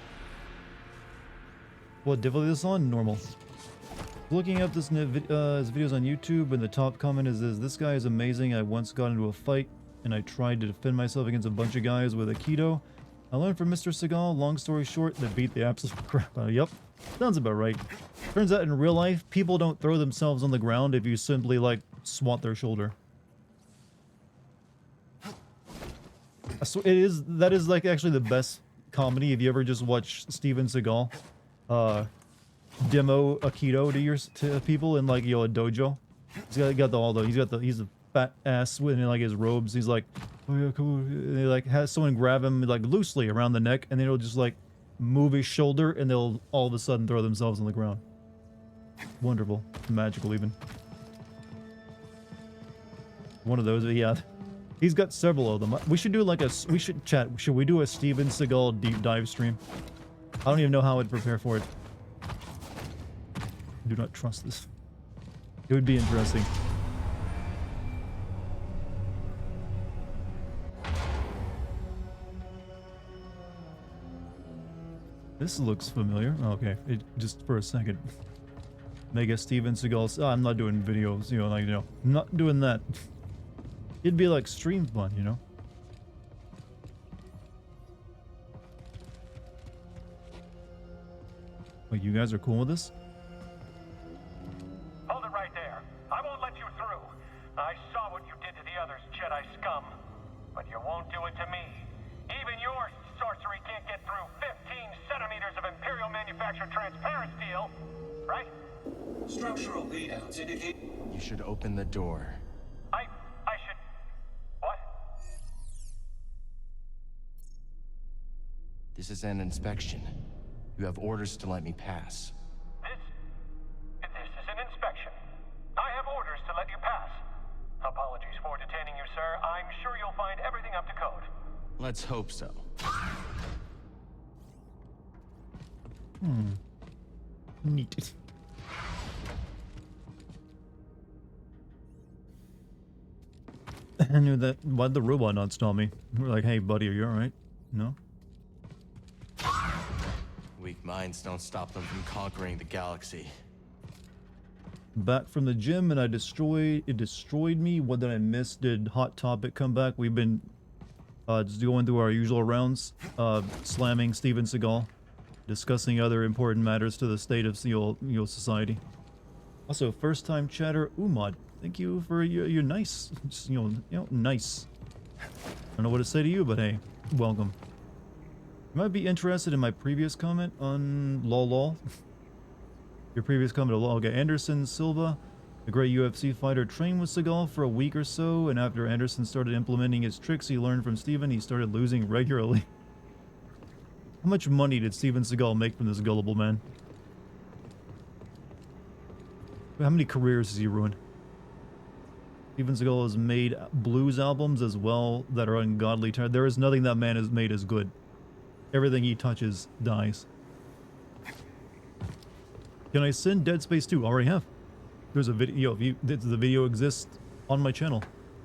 Speaker 1: What difficulty is this on? Normal. Looking up his videos on YouTube, and the top comment is this guy is amazing. I once got into a fight, and I tried to defend myself against a bunch of guys with a keto. I learned from Mr. Seagal, long story short, that beat the absolute crap out of. Yep, sounds about right. Turns out in real life, people don't throw themselves on the ground if you simply, like, swat their shoulder. That is, like, actually the best comedy. If you ever just watch Steven Seagal, demo Aikido to people in, like, a dojo. He's a fat ass in, like, his robes. He's like, oh yeah, come on. And they, like, has someone grab him, like, loosely around the neck, and then he'll just, like, move his shoulder, and they'll all of a sudden throw themselves on the ground. Wonderful. Magical, even. One of those, yeah. He's got several of them. We should do, like, should we do a Steven Seagal deep dive stream? I don't even know how I'd prepare for it. Do not trust this. It would be interesting. This looks familiar. Okay, just for a second. Mega Steven Seagal. Oh, I'm not doing videos, I'm not doing that. It'd be like stream fun, Wait, you guys are cool with this?
Speaker 4: Hold it right there. I won't let you through. I saw what you did to the others, Jedi scum. But you won't do it to me. Even your sorcery can't get through 15 centimeters of Imperial manufactured transparent steel, right?
Speaker 7: Structural readouts indicate...
Speaker 3: You should open the door.
Speaker 4: I should... What?
Speaker 3: This is an inspection. You have orders to let me pass.
Speaker 4: This is an inspection. I have orders to let you pass. Apologies for detaining you, sir. I'm sure you'll find everything up to code.
Speaker 3: Let's hope so.
Speaker 1: Neat. I knew that. Why'd the robot not stop me? We're like, hey, buddy, are you alright? No?
Speaker 3: Weak minds don't stop them from conquering the galaxy.
Speaker 1: Back from the gym, and it destroyed me. What did I miss? Did Hot Topic come back? We've been just going through our usual rounds, slamming Steven Seagal, discussing other important matters to the state of society. Also, first time chatter Umad, thank you for your nice, nice. I don't know what to say to you, but hey, welcome. You might be interested in my previous comment on lol. Your previous comment on lol. Okay, Anderson Silva, a great UFC fighter, trained with Seagal for a week or so, and after Anderson started implementing his tricks he learned from Steven, he started losing regularly. How much money did Steven Seagal make from this gullible man? How many careers has he ruined? Steven Seagal has made blues albums as well that are ungodly. There is nothing that man has made as good. Everything he touches dies. Can I send Dead Space 2? Already have. There's a video. The video exists on my channel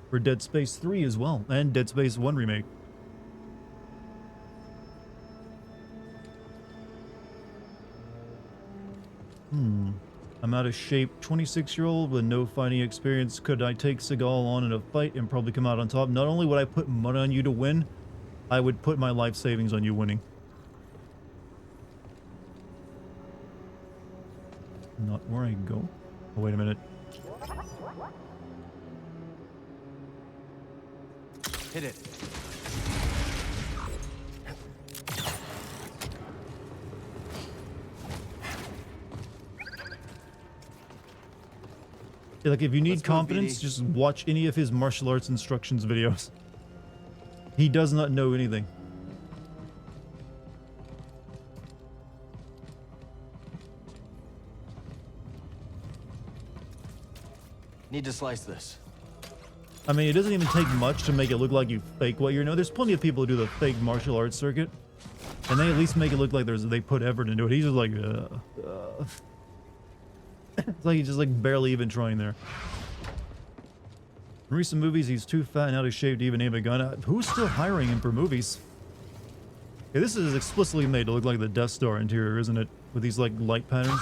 Speaker 1: for Dead Space 3 as well, and Dead Space 1 remake. I'm out of shape. 26-year-old with no fighting experience. Could I take Seagal on in a fight and probably come out on top? Not only would I put money on you to win, I would put my life savings on you winning. Not where I go. Oh, wait a minute.
Speaker 3: Hit it.
Speaker 1: Yeah, like if you need
Speaker 3: Let's go,
Speaker 1: confidence,
Speaker 3: BD.
Speaker 1: just watch any of his martial arts instructions videos. He does not know anything.
Speaker 3: Need to slice this.
Speaker 1: I mean, it doesn't even take much to make it look like you fake what you know. There's plenty of people who do the fake martial arts circuit, and they at least make it look like they put effort into it. He's just like, it's like he's just like barely even trying there. In recent movies, he's too fat and out of shape to even aim a gun. Who's still hiring him for movies? Okay, this is explicitly made to look like the Death Star interior, isn't it? With these like light patterns.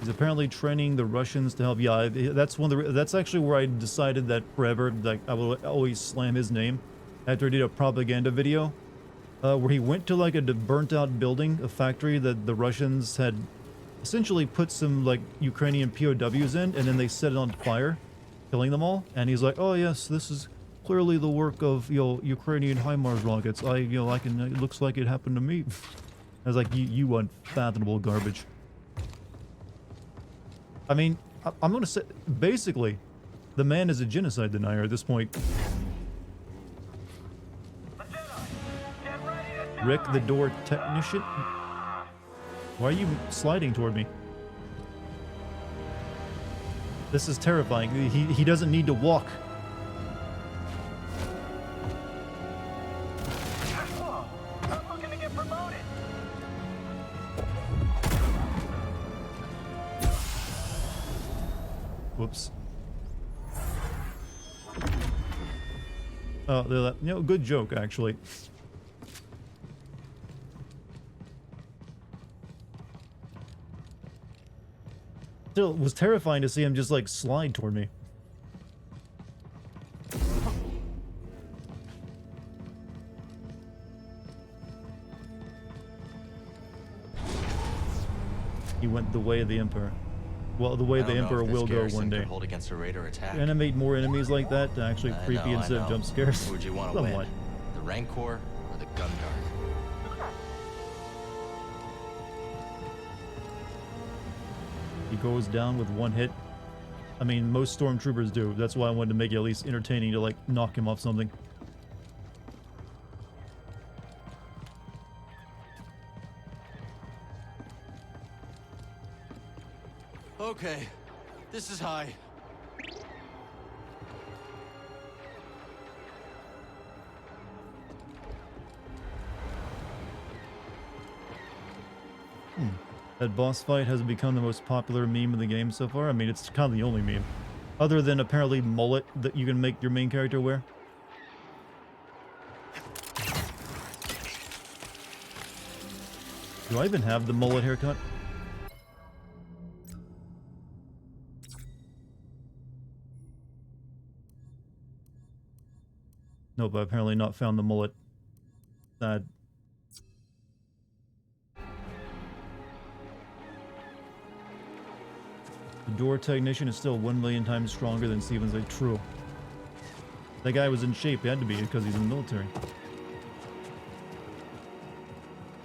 Speaker 1: He's apparently training the Russians to help. Yeah, that's one of the. That's actually where I decided that forever, like I will always slam his name. After I did a propaganda video, where he went to like a burnt-out building, a factory that the Russians had essentially put some like Ukrainian POWs in, and then they set it on fire, killing them all. And he's like, "Oh yes, this is clearly the work of Ukrainian HIMARS rockets. I can. It looks like it happened to me." I was like, "You unfathomable garbage." I mean, I'm gonna say, basically, the man is a genocide denier at this point. Rick, the door technician? Why are you sliding toward me? This is terrifying. He doesn't need to walk.
Speaker 4: I'm looking to get promoted.
Speaker 1: Whoops. Oh, good joke, actually. Still, it was terrifying to see him just, like, slide toward me. He went the way of the Emperor. Well, the way the Emperor will go one day.
Speaker 3: Hold against a raider attack.
Speaker 1: Animate more enemies like that to actually creepy instead of jump scares.
Speaker 3: Who would you want to win? The Rancor or the Gun Guard?
Speaker 1: He goes down with one hit. I mean, most stormtroopers do. That's why I wanted to make it at least entertaining to, like, knock him off something.
Speaker 3: Okay, this is high.
Speaker 1: That boss fight has become the most popular meme in the game so far. I mean, it's kind of the only meme. Other than apparently mullet that you can make your main character wear. Do I even have the mullet haircut? Nope, I've apparently not found the mullet. Sad. The door technician is still 1 million times stronger than Steven's. Like, true. That guy was in shape. He had to be because he's in the military.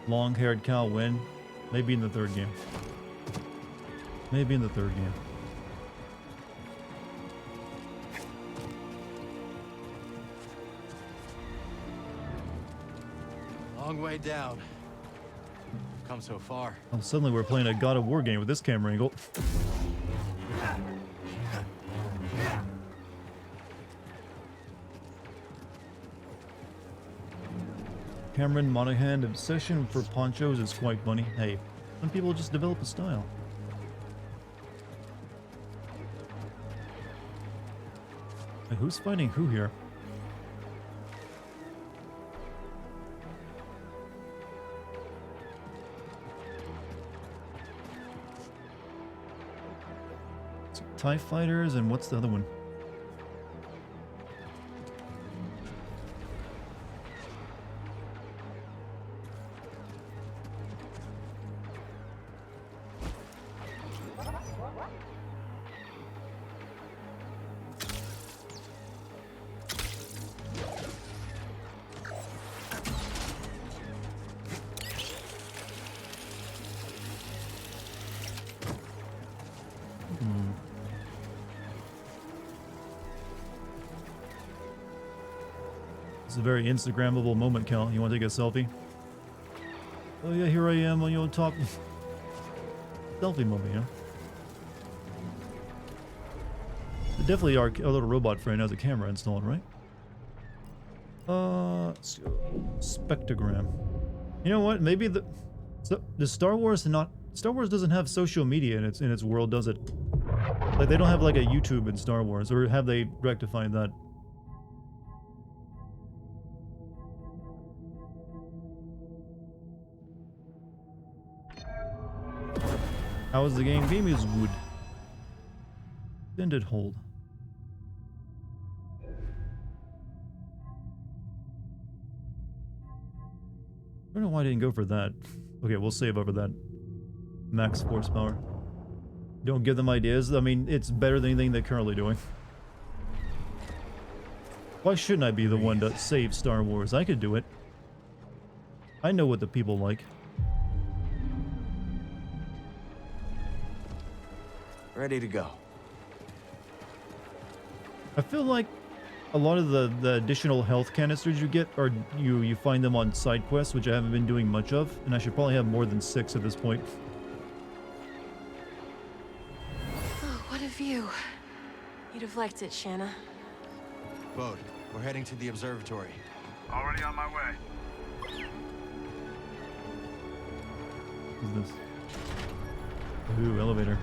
Speaker 1: Long-haired Cal win. Maybe in the third game. Maybe in the third game.
Speaker 3: Long way down. Come so far.
Speaker 1: Oh, suddenly we're playing a God of War game with this camera angle. Cameron Monaghan, obsession for ponchos is quite funny. Hey, some people just develop a style. Hey, who's fighting who here? TIE fighters, and what's the other one? It's a very Instagrammable moment, Cal. You want to take a selfie? Oh yeah, here I am on your top. Selfie moment, you know? But definitely our little robot friend has a camera installed, right? Let's go. Spectrogram. You know what? Maybe the Star Wars doesn't have social media in its world, does it? Like they don't have like a YouTube in Star Wars, or have they rectified that? How is the game? Game is good. Extended hold. I don't know why I didn't go for that. Okay, we'll save over that. Max horsepower. Don't give them ideas. I mean, it's better than anything they're currently doing. Why shouldn't I be the one to save Star Wars? I could do it. I know what the people like.
Speaker 3: Ready to go.
Speaker 1: I feel like a lot of the additional health canisters you get are you find them on side quests, which I haven't been doing much of, and I should probably have more than 6 at this point.
Speaker 11: Oh, what a view. You'd have liked it, Shanna.
Speaker 3: Bode, we're heading to the observatory.
Speaker 4: Already on my way.
Speaker 1: What's this? Ooh, elevator.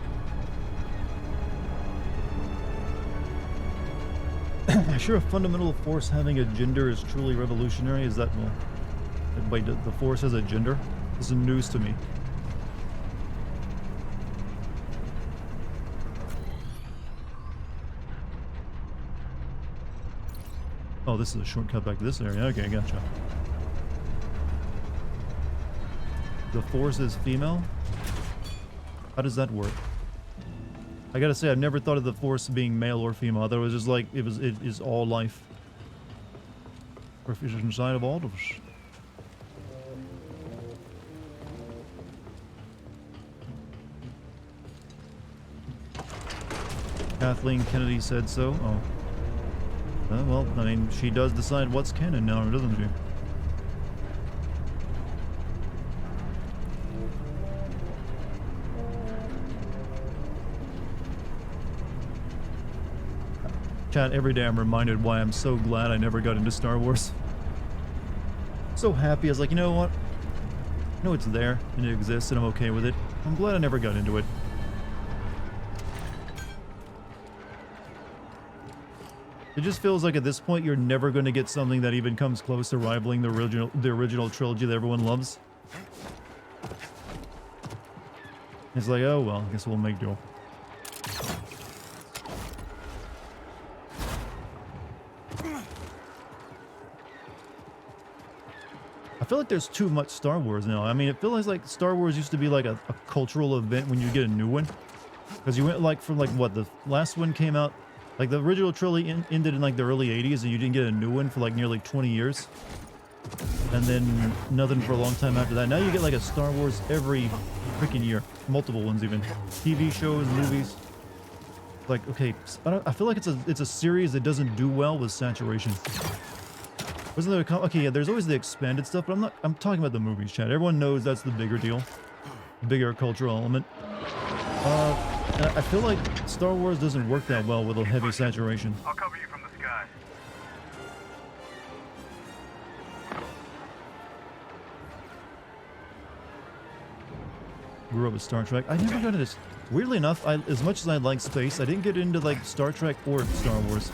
Speaker 1: I'm sure a fundamental force having a gender is truly revolutionary. Is that, well, wait, the force has a gender? This is news to me. Oh, this is a shortcut back to this area. Okay, gotcha. The force is female? How does that work? I gotta say, I've never thought of the force being male or female. I thought it was just like, it is all life. Force is inside of all of us. Kathleen Kennedy said so. Oh. Well, I mean, she does decide what's canon now, doesn't she? Chat, every day I'm reminded why I'm so glad I never got into Star Wars. So happy. I was like, you know what? I know it's there and it exists and I'm okay with it. I'm glad I never got into it. It just feels like at this point you're never going to get something that even comes close to rivaling the original trilogy that everyone loves. It's like, oh well, I guess we'll make do. I feel like there's too much Star Wars now. I mean, it feels like Star Wars used to be like a cultural event when you get a new one. Because you went like from like what, the last one came out, like the original trilogy ended in like the early 80s and you didn't get a new one for like nearly 20 years. And then nothing for a long time after that. Now you get like a Star Wars every freaking year. Multiple ones even. TV shows, movies. Like, okay, I feel like it's a series that doesn't do well with saturation. Wasn't there okay, yeah, there's always the expanded stuff, but I'm talking about the movies, chat. Everyone knows that's the bigger deal. Bigger cultural element. And I feel like Star Wars doesn't work that well with a heavy saturation.
Speaker 4: I'll cover you from the sky.
Speaker 1: Grew up with Star Trek. I never got into this. Weirdly enough, as much as I like space, I didn't get into like Star Trek or Star Wars.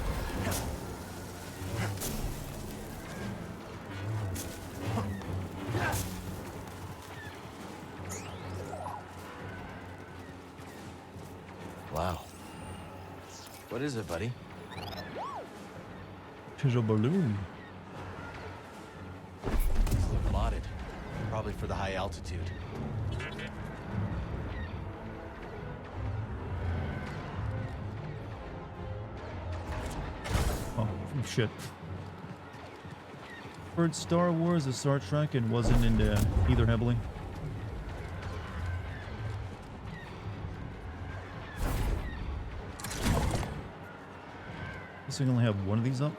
Speaker 3: Wow. What is it, buddy?
Speaker 1: It's a balloon.
Speaker 3: Modded. Probably for the high altitude.
Speaker 1: Oh, shit. Heard Star Wars or Star Trek and wasn't into either heavily. Guess we only have one of these up.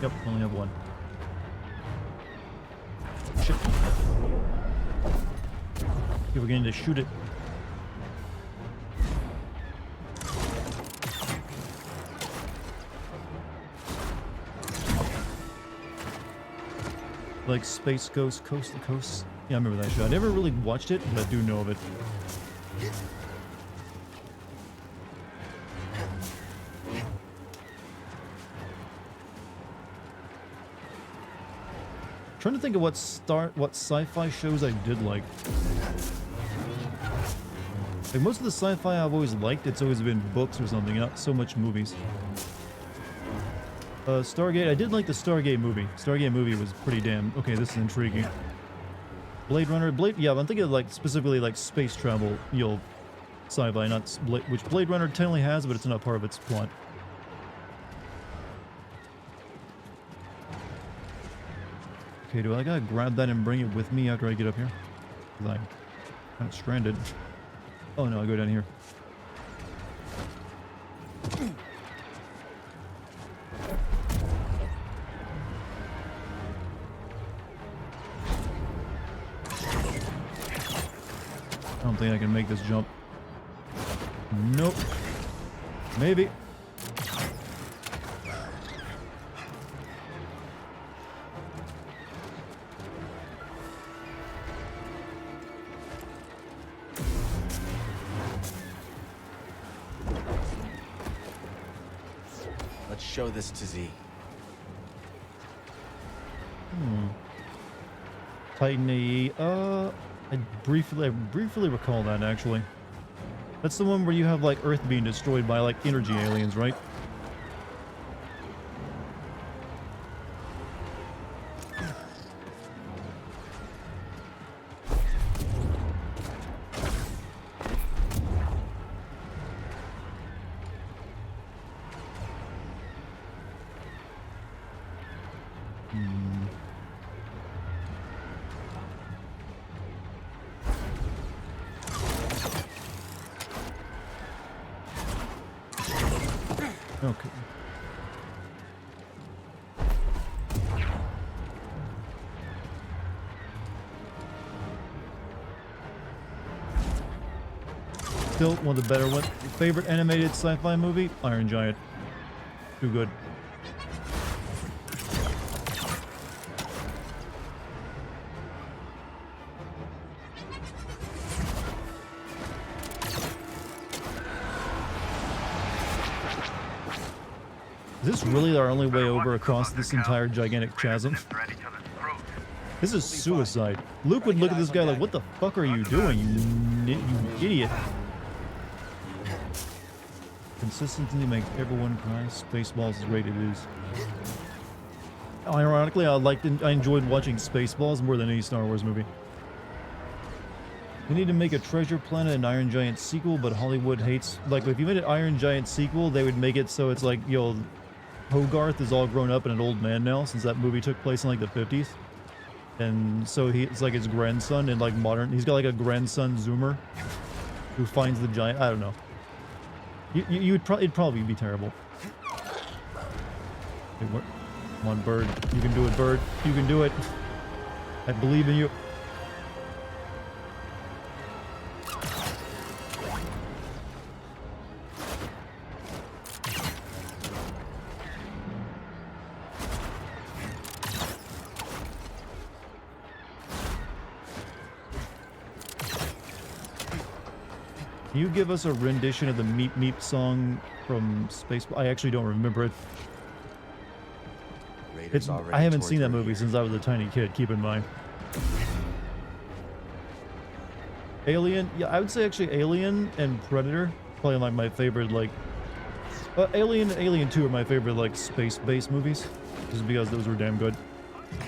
Speaker 1: Yep, only have one. Shit. Okay, we're going to shoot it. Like Space Ghost Coast to Coast. Yeah, I remember that show. I never really watched it, but I do know of it. Trying to think of what sci-fi shows I did like. Like most of the sci-fi I've always liked, it's always been books or something, not so much movies. Stargate, I did like the Stargate movie. Stargate movie was pretty damn... Okay, this is intriguing. Blade Runner, yeah, I'm thinking of like specifically like space travel, sci-fi, not which Blade Runner technically has, but it's not part of its plot. Okay, do I gotta grab that and bring it with me after I get up here? 'Cause I'm kind of stranded. Oh no, I go down here. I don't think I can make this jump. Nope. Maybe.
Speaker 3: Let's show this to Z.
Speaker 1: Titan AE. I briefly recall that actually. That's the one where you have like Earth being destroyed by like energy aliens, right? Okay. Still one of the better ones. Favorite animated sci-fi movie? Iron Giant. Too good. Is this really our only way over across this entire gigantic chasm? This is suicide. Luke would look at this guy like, what the fuck are you doing, you idiot? Consistency makes everyone cry. Spaceballs is rated is. Ironically, I enjoyed watching Spaceballs more than any Star Wars movie. We need to make a Treasure Planet and Iron Giant sequel, but Hollywood hates... Like, if you made an Iron Giant sequel, they would make it so it's like, Hogarth is all grown up and an old man now, since that movie took place in like the 50s. And so it's like his grandson in like modern... He's got like a grandson Zoomer who finds the giant... I don't know. It'd probably be terrible. Hey, come on, bird. You can do it, bird. You can do it. I believe in you. Can you give us a rendition of the Meep Meep song from Space? I actually don't remember it. I haven't seen that movie since I was a tiny kid, keep in mind. Alien? Yeah, I would say actually Alien and Predator. Probably like my favorite, like... Alien and Alien 2 are my favorite, like, space-based movies. Just because those were damn good.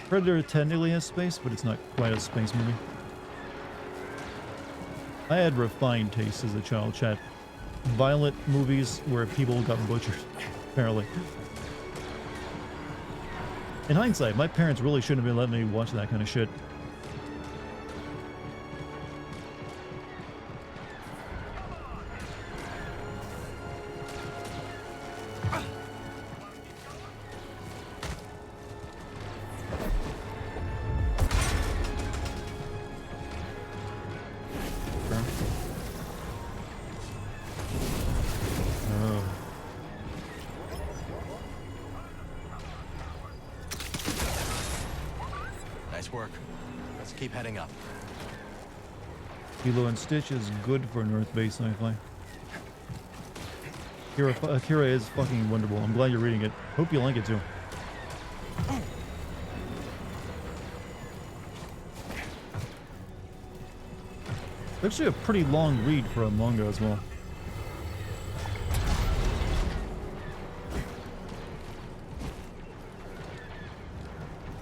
Speaker 1: Predator technically has space, but it's not quite a space movie. I had refined tastes as a child, chat. Violent movies where people got butchered, apparently. In hindsight, my parents really shouldn't have been letting me watch that kind of shit.
Speaker 3: Keep heading up.
Speaker 1: Lilo and Stitch is good for an Earth-based sci-fi. Akira is fucking wonderful. I'm glad you're reading it. Hope you like it too. Actually a pretty long read for a manga as well.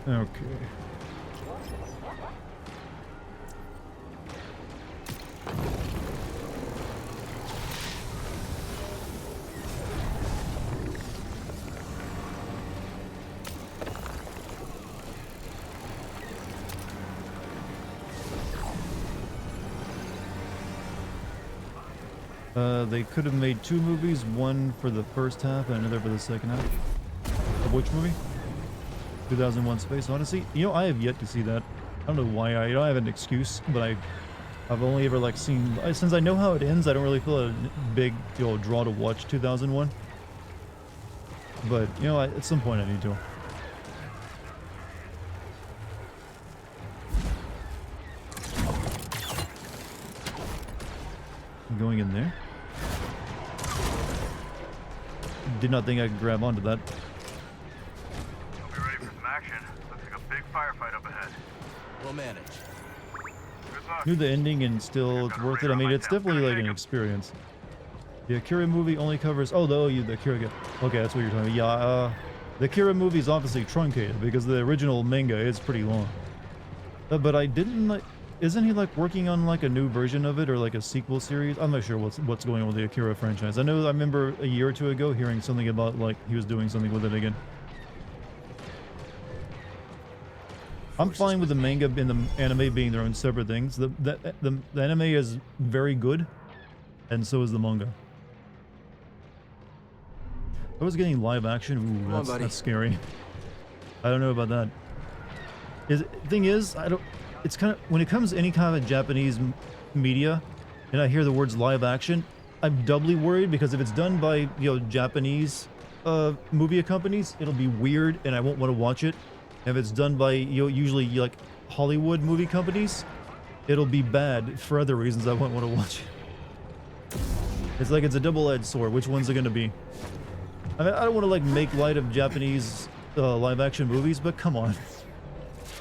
Speaker 1: Okay. They could have made 2 movies, one for the first half and another for the second half. Of which movie? 2001 Space Odyssey? You know, I have yet to see that. I don't know why. I don't have an excuse, but I've only ever like seen, since I know how it ends, I don't really feel a big, you know, draw to watch 2001. But, you know, at some point I need to. Going in there. Did not think I could grab onto that.
Speaker 4: We'll be ready for some action. Looks like a big firefight up ahead.
Speaker 3: We'll manage.
Speaker 4: Good luck.
Speaker 1: Knew the ending and still it's worth it. I mean, it's definitely like an experience. The Akira movie only covers... Oh, the Akira... Okay, that's what you're talking about. Yeah, the Akira movie is obviously truncated because the original manga is pretty long. But I didn't like... Isn't he like working on like a new version of it or like a sequel series? I'm not sure what's going on with the Akira franchise. I remember a year or two ago hearing something about like he was doing something with it again. I'm fine with the manga and the anime being their own separate things. The anime is very good, and so is the manga. I was getting live action. Ooh, that's scary. I don't know about that. Thing is, it's kind of, when it comes to any kind of Japanese media, and I hear the words live action, I'm doubly worried because if it's done by, you know, Japanese movie companies, it'll be weird and I won't want to watch it. If it's done by, you know, usually like Hollywood movie companies, it'll be bad for other reasons I won't want to watch it. It's like it's a double-edged sword. Which one's it going to be? I mean, I don't want to like make light of Japanese live action movies, but come on.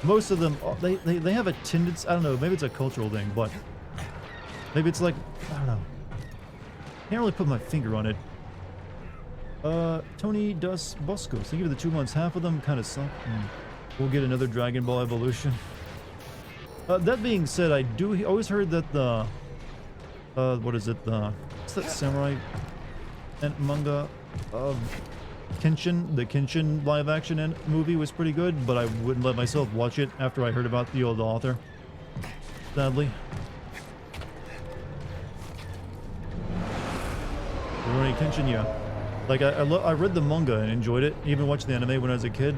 Speaker 1: Most of them, they have a tendency, I don't know, maybe it's a cultural thing, but maybe it's like, I don't know. Can't really put my finger on it. Tony Dos Boscos. Think of the 2 months, half of them kind of suck. We'll get another Dragon Ball Evolution. That being said, I always heard that the, what is it, what's that samurai and manga of Kenshin, the Kenshin live action movie was pretty good, but I wouldn't let myself watch it after I heard about the old author. Sadly. Rurouni Kenshin, yeah. Like I read the manga and enjoyed it, even watched the anime when I was a kid,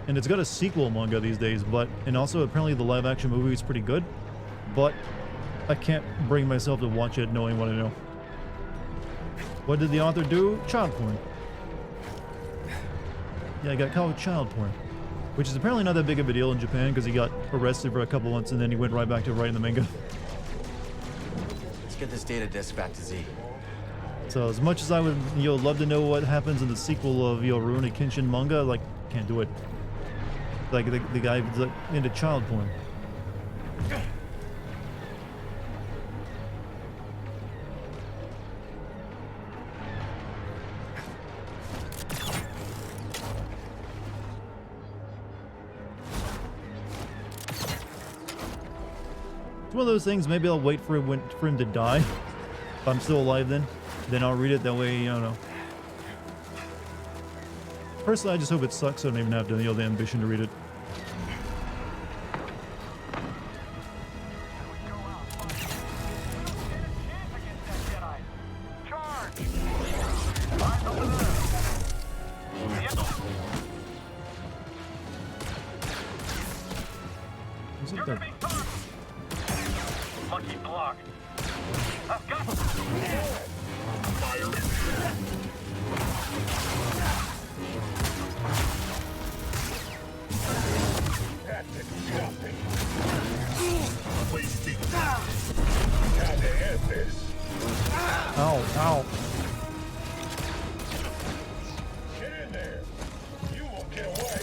Speaker 1: and it's got a sequel manga these days, and also apparently the live action movie is pretty good, but I can't bring myself to watch it knowing what I know. What did the author do? Child porn. Yeah, I got caught with child porn, which is apparently not that big of a deal in Japan because he got arrested for a couple months and then he went right back to writing the manga.
Speaker 3: Let's get this data disk back to Z.
Speaker 1: So as much as I would, you know, love to know what happens in the sequel of, you know, Rurouni Kenshin manga, like, can't do it. Like the guy was like, into child porn. It's one of those things, maybe I'll wait for him to die. If I'm still alive then I'll read it. That way, I don't know. Personally, I just hope it sucks so I don't even have to, you know, the ambition to read it. Isn't that...
Speaker 4: Lucky block. I've got
Speaker 1: Ow, ow.
Speaker 4: Get in there. You won't get away.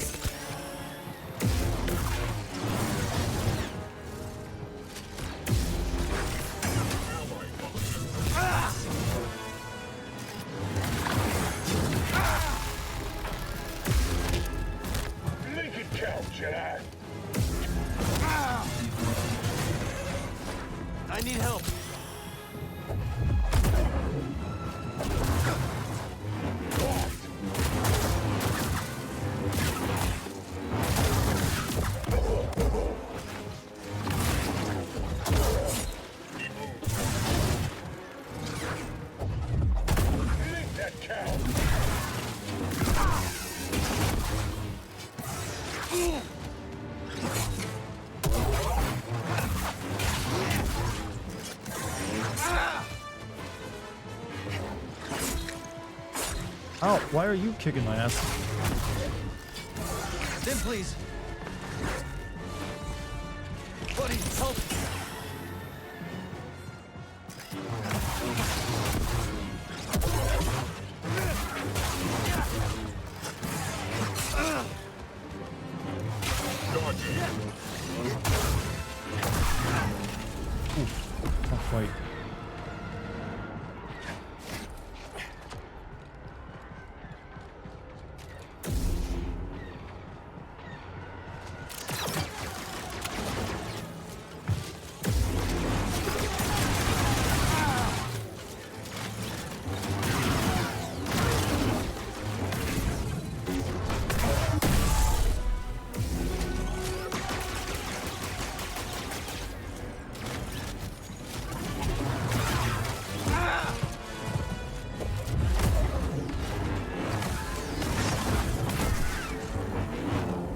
Speaker 3: I need help.
Speaker 1: Ow, why are you kicking my ass?
Speaker 3: Then please. Buddy, help.
Speaker 1: Tough fight.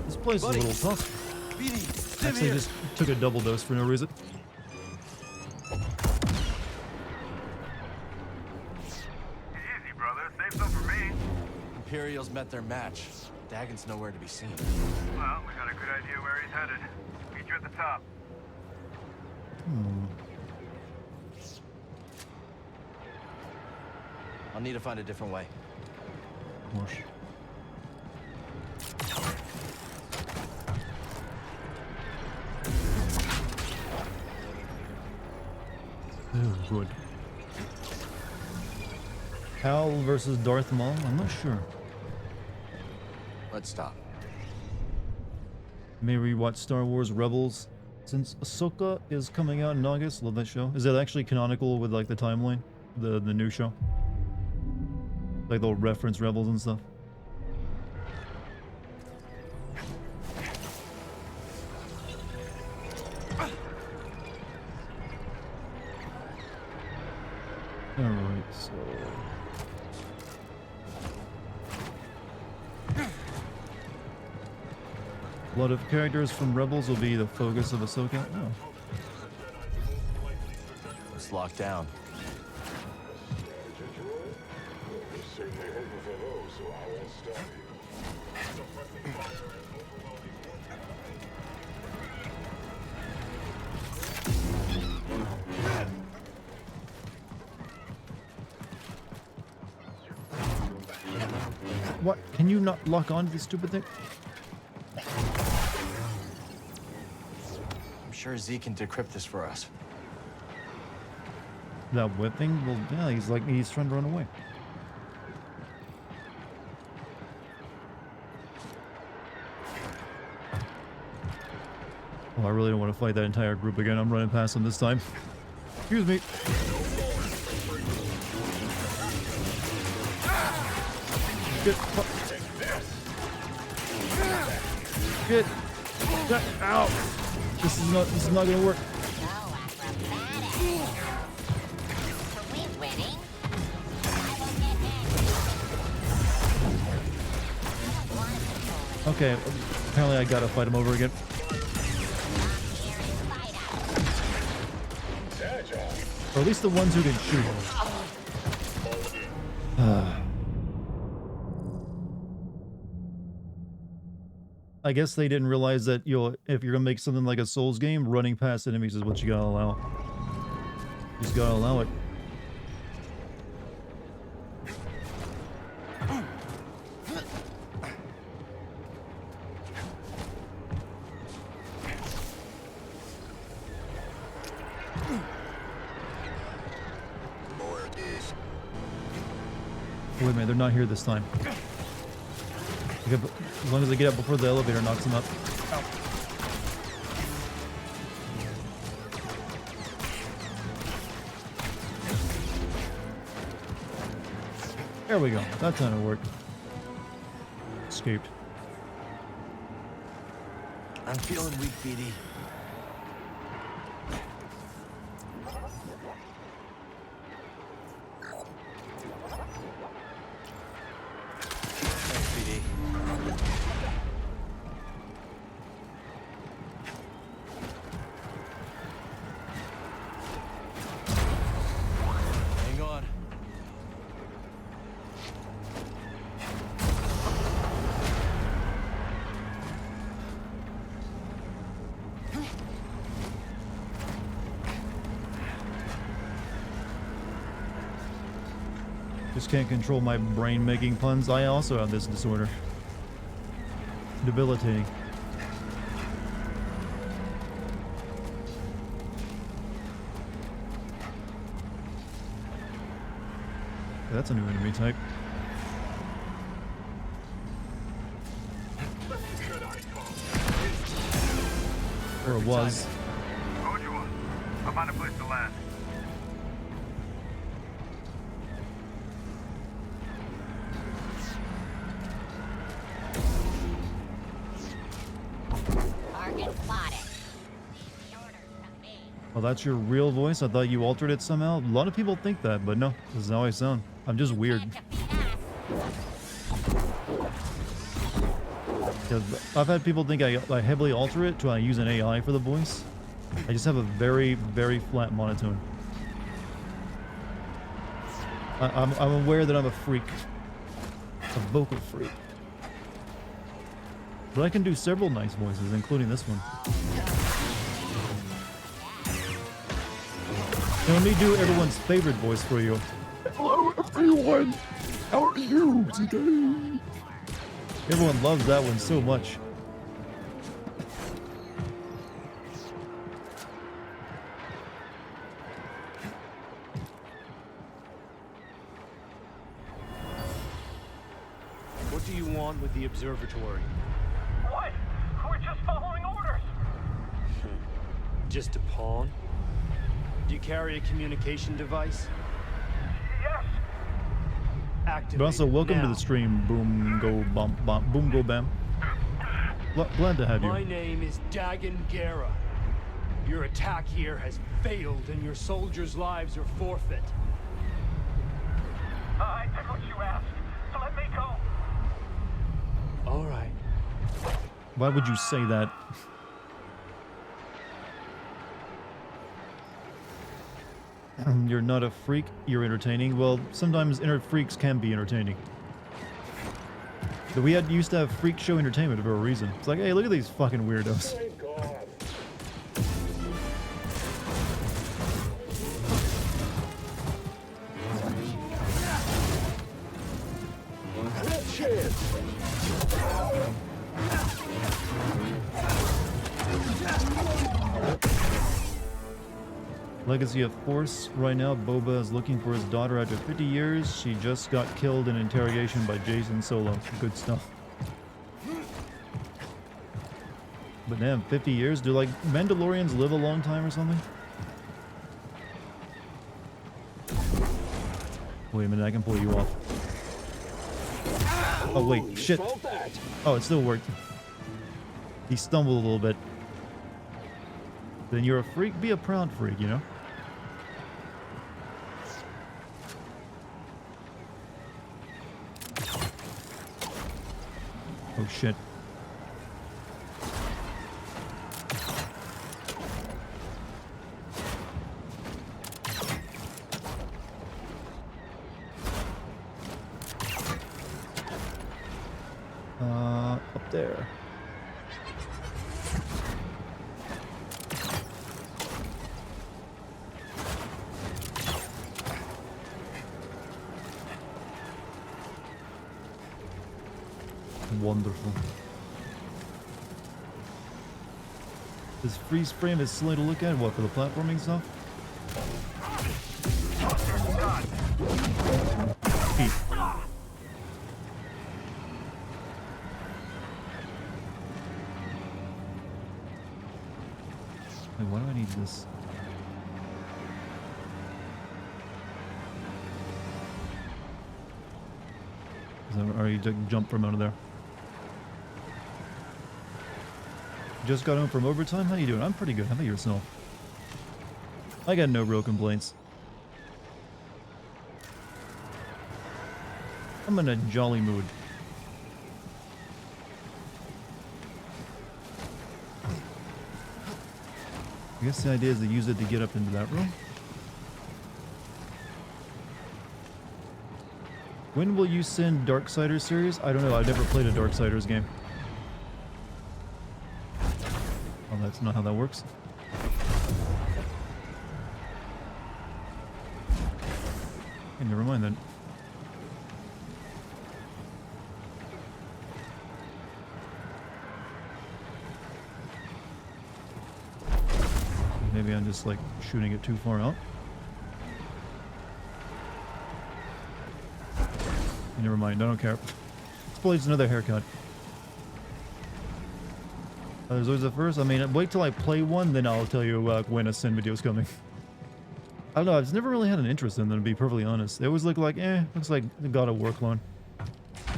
Speaker 1: This place is a little tough.
Speaker 3: BD,
Speaker 1: Actually, just took a double dose for no reason.
Speaker 4: Easy, brother. Save some for me.
Speaker 3: Imperials met their match. Dagon's nowhere to be seen.
Speaker 4: Well, we got a good idea where he's headed. Meet you at the top.
Speaker 3: I'll need to find a different way.
Speaker 1: Gosh. Oh, good. Hal versus Darth Maul? I'm not sure.
Speaker 3: Let's stop.
Speaker 1: May rewatch Star Wars Rebels since Ahsoka is coming out in August. Love that show. Is that actually canonical with like the timeline? The new show? Like they'll reference Rebels and stuff. Alright, so... a lot of characters from Rebels will be the focus of Ahsoka. Oh.
Speaker 3: It's locked down.
Speaker 1: What? Can you not lock on to this stupid thing?
Speaker 3: I'm sure Z can decrypt this for us.
Speaker 1: That whipping? Well, yeah, he's trying to run away. Oh, I really don't want to fight that entire group again. I'm running past them this time. Excuse me. Get out. This is not gonna work. Okay, apparently I gotta fight him over again. Or at least the ones who can shoot. I guess they didn't realize that, you know, if you're gonna make something like a Souls game, running past enemies is what you gotta allow. You just gotta allow it. Wait a minute, they're not here this time. Okay, but as long as they get up before the elevator knocks them up. Ow. There we go. That kind of worked. Escaped.
Speaker 3: I'm feeling weak, BD. Thanks, BD. Hang on.
Speaker 1: Just can't control my brain making puns. I also have this disorder. Debilitating. That's a new enemy type. Or it was.
Speaker 4: Told you what. I'll find a place to land.
Speaker 1: Well, that's your real voice? I thought you altered it somehow. A lot of people think that, but no, this is how I sound. I'm just weird. I've had people think I heavily alter it to use an AI for the voice. I just have a very, very flat monotone. I'm aware that I'm a freak. A vocal freak. But I can do several nice voices, including this one. Now, let me do everyone's favorite voice for you.
Speaker 10: Hello, everyone. How are you today?
Speaker 1: Everyone loves that one so much.
Speaker 12: What do you want with the observatory?
Speaker 4: What? We're just following orders.
Speaker 12: Just a pawn? Do you carry a communication device?
Speaker 4: Yes.
Speaker 12: Activate
Speaker 1: But also, welcome to
Speaker 12: now.
Speaker 1: the stream. Boom, go, bum, bum, boom, go, bam. Glad to have you.
Speaker 12: My name is Dartigan. Your attack here has failed and your soldiers' lives are forfeit.
Speaker 4: I did what you asked, so let me go.
Speaker 12: All right.
Speaker 1: Why would you say that? You're not a freak, you're entertaining. Well, sometimes inner freaks can be entertaining. But we used to have freak show entertainment for a reason. It's like, hey, look at these fucking weirdos. Legacy of Force. Right now, Boba is looking for his daughter after 50 years. She just got killed in interrogation by Jason Solo. Good stuff. But damn, 50 years? Do like Mandalorians live a long time or something? Wait a minute, I can pull you off. Oh wait, shit. Oh, it still worked. He stumbled a little bit. Then you're a freak? Be a proud freak, you know? Oh shit. Up there. Wonderful. This freeze frame is silly to look at. What, for the platforming stuff? Feet. Wait, why do I need this? Or you took jump from under there. Just got home from overtime? How you doing? I'm pretty good. How about yourself? I got no real complaints. I'm in a jolly mood. I guess the idea is to use it to get up into that room. When will you send Darksiders series? I don't know. I've never played a Darksiders game. Oh, that's not how that works. Hey, never mind then. Maybe I'm just like shooting it too far out. Never mind, I don't care. Let's play another haircut. There's always the first. I mean, wait till I play one, then I'll tell you when a Sin video is coming. I don't know, I've just never really had an interest in them, to be perfectly honest. They always look like, looks like the God of War clone. I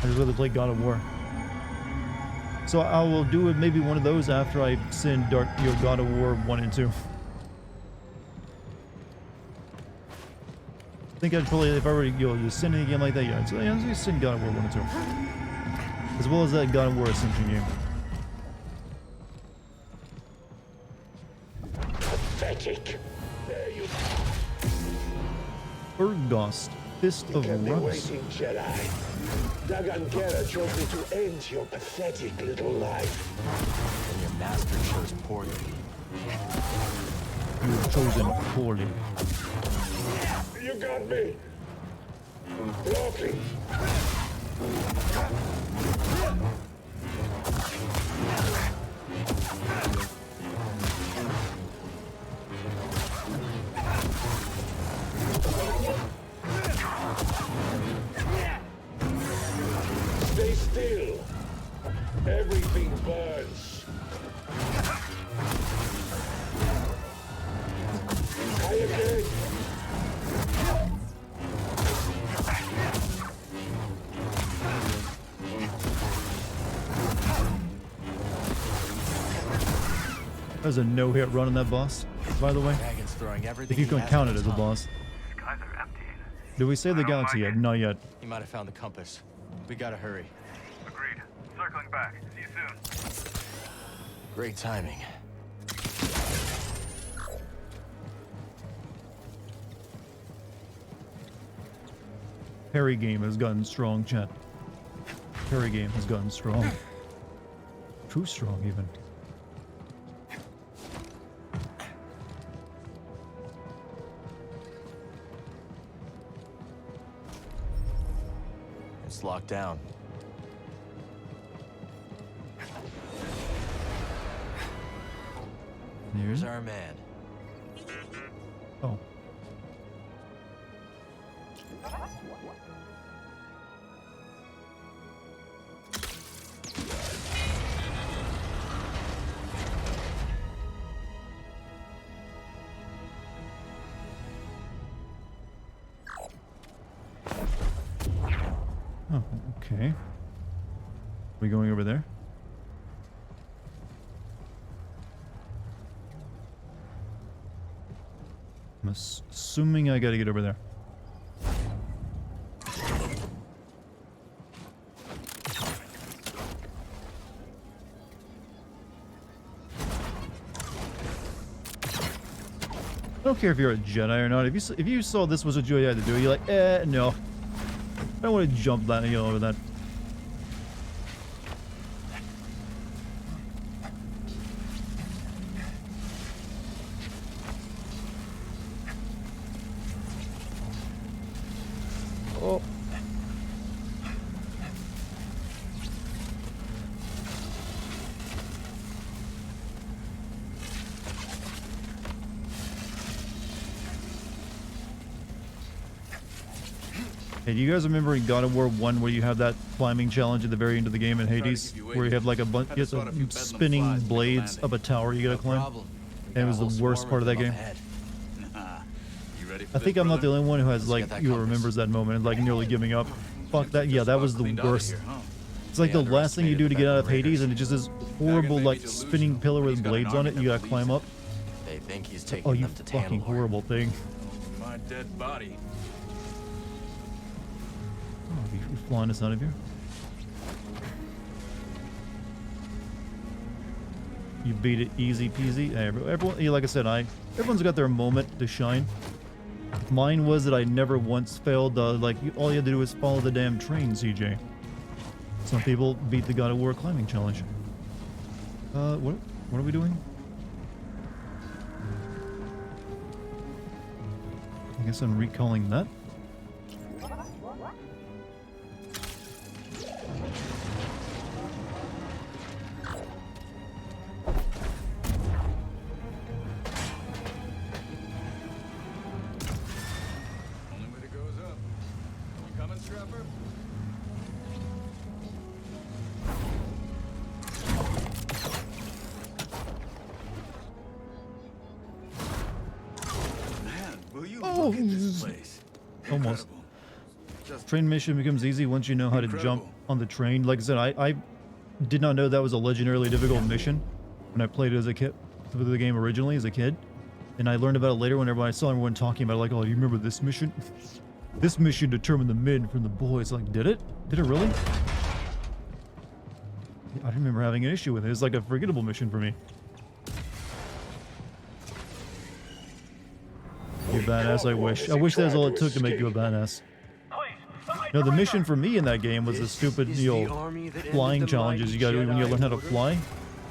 Speaker 1: just rather play God of War. So I will do it, maybe one of those after I send God of War 1 and 2. I think I'd probably, if I were to just send a game like that, yeah, I'd just send God of War 1 and 2. As well as that God of War Ascension game.
Speaker 10: Pathetic. There you
Speaker 1: Berghost, Fist of
Speaker 10: kept me
Speaker 1: Rust.
Speaker 10: waiting, Jedi. Dartigan chose me to end your pathetic little life.
Speaker 3: And your master chose poorly.
Speaker 1: You've chosen poorly.
Speaker 10: You got me. Blocking. Stay still. Everything burns. Try again.
Speaker 1: There's a no-hit run on that boss, by the way.
Speaker 3: Dragon's throwing everything
Speaker 1: If you
Speaker 3: he
Speaker 1: can
Speaker 3: has
Speaker 1: count
Speaker 3: at
Speaker 1: it
Speaker 3: his
Speaker 1: as a
Speaker 3: hunt.
Speaker 1: boss.
Speaker 6: Skies are empty.
Speaker 1: Did we save the galaxy yet? Not yet.
Speaker 3: He might have found the compass. We gotta hurry.
Speaker 6: Agreed. Circling back. See you soon.
Speaker 3: Great timing.
Speaker 1: Harry game has gotten strong, chat. Harry game has gotten strong. Too strong, even.
Speaker 3: It's locked down. Here's our man.
Speaker 1: Oh. Oh, okay. We going over there? I'm assuming I gotta get over there. I don't care if you're a Jedi or not. If you saw this was what you had to do, you're like, no. I don't want to jump that over that. Oh. Hey, do you guys remember in God of War 1 where you have that climbing challenge at the very end of the game in Hades? Where you have like a bunch of spinning blades up a tower you gotta climb? And it was the worst part of that game.
Speaker 6: You ready for
Speaker 1: I think I'm not the only one who has like, remembers that moment and like nearly giving up. fuck that. Yeah, that was the worst. It's like
Speaker 3: They
Speaker 1: the last thing you do to get out of
Speaker 3: underestimated the
Speaker 1: Hades, and it just this horrible, like, spinning pillar with blades on it. You gotta climb up.
Speaker 3: They think he's taking
Speaker 1: Oh, you
Speaker 3: them to
Speaker 1: fucking
Speaker 3: Tantalor.
Speaker 1: horrible thing.
Speaker 5: My dead body.
Speaker 1: Oh, you're flying us out of here. You beat it easy peasy. Everyone, yeah, like I said, everyone's got their moment to shine. Mine was that I never once failed. Like, all you had to do is follow the damn train, CJ. Some people beat the God of War climbing challenge. What are we doing? I guess I'm recalling that.
Speaker 5: Only way to goes up. You coming, Strapper? Man, will you look at this place?
Speaker 1: Almost. Train mission becomes easy once you know how to jump on the train. Like I said, I did not know that was a legendarily difficult mission when I played it as a kid, the game originally as a kid. And I learned about it later whenever I saw everyone talking about it, like, oh, you remember this mission? This mission determined the men from the boys. Like, did it? Did it really? I didn't remember having an issue with it. It's like a forgettable mission for me. You're badass, I wish. I wish that's all it took to make you a badass. No, the mission for me in that game was the stupid, flying challenges you gotta do when you learn how to fly.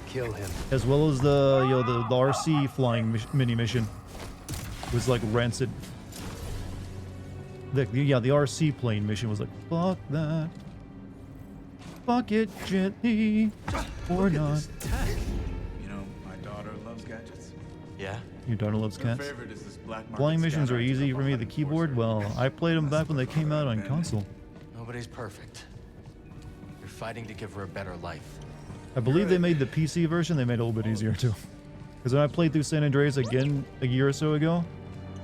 Speaker 13: Kill him.
Speaker 1: As well as the, the RC flying mini mission. Was like rancid. The RC plane mission was like, fuck that. Fuck it gently, or not.
Speaker 5: You know, my daughter loves gadgets.
Speaker 3: Yeah?
Speaker 1: Your daughter loves
Speaker 5: Her
Speaker 1: cats.
Speaker 5: favorite is this black market
Speaker 1: Flying missions are
Speaker 5: scatter
Speaker 1: easy
Speaker 5: to
Speaker 1: for me.
Speaker 5: the
Speaker 1: The keyboard, well, I played them back when they came out on console.
Speaker 3: Nobody's perfect. You're fighting to give her a better life.
Speaker 1: I believe they made the PC version, they made it a little bit easier too. Because when I played through San Andreas again a year or so ago,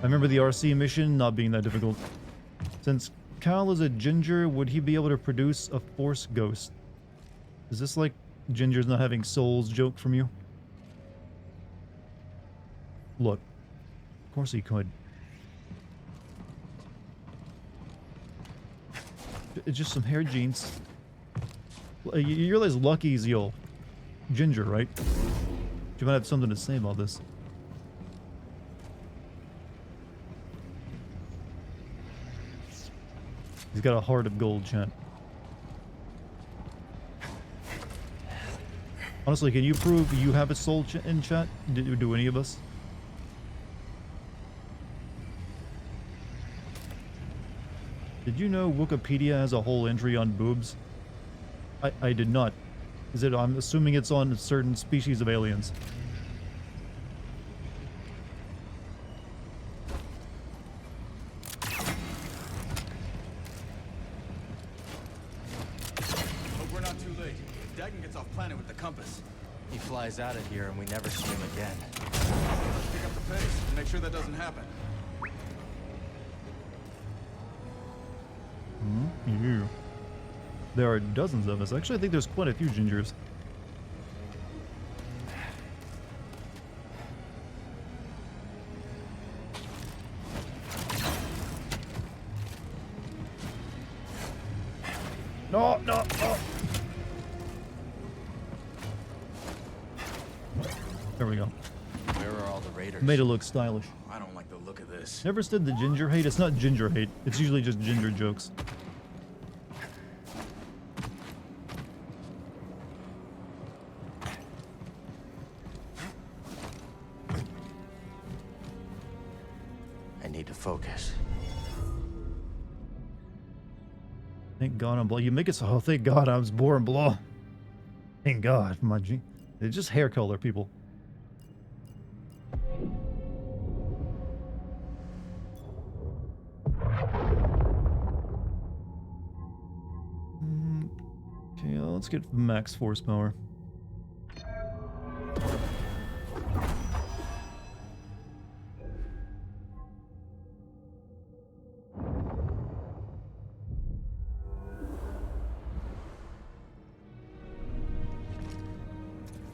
Speaker 1: I remember the RC mission not being that difficult. Since Kyle is a ginger, would he be able to produce a force ghost? Is this like gingers not having souls joke from you? Look, of course he could. It's just some hair jeans. You realize Lucky's ginger, right? You might have something to say about this. He's got a heart of gold, chat. Honestly, can you prove you have a soul in chat? Do any of us? Did you know Wikipedia has a whole entry on boobs? I did not. Is it? I'm assuming it's on certain species of aliens.
Speaker 5: Hope we're not too late. Dagon gets off planet with the compass.
Speaker 3: He flies out of here and we never see him again.
Speaker 5: Let's pick up the pace and make sure that doesn't happen.
Speaker 1: Yeah. There are dozens of us. Actually, I think there's quite a few gingers. No, no, no. There we go.
Speaker 3: Where are all the raiders?
Speaker 1: Made it look stylish.
Speaker 5: I don't like the look of this.
Speaker 1: Never stood the ginger hate. It's not ginger hate. It's usually just ginger jokes.
Speaker 3: I need to focus.
Speaker 1: Thank God I'm blah. You make it so. Oh, thank God I was born blah. Thank God, my G. It's just hair color, people. Okay, let's get max force power.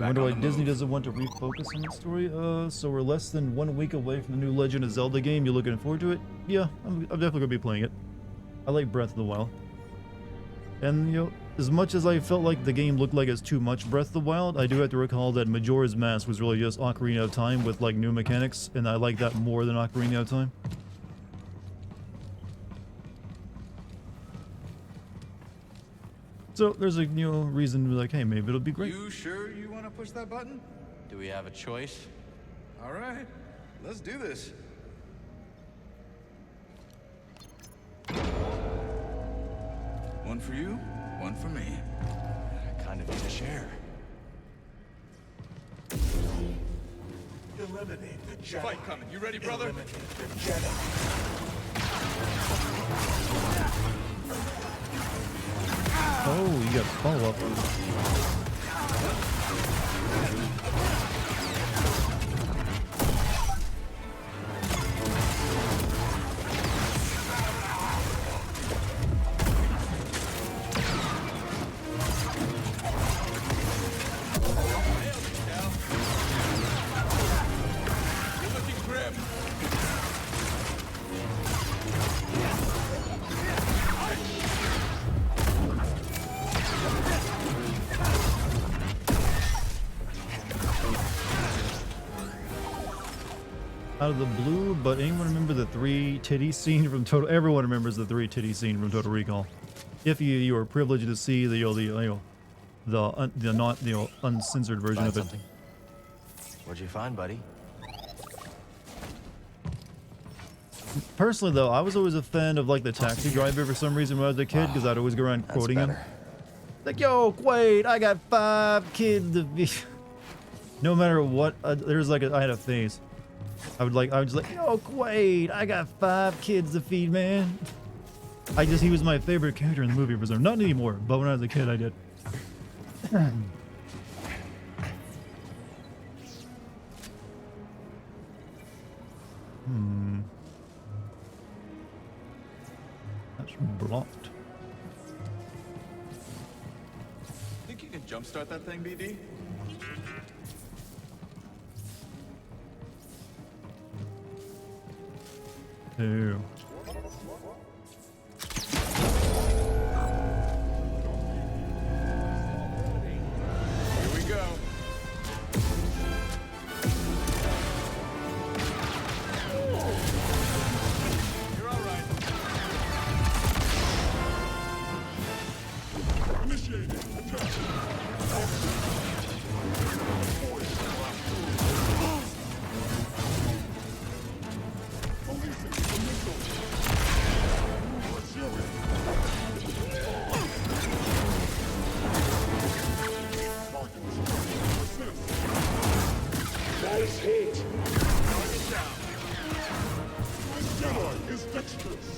Speaker 1: I wonder why Disney doesn't want to refocus on the story. So we're less than 1 week away from the new Legend of Zelda game. You looking forward to it? Yeah, I'm definitely gonna be playing it. I like Breath of the Wild. And, you know, as much as I felt like the game looked like it's too much Breath of the Wild, I do have to recall that Majora's Mask was really just Ocarina of Time with, like, new mechanics, and I like that more than Ocarina of Time. So there's a, you know, reason to be like, hey, maybe it'll be great.
Speaker 13: You sure you want to push that button?
Speaker 3: Do we have a choice?
Speaker 13: All right, let's do this. One for you, one for me.
Speaker 3: I kind of need a share.
Speaker 10: Eliminate the Jedi.
Speaker 13: Fight coming. You ready, brother?
Speaker 10: Eliminate the Jedi.
Speaker 1: Oh, you got follow-up.
Speaker 13: You're looking grim.
Speaker 1: Out of the blue, but anyone remember the 3 titty scene from Total? Everyone remembers the 3 titty scene from Total Recall. If you are privileged to see the not uncensored version
Speaker 3: Find
Speaker 1: of it.
Speaker 3: something? What'd you find, buddy?
Speaker 1: Personally, though, I was always a fan of like the taxi driver for some reason when I was a kid, because I'd always go around quoting him. Like, yo, Quaid, I got 5 kids to be. No matter what, there's like I had a phase. I was just like, yo, Quaid, I got 5 kids to feed, man. He was my favorite character in the movie for some. Not anymore, but when I was a kid, I did. That's blocked.
Speaker 13: Think you can jumpstart that thing, BD?
Speaker 1: Ew.
Speaker 13: Here we go. You're all right.
Speaker 10: Initiating attack. Nice hit.
Speaker 13: Target down.
Speaker 10: Jedi is dexterous.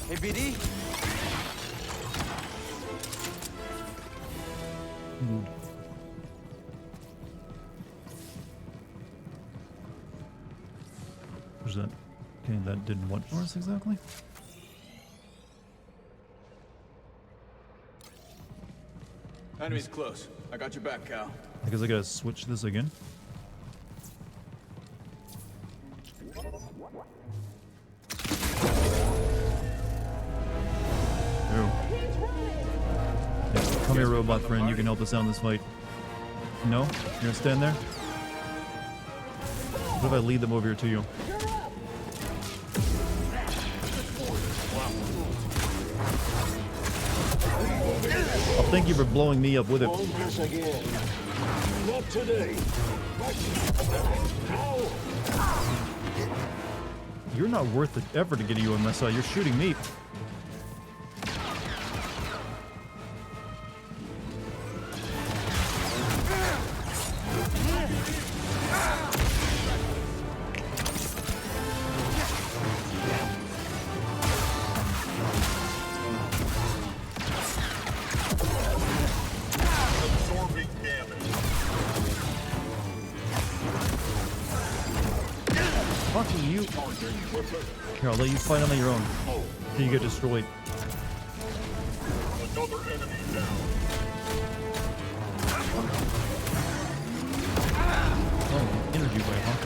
Speaker 3: Hey, BD?
Speaker 1: Where's that? Okay, that did what for us exactly?
Speaker 13: Enemy's close. I got your back, Cal.
Speaker 1: I guess I gotta switch this again. Ew. Yeah, come here, robot friend. You can help us out in this fight. No? You're gonna stand there? What if I lead them over here to you? Oh, thank you for blowing me up with it.
Speaker 10: Won't miss again. Not today. Ow!
Speaker 1: You're not worth the effort to get you on my side. You're shooting me.
Speaker 10: Absorbing damage.
Speaker 1: Fuck you.
Speaker 10: Target weapon
Speaker 1: Here, I'll let you fight them on your own. Then you get destroyed.
Speaker 4: Another enemy down.
Speaker 1: Oh, energy wave, huh?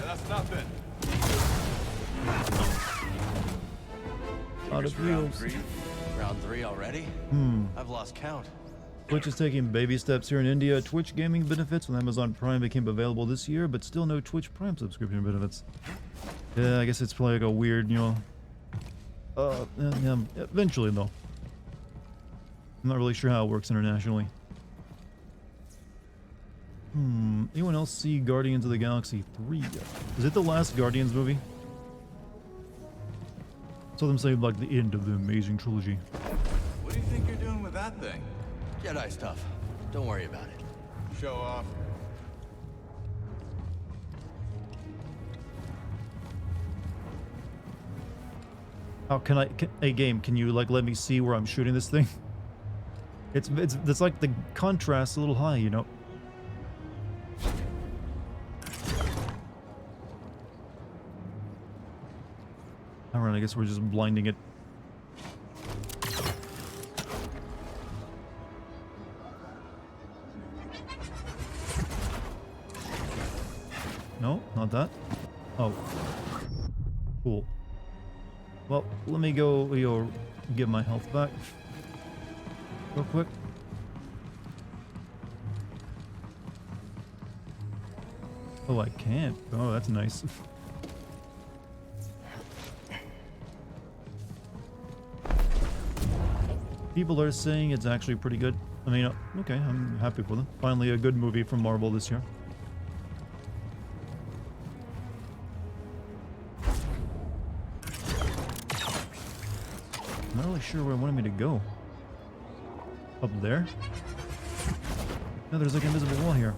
Speaker 13: That's nothing.
Speaker 1: Out of wheels.
Speaker 3: Round three already? I've lost count.
Speaker 1: Twitch is taking baby steps here in India. Twitch gaming benefits with Amazon Prime became available this year, but still no Twitch Prime subscription benefits. Yeah, I guess it's probably like a weird, you know... yeah, eventually, though. I'm not really sure how it works internationally. Anyone else see Guardians of the Galaxy 3 yet? Is it the last Guardians movie? Saw them say like the end of the Amazing Trilogy.
Speaker 13: What do you think you're doing with that thing?
Speaker 3: Jedi stuff. Don't worry about it.
Speaker 13: Show off.
Speaker 1: How can I... Hey, game, can you like let me see where I'm shooting this thing? It's like the contrast a little high, you know? Alright, I guess we're just blinding it. No, not that. Oh. Cool. Well, let me go, get my health back. Real quick. Oh, I can't. Oh, that's nice. People are saying it's actually pretty good. I mean, okay, I'm happy for them. Finally a good movie from Marvel this year. I'm not really sure where it wanted me to go. Up there? No, there's like an invisible wall here.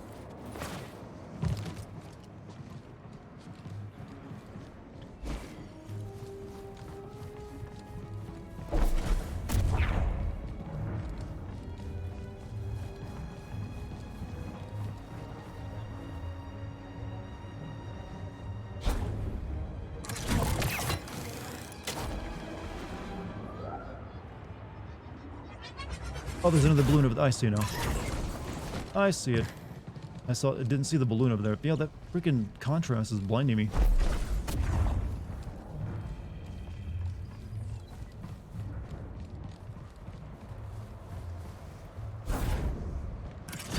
Speaker 1: Oh, there's another balloon over there. I see it now. I see it. I didn't see the balloon over there. Yeah, that freaking contrast is blinding me.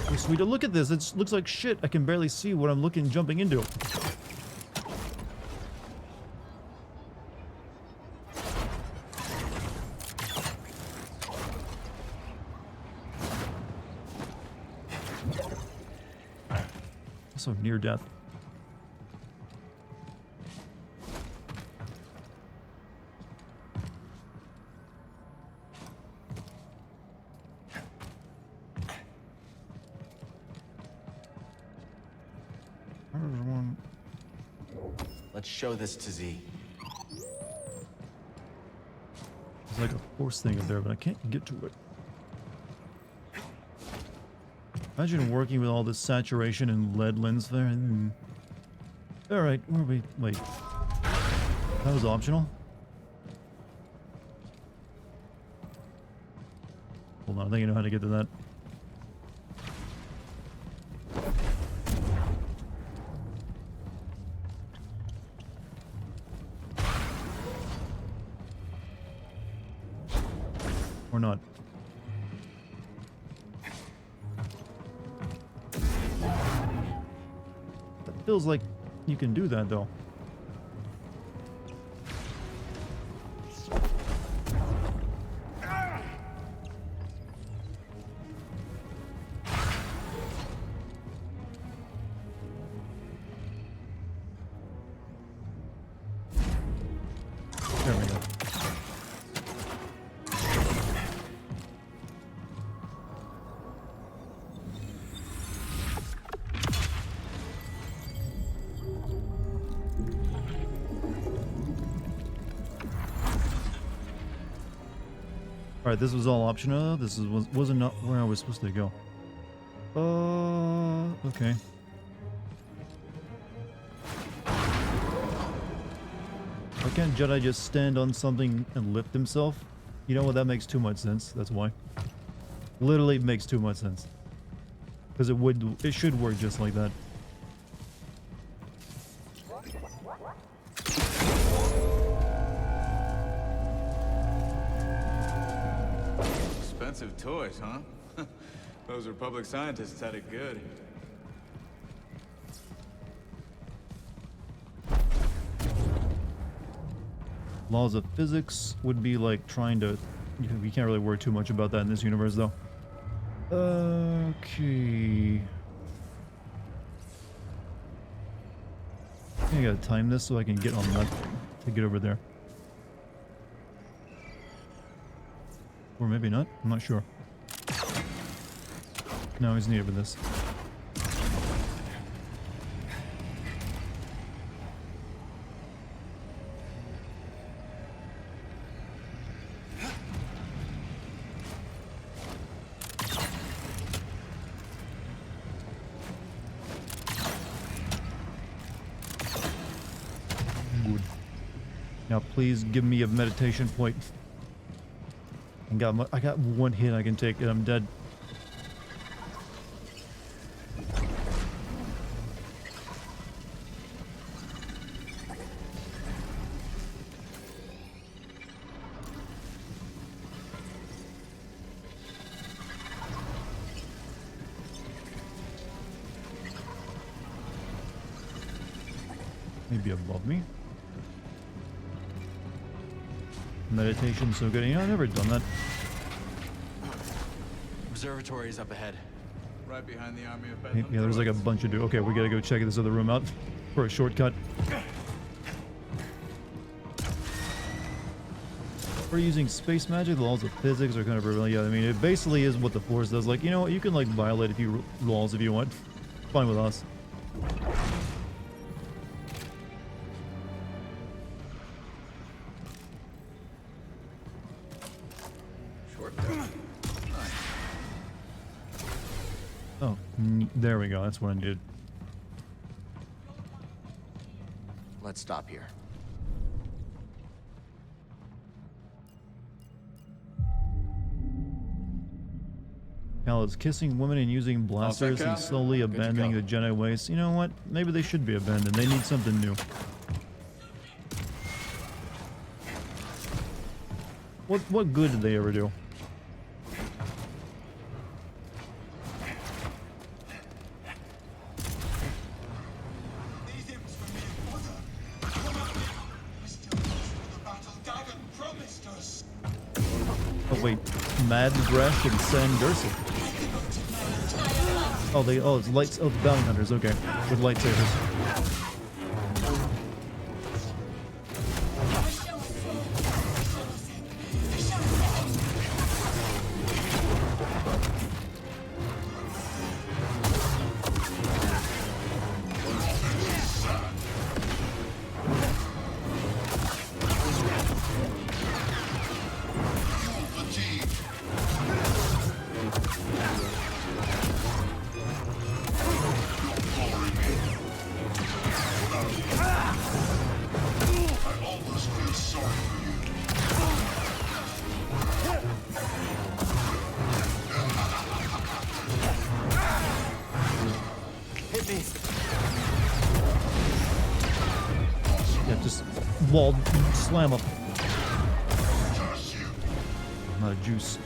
Speaker 1: Oh, sweet. Look at this. It looks like shit. I can barely see what I'm jumping into. So near death.
Speaker 3: Let's show this to Z.
Speaker 1: There's like a force thing up there, but I can't get to it. Imagine working with all this saturation and lead lens there. Alright, where are we? Wait. That was optional? Hold on, I think I know how to get to that. Or not. Feels like you can do that though. There we go. Alright, this was all optional. This wasn't not where I was supposed to go. Okay. Why can't Jedi just stand on something and lift himself? You know what? That makes too much sense. That's why. Literally makes too much sense. Because it should work just like that.
Speaker 13: Expensive toys, huh? Those Republic scientists had it good.
Speaker 1: Laws of physics would be like trying to... We can't really worry too much about that in this universe, though. Okay. I gotta time this so I can get on that thing to get over there. Or maybe not. I'm not sure. No, he's needed for this. Good. Now please give me a meditation point. I got one hit I can take and I'm dead. Maybe above me. Meditation so good. You know, I've never done that.
Speaker 3: Observatory is up ahead.
Speaker 13: Right behind the army of Bedlam.
Speaker 1: Yeah, there's like a bunch of Okay, we gotta go check this other room out for a shortcut. We're using space magic. The laws of physics are kind of really, yeah, I mean, it basically is what the Force does. Like, you know what? You can like violate a few laws if you want. Fine with us. Oh, there we go. That's what I needed.
Speaker 3: Let's stop here.
Speaker 1: Cal is kissing women and using blasters and slowly abandoning the Jedi ways. You know what? Maybe they should be abandoned. They need something new. What good did they ever do? Oh wait, Mad Breath and San Dursa. Oh, it's lights. Oh, the bounty hunters. Okay, with lightsabers. Wall slam up. Not a juice.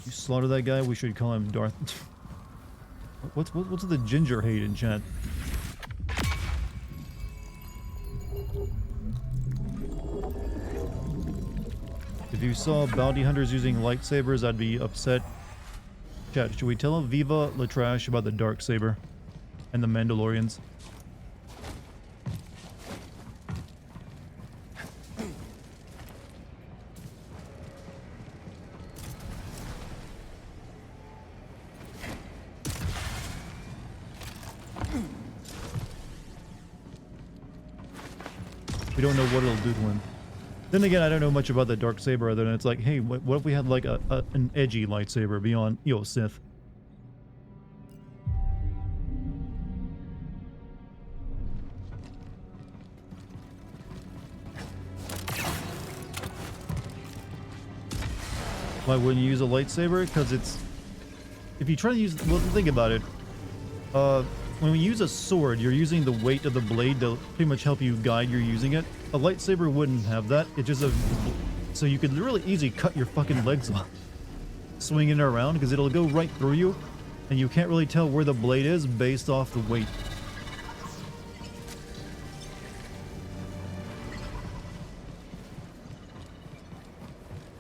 Speaker 1: You slaughter that guy, we should call him Darth. What's the ginger hate in chat? If you saw bounty hunters using lightsabers, I'd be upset. Chat, should we tell Viva Latrash about the dark saber and the Mandalorians? We don't know what it'll do to him. Then again, I don't know much about the darksaber other than it's like, hey, what if we had like an edgy lightsaber beyond, yo, Sith? Why wouldn't you use a lightsaber? Because it's... If you try to use... Well, think about it. When we use a sword, you're using the weight of the blade to pretty much help you guide your using it. A lightsaber wouldn't have that. It just... So you could really easily cut your fucking legs off. Swinging it around, because it'll go right through you. And you can't really tell where the blade is based off the weight.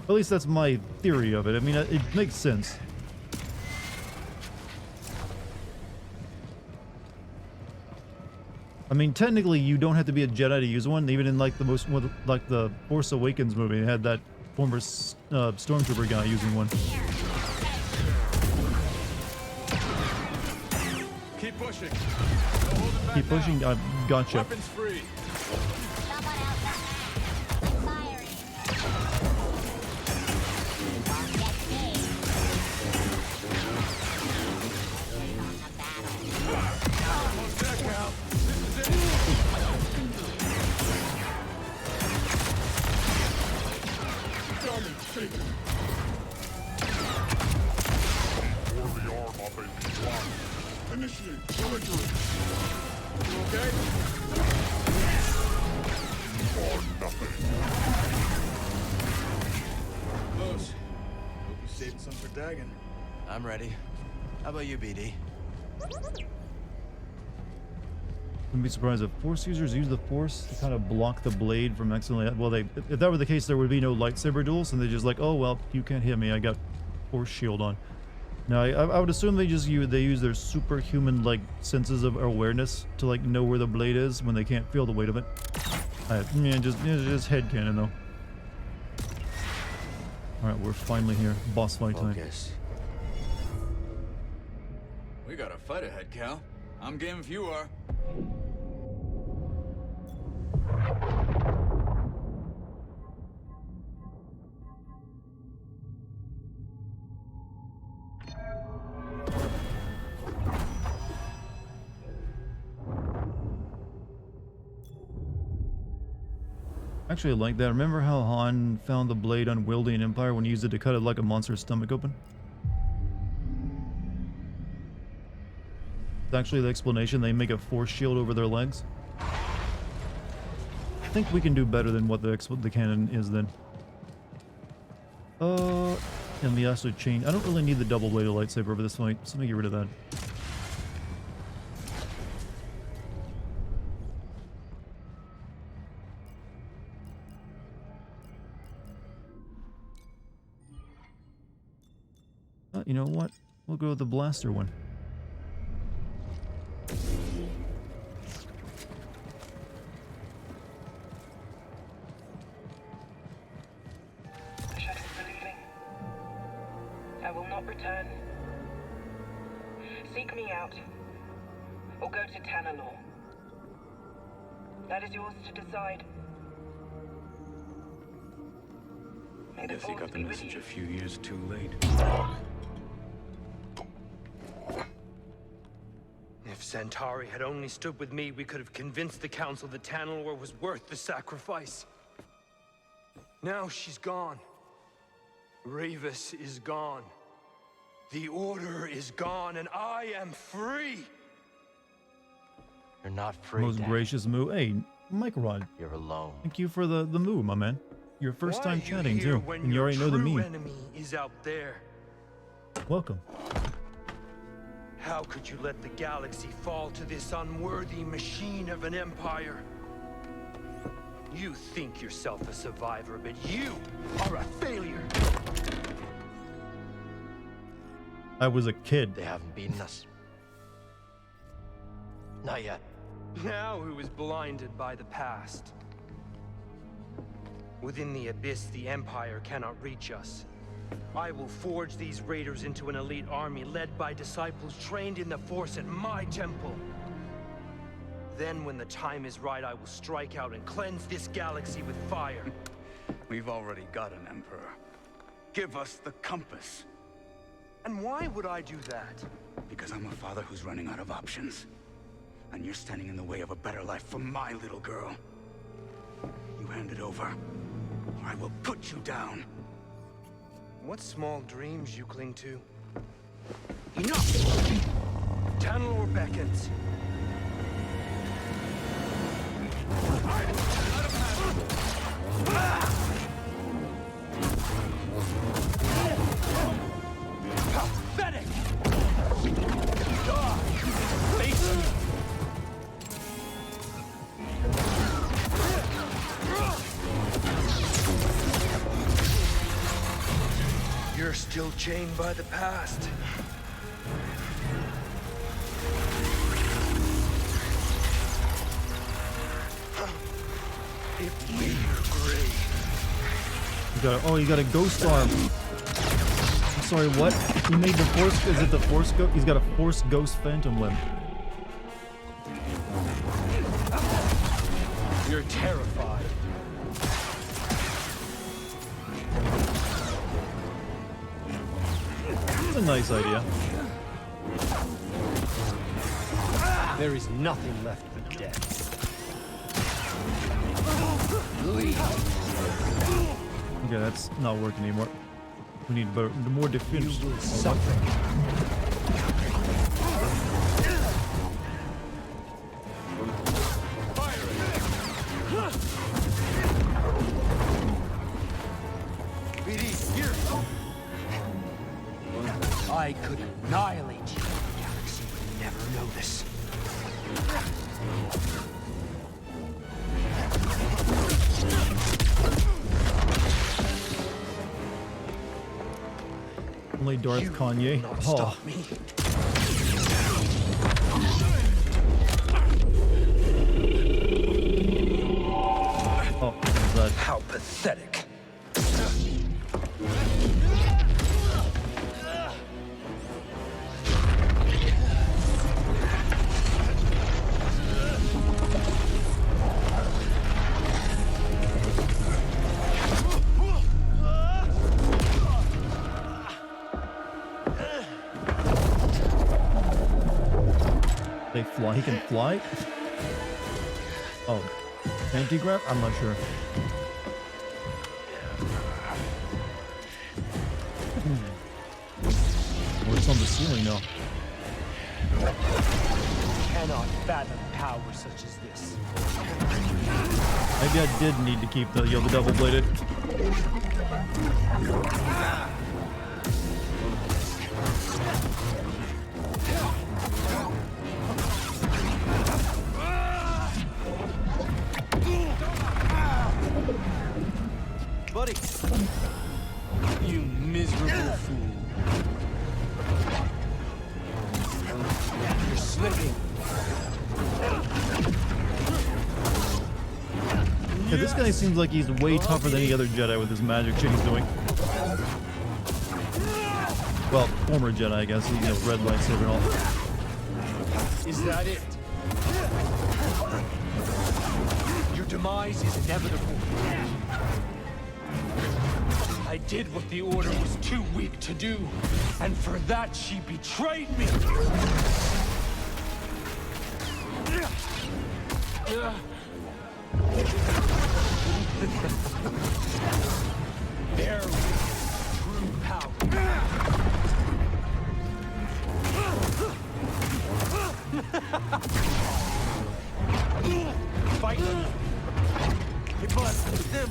Speaker 1: At least that's my theory of it. I mean, it makes sense. I mean, technically, you don't have to be a Jedi to use one. Even in like like the Force Awakens movie, it had that former stormtrooper guy using one.
Speaker 13: Keep pushing.
Speaker 1: Keep pushing. Gotcha.
Speaker 13: Weapons free.
Speaker 4: Initiate surgery.
Speaker 13: Okay?
Speaker 4: Or nothing.
Speaker 13: Close. Hope you saved some for Dagon.
Speaker 3: I'm ready. How about you, BD?
Speaker 1: Wouldn't be surprised if Force users use the Force to kind of block the blade from accidentally... Well, if that were the case, there would be no lightsaber duels, and they just like, oh, well, you can't hit me. I got Force shield on. Now, I would assume they use their superhuman, like, senses of awareness to, like, know where the blade is when they can't feel the weight of it. Yeah, just headcanon, though. Alright, we're finally here. Boss fight time.
Speaker 13: We got a fight ahead, Cal. I'm game if you are.
Speaker 1: Actually, I like that. Remember how Han found the blade unwieldy in Empire when he used it to cut it like a monster's stomach open? It's actually the explanation. They make a force shield over their legs. I think we can do better than what the canon is then. And we also change. I don't really need the double-bladed lightsaber over this fight, so let me get rid of that. You know what? We'll go with the blaster one.
Speaker 14: I will not return. Seek me out, or go to Tanalor. That is yours to decide.
Speaker 12: I guess you got the message a few years too late.
Speaker 15: If Centauri had only stood with me, we could have convinced the Council that Tanalor was worth the sacrifice. Now she's gone. Ravis is gone. The Order is gone, and I am free!
Speaker 3: You're not free,
Speaker 1: Most
Speaker 3: Dad.
Speaker 1: gracious Moo. Hey, Microd.
Speaker 3: You're alone.
Speaker 1: Thank you for the Moo, my man. Your first time chatting, too.
Speaker 15: When
Speaker 1: And you
Speaker 15: your
Speaker 1: already know the
Speaker 15: true
Speaker 1: meme.
Speaker 15: enemy is out there.
Speaker 1: Welcome.
Speaker 15: How could you let the galaxy fall to this unworthy machine of an empire? You think yourself a survivor, but you are a failure.
Speaker 1: I was a kid.
Speaker 3: They haven't beaten us. Not yet.
Speaker 15: Now who is blinded by the past? Within the abyss, the Empire cannot reach us. I will forge these raiders into an elite army led by disciples trained in the Force at my temple. Then when the time is right, I will strike out and cleanse this galaxy with fire.
Speaker 16: We've already got an Emperor. Give us the compass.
Speaker 15: And why would I do that?
Speaker 16: Because I'm a father who's running out of options. And you're standing in the way of a better life for my little girl. You hand it over, or I will put you down.
Speaker 15: What small dreams you cling to?
Speaker 16: Enough!
Speaker 15: Tanalor beckons. Pathetic! Die! Face me! You're still chained by the past. It be your grave.
Speaker 1: You got a ghost arm. I'm sorry, what? He made the force. Is it the force ghost? He's got a force ghost phantom limb.
Speaker 12: You're terrified.
Speaker 1: It's a nice idea.
Speaker 12: There is nothing left but death.
Speaker 1: Okay, that's not working anymore. We need more defense.
Speaker 12: You will suffer. I could annihilate you. The galaxy would never know this.
Speaker 1: Only Darth Kanye.
Speaker 15: Stop me.
Speaker 1: Oh, is that?
Speaker 15: How pathetic.
Speaker 1: They fly? He can fly? Oh. Anti-grav? I'm not sure. What's on the ceiling now?
Speaker 12: Cannot fathom power such as this.
Speaker 1: Maybe I did need to keep the double-bladed.
Speaker 15: Buddy!
Speaker 12: You miserable fool. You're slipping.
Speaker 1: Yeah, this guy seems like he's way tougher than any other Jedi with his magic shit he's doing. Well, former Jedi, I guess. He has red lightsaber and all.
Speaker 12: Is that it? Your demise is inevitable. I did what the Order was too weak to do, and for that she betrayed me! There is true power. Fight them! It was them!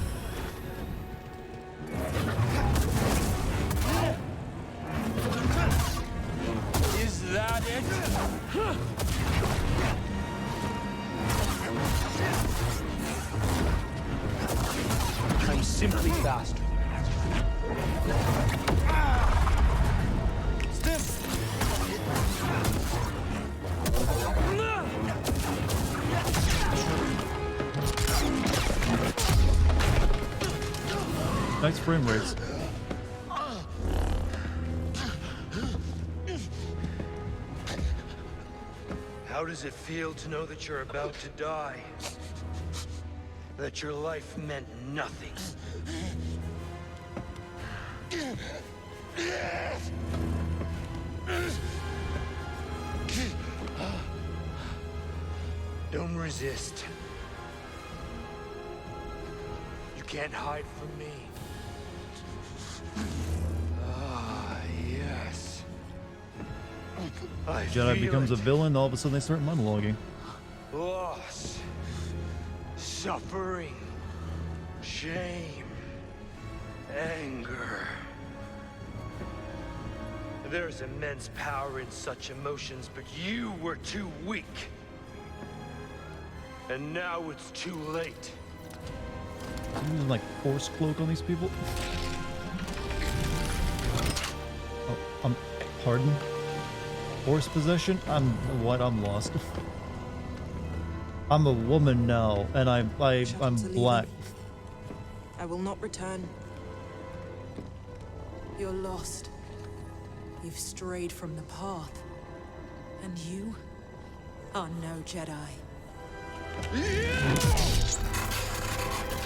Speaker 1: Nice frame rates.
Speaker 15: How does it feel to know that you're about to die? That your life meant nothing? Don't resist. You can't hide from me. Ah, yes.
Speaker 1: Jedi becomes a villain, all of a sudden they start monologuing.
Speaker 15: Loss, suffering, shame, anger. There's immense power in such emotions, but you were too weak. And now it's too late.
Speaker 1: I'm using like force cloak on these people. Oh, pardon? Force possession? I'm lost. I'm a woman now, and I'm black.
Speaker 8: I will not return. You're lost. You've strayed from the path. And you are no Jedi.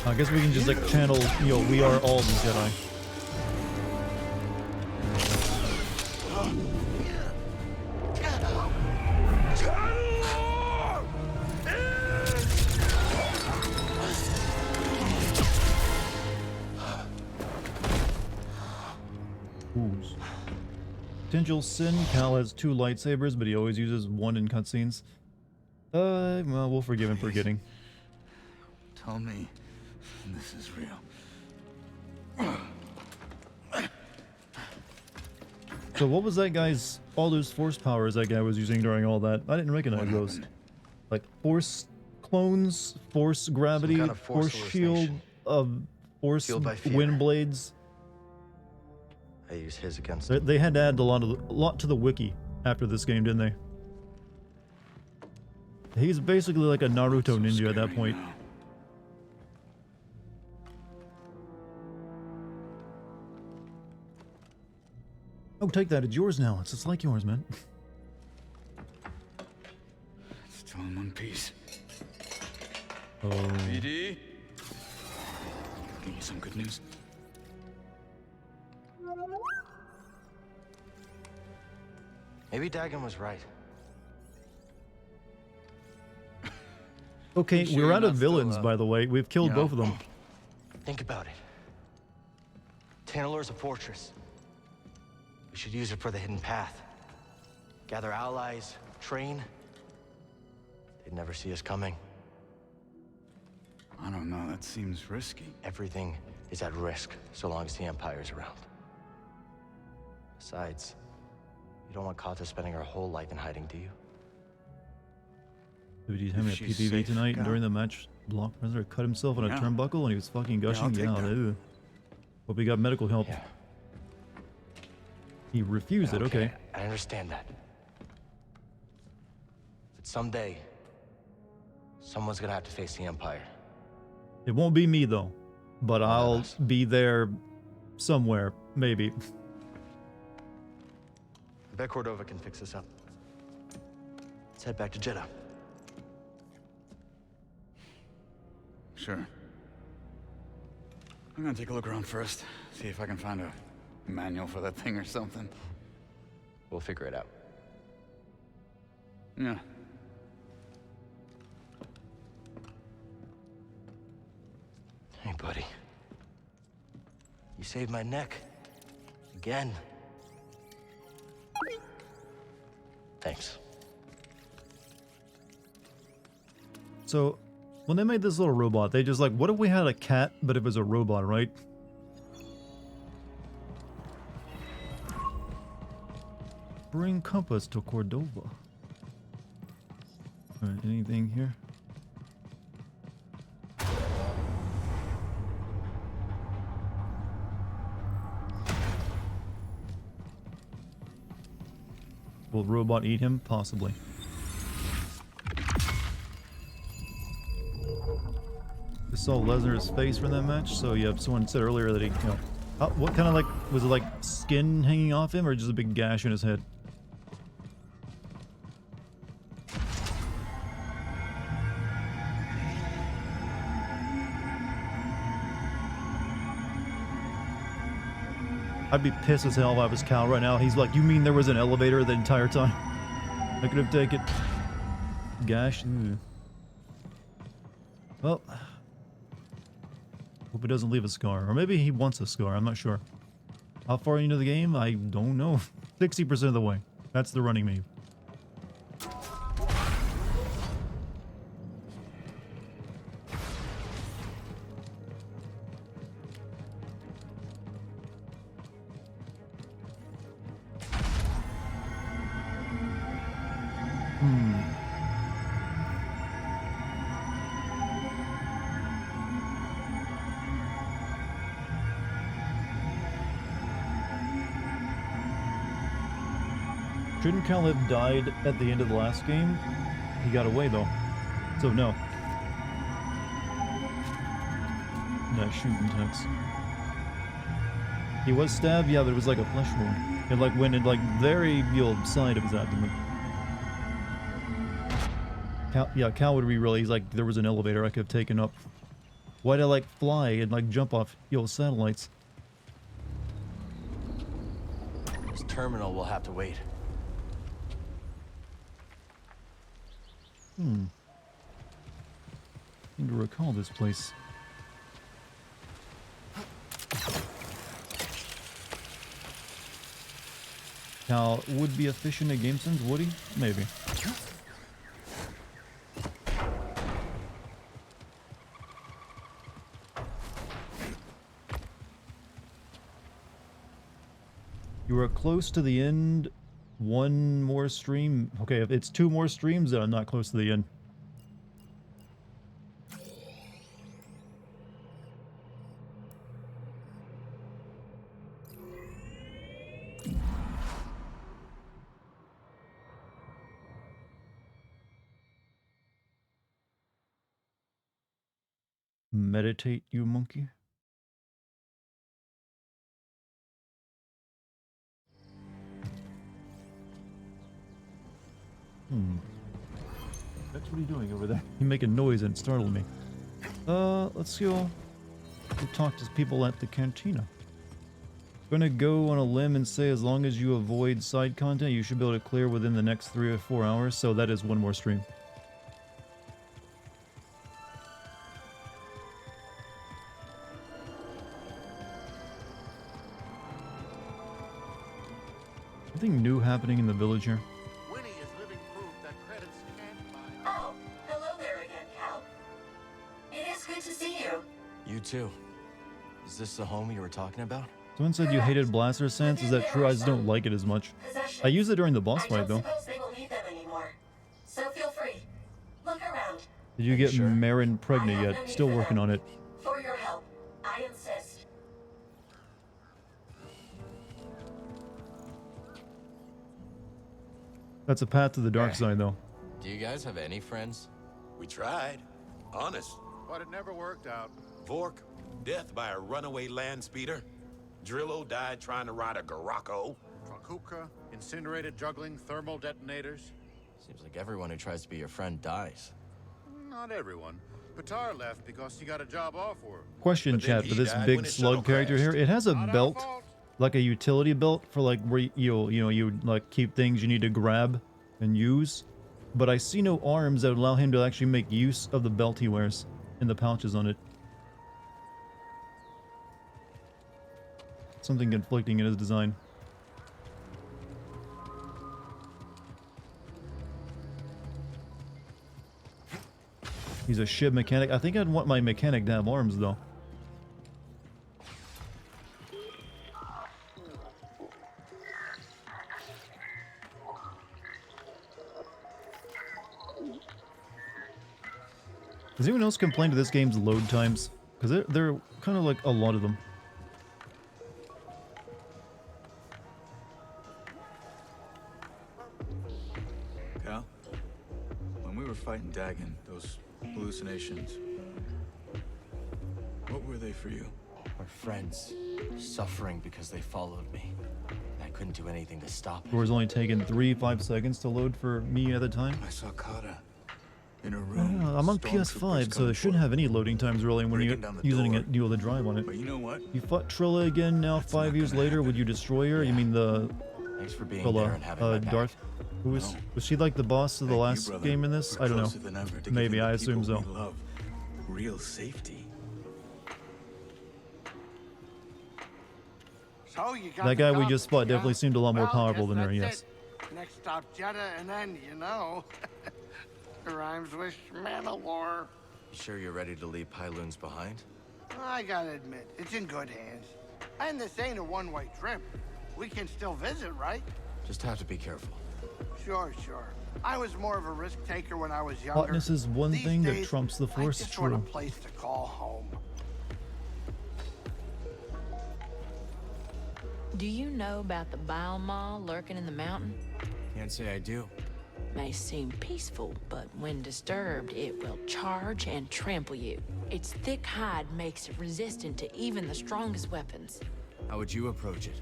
Speaker 1: I guess we can just like channel, we are all the Jedi. Ooze. Potential sin. Cal has 2 lightsabers, but he always uses 1 in cutscenes. Well, we'll forgive him for getting.
Speaker 16: Tell me this is real.
Speaker 1: So what was that guy's, all those force powers that guy was using during all that? I didn't recognize those. Like force clones, force gravity,
Speaker 3: Some kind of force
Speaker 1: shield, force
Speaker 3: Fueled by fear.
Speaker 1: wind blades.
Speaker 3: I use his against
Speaker 1: They had to add a lot to the wiki after this game, didn't they? He's basically like a Naruto ninja at that point. Oh, take that. It's yours now. It's just like yours, man.
Speaker 16: Still in one piece.
Speaker 1: Oh.
Speaker 16: BD? Give you some good news.
Speaker 3: Maybe Dagan was right.
Speaker 1: Okay,
Speaker 3: You sure
Speaker 1: we're
Speaker 3: you're
Speaker 1: out of
Speaker 3: not still,
Speaker 1: villains, by the way. We've killed both of them.
Speaker 3: Think about it. Tanalor's a fortress. We should use it for the hidden path. Gather allies, train. They'd never see us coming.
Speaker 16: I don't know, that seems risky.
Speaker 3: Everything is at risk so long as the Empire's around. Besides, you don't want Kata spending her whole life in hiding, do you?
Speaker 1: Did he have a
Speaker 16: she's
Speaker 1: PPV
Speaker 16: safe,
Speaker 1: tonight
Speaker 16: Cal.
Speaker 1: during the match? Block Prisoner cut himself on a
Speaker 16: Yeah.
Speaker 1: turnbuckle and he was fucking gushing.
Speaker 16: I'll take
Speaker 1: Yeah,
Speaker 16: that.
Speaker 1: ew. Hope he got medical help.
Speaker 3: Yeah.
Speaker 1: He refused it, okay.
Speaker 3: I understand that. But someday, someone's gonna have to face the Empire.
Speaker 1: It won't be me though, but I'll be there somewhere, maybe.
Speaker 3: I bet Cordova can fix this up. Let's head back to Jeddah.
Speaker 16: Sure. I'm gonna take a look around first, see if I can find a manual for that thing or something.
Speaker 3: We'll figure it out.
Speaker 16: Yeah.
Speaker 3: Hey, buddy. You saved my neck. Again. Thanks.
Speaker 1: So, when they made this little robot, they just like, what if we had a cat, but it was a robot, right? Bring compass to Cordova. Alright, anything here? Will robot eat him? Possibly. saw Lesnar's face from that match. So yeah, someone said earlier that he, you know, what kind of like, was it like skin hanging off him or just a big gash in his head? I'd be pissed as hell if I was Cal right now. He's like, you mean there was an elevator the entire time? I could have taken gash. Ooh. Well, hope it doesn't leave a scar. Or maybe he wants a scar, I'm not sure. How far into the game? I don't know. 60% of the way. That's the running meme. Shouldn't Cal have died at the end of the last game? He got away though. So no. That shooting text. He was stabbed, yeah, but it was like a flesh wound. It like went in like very side of his abdomen. Cal would re-roll. He's like, there was an elevator I could have taken up. Why'd I like fly and like jump off satellites?
Speaker 3: This terminal will have to wait.
Speaker 1: Need to recall this place. Cal would be efficient at game sense, would he? Maybe. You are close to the end. One more stream. Okay, if it's 2 more streams, then I'm not close to the end. Meditate, you monkey. That's what are you doing over there? You making noise and startled me. Let's go. We'll talk to people at the cantina. Gonna go on a limb and say as long as you avoid side content, you should be able to clear within the next 3 or 4 hours. So that is 1 more stream. Anything new happening in the village here?
Speaker 7: Oh, hello there again, Cal. It is good to see you.
Speaker 3: You too. Is this the home you were talking about?
Speaker 1: Someone said you hated Blaster Sense. Is that true? I just don't like it as much. I use it during the boss fight though.
Speaker 7: Suppose they will need them anymore. So feel free. Look around.
Speaker 1: Did you get Marin pregnant yet? Still working on it.
Speaker 7: For your help, I insist.
Speaker 1: That's a path to the dark side though.
Speaker 3: Do you guys have any friends?
Speaker 6: We tried. Honest.
Speaker 4: But it never worked out.
Speaker 6: Vork, death by a runaway land speeder. Drillo died trying to ride a Garacco.
Speaker 4: Trunkuka, incinerated juggling thermal detonators.
Speaker 3: Seems like everyone who tries to be your friend dies.
Speaker 4: Not everyone. Patar left because he got a job offer.
Speaker 1: Question chat for this big slug character here. It has a belt, like a utility belt for like where you like keep things you need to grab and use. But I see no arms that would allow him to actually make use of the belt he wears and the pouches on it. Something conflicting in his design. He's a ship mechanic. I think I'd want my mechanic to have arms though. Does anyone else complain to this game's load times? Because they're kind of like a lot of them.
Speaker 13: Cal, when we were fighting Dagon, those hallucinations, are they for you?
Speaker 3: We're friends, suffering because they followed me. I couldn't do anything to stop it.
Speaker 1: It was only taking 5 seconds to load for me at the time.
Speaker 16: I saw Kata in a room.
Speaker 1: I'm on PS5, so it shouldn't have any loading times really when you're using it, you able to drive on it.
Speaker 16: But you know what?
Speaker 1: You fought Trilla again now 5 years later. Would you destroy her? You mean the
Speaker 3: Thanks for being there and having my back.
Speaker 1: Darth? Who was she like the boss of the last game in this? I don't know. Maybe, I assume so.
Speaker 16: Real safety.
Speaker 17: So you got
Speaker 1: That guy we
Speaker 17: job,
Speaker 1: just fought
Speaker 17: yeah?
Speaker 1: definitely seemed a lot more
Speaker 17: Well,
Speaker 1: powerful
Speaker 17: guess
Speaker 1: than her,
Speaker 17: that's
Speaker 1: yes.
Speaker 17: it. Next stop JEDI, and then, you know, it rhymes with Mandalore.
Speaker 3: You sure you're ready to leave Pyloons behind?
Speaker 17: I gotta admit, it's in good hands. And this ain't a one-way trip. We can still visit, right?
Speaker 3: Just have to be careful.
Speaker 17: Sure. I was more of a risk taker when I was younger.
Speaker 1: Hotness is one
Speaker 17: These
Speaker 1: thing that
Speaker 17: days,
Speaker 1: trumps the Force.
Speaker 17: I just want a
Speaker 1: True.
Speaker 17: place to call home.
Speaker 18: Do you know about the Bile Maw lurking in the mountain?
Speaker 3: Can't say I do.
Speaker 18: May seem peaceful, but when disturbed, it will charge and trample you. Its thick hide makes it resistant to even the strongest weapons.
Speaker 3: How would you approach it?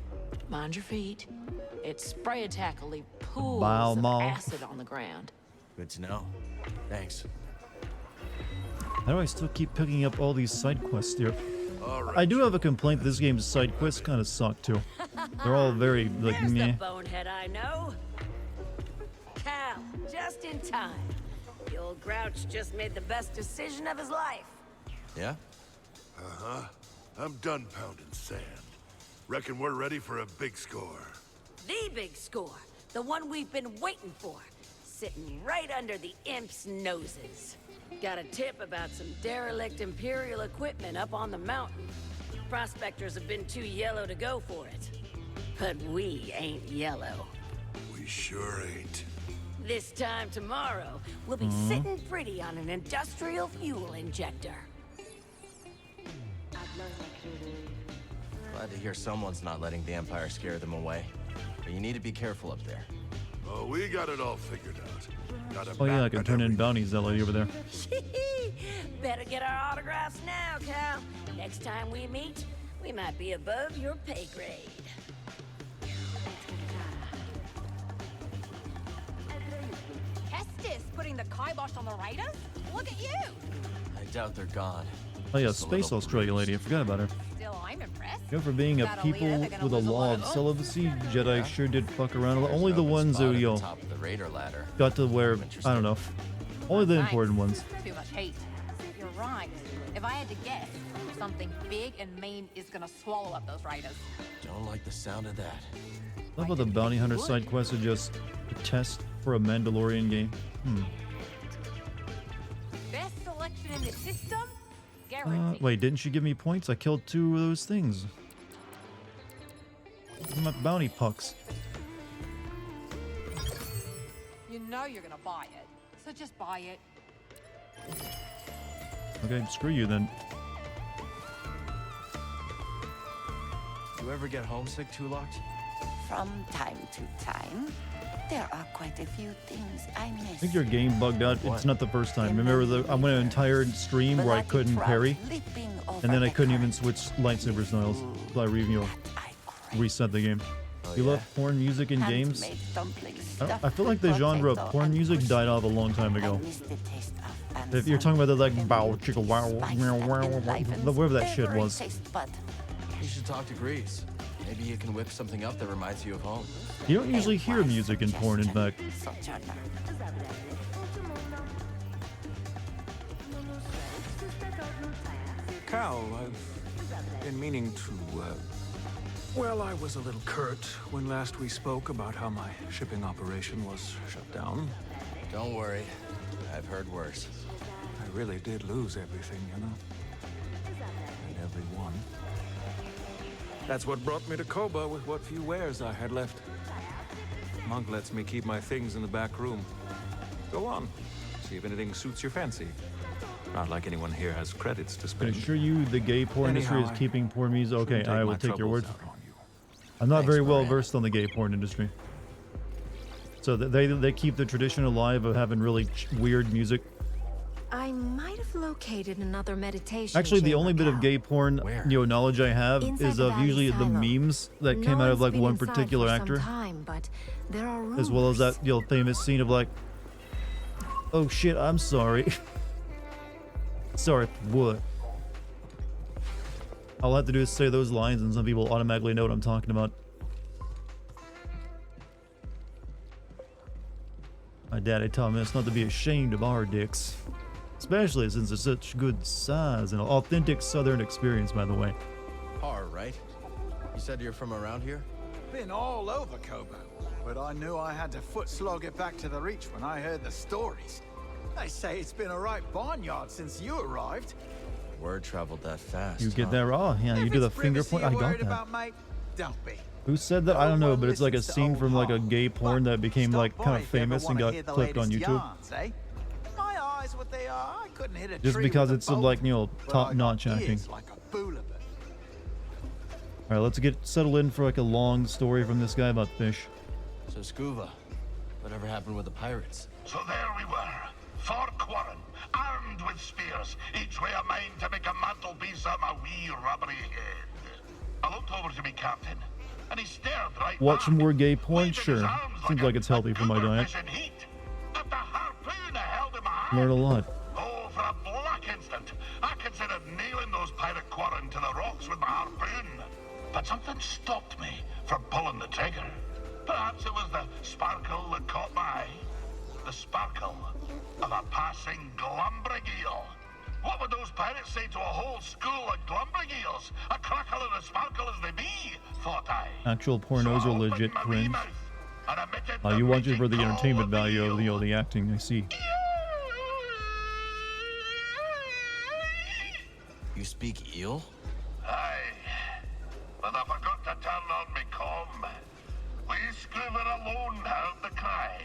Speaker 18: Mind your feet. Its spray attack will leave pools
Speaker 1: Bile
Speaker 18: of
Speaker 1: Maw.
Speaker 18: acid on the ground.
Speaker 3: Good to know. Thanks.
Speaker 1: How do I still keep picking up all these side quests here?
Speaker 6: Alright.
Speaker 1: I do have a complaint. This game's side quests kind of suck too. They're all very like
Speaker 19: There's
Speaker 1: meh.
Speaker 19: the bonehead I know. Cal, just in time. The old grouch just made the best decision of his life.
Speaker 3: Yeah?
Speaker 10: Uh-huh. I'm done pounding sand. Reckon we're ready for a big score.
Speaker 19: The big score. The one we've been waiting for. Sitting right under the imps' noses. Got a tip about some derelict Imperial equipment up on the mountain. Prospectors have been too yellow to go for it. But we ain't yellow.
Speaker 10: We sure ain't.
Speaker 19: This time tomorrow, we'll be sitting pretty on an industrial fuel injector.
Speaker 3: Glad to hear someone's not letting the Empire scare them away. But you need to be careful up there.
Speaker 10: Oh, we got it all figured out. Got a
Speaker 1: Oh yeah, I
Speaker 10: map
Speaker 1: can
Speaker 10: and
Speaker 1: turn in bounties. That lady over there.
Speaker 19: Better get our autographs now, Cal. Next time we meet, we might be above your pay grade.
Speaker 20: Kestis putting the kibosh on the raiders? Look at you!
Speaker 3: I doubt they're gone.
Speaker 1: Oh yeah,
Speaker 3: Just a
Speaker 1: Space
Speaker 3: little
Speaker 1: Australia lady. I forgot about her.
Speaker 20: Still, I'm impressed.
Speaker 1: You know, for being a
Speaker 20: Without
Speaker 1: people
Speaker 20: leader, they're gonna
Speaker 1: with a
Speaker 20: lose
Speaker 1: law
Speaker 20: lot
Speaker 1: of
Speaker 20: them.
Speaker 1: celibacy, Jedi sure did fuck around a lot. Only the
Speaker 3: Open
Speaker 1: ones
Speaker 3: spot
Speaker 1: who,
Speaker 3: at the
Speaker 1: you know,
Speaker 3: top of the raider ladder.
Speaker 1: got to where, I don't know. Only the important ones.
Speaker 20: Too much hate. You're right. If I had to guess, something big and mean is gonna swallow up those raiders.
Speaker 3: Don't like the sound of that.
Speaker 1: Love how the bounty hunter side quest is just a test for a Mandalorian game.
Speaker 20: Best selection in the system? Guaranteed.
Speaker 1: Wait, didn't she give me points? I killed 2 of those things. My bounty pucks.
Speaker 20: You know you're gonna buy it, so just buy it.
Speaker 1: Okay, screw you then.
Speaker 3: You ever get homesick, Tulok?
Speaker 21: From time to time, there are quite a few things I miss.
Speaker 1: I think your game bugged out. It's not the first time. Remember, I went an entire stream where I couldn't parry, and then I couldn't even switch lightsaber styles. So I reset the game. You love porn music in games? I feel like the genre of porn music died off a long time ago. If you're talking about the like bow chicka wow meow wow whatever that shit was.
Speaker 3: You should talk to Grease. Maybe you can whip something up that reminds you of home.
Speaker 1: You don't usually hear music in porn, in fact.
Speaker 5: Cal, I've been meaning to, well, I was a little curt when last we spoke about how my shipping operation was shut down.
Speaker 3: Don't worry. I've heard worse.
Speaker 5: I really did lose everything, you know? And everyone. That's what brought me to Koba with what few wares I had left. Monk lets me keep my things in the back room. Go on. See if anything suits your fancy. Not like anyone here has credits to
Speaker 1: I
Speaker 5: spend.
Speaker 1: assure you the gay porn industry is
Speaker 5: Anyhow,
Speaker 1: keeping porn music. Okay,
Speaker 5: take
Speaker 1: I will
Speaker 5: my
Speaker 1: take your word.
Speaker 5: troubles out on you.
Speaker 1: I'm not
Speaker 5: Thanks,
Speaker 1: very well
Speaker 5: Moran.
Speaker 1: versed on the gay porn industry. So they keep the tradition alive of having really weird music.
Speaker 11: I might have located another meditation.
Speaker 1: Actually, the
Speaker 11: chamber,
Speaker 1: only bit of
Speaker 11: Cal.
Speaker 1: gay porn, knowledge I have
Speaker 11: Inside
Speaker 1: is
Speaker 11: the
Speaker 1: of
Speaker 11: Valley
Speaker 1: usually the
Speaker 11: Silo.
Speaker 1: memes that
Speaker 11: No
Speaker 1: came out of
Speaker 11: one's
Speaker 1: like
Speaker 11: been
Speaker 1: one
Speaker 11: inside
Speaker 1: particular
Speaker 11: for some
Speaker 1: actor,
Speaker 11: time, but there are
Speaker 1: as well as that
Speaker 11: rumors.
Speaker 1: famous scene of like, oh shit, I'm sorry. Sorry, what? All I have to do is say those lines, and some people automatically know what I'm talking about. My daddy taught me us not to be ashamed of our dicks. Especially since it's such good size and authentic southern experience, by the way.
Speaker 3: All right. You said you're from around here?
Speaker 2: Been all over Kobo, but I knew I had to foot slog it back to the Reach when I heard the stories. They say it's been a right barnyard since you arrived.
Speaker 3: Word traveled that fast.
Speaker 1: You get that raw? Yeah, you do the finger point. I got that.
Speaker 2: About, mate, don't be.
Speaker 1: Who said that? I don't know, but it's like a scene from like a gay porn that became like kind of famous and got clipped on YouTube.
Speaker 2: Yarns, eh? My eyes, what they are, I couldn't hit a
Speaker 1: Just
Speaker 2: tree
Speaker 1: because
Speaker 2: with
Speaker 1: it's
Speaker 2: a
Speaker 1: of
Speaker 2: bolt,
Speaker 1: like,
Speaker 2: but I
Speaker 1: top-notch
Speaker 2: got
Speaker 1: acting.
Speaker 2: ears like a boulevard.
Speaker 1: Alright, let's get settled in for like a long story from this guy about fish.
Speaker 3: So Scuba, whatever happened with the pirates?
Speaker 4: So there we were, 4 Quarren, armed with spears, each way a mind to make a mantelpiece of my wee rubbery head. I looked over to me captain, and he stared right
Speaker 1: Watch
Speaker 4: back,
Speaker 1: more gay porn?
Speaker 4: waving his
Speaker 1: Sure.
Speaker 4: arms
Speaker 1: Seems like it's healthy for my diet.
Speaker 4: fish in heat. At the harpoon I held in my hand.
Speaker 1: Learn a lot.
Speaker 4: Oh, for a black instant, I considered nailing those pirate Quarren to the rocks with my harpoon. But something stopped me from pulling the trigger. Perhaps it was the sparkle that caught my eye. The sparkle of a passing glumbrigeel. What would those pirates say to a whole school of glumbrigels? A crackle and a sparkle as they be, thought I.
Speaker 1: Actual pornos are legit cringe. You watch it for the entertainment value of the acting, I see.
Speaker 3: You speak eel?
Speaker 4: Aye. But I forgot to turn on me comm. We Scriver alone heard the cry.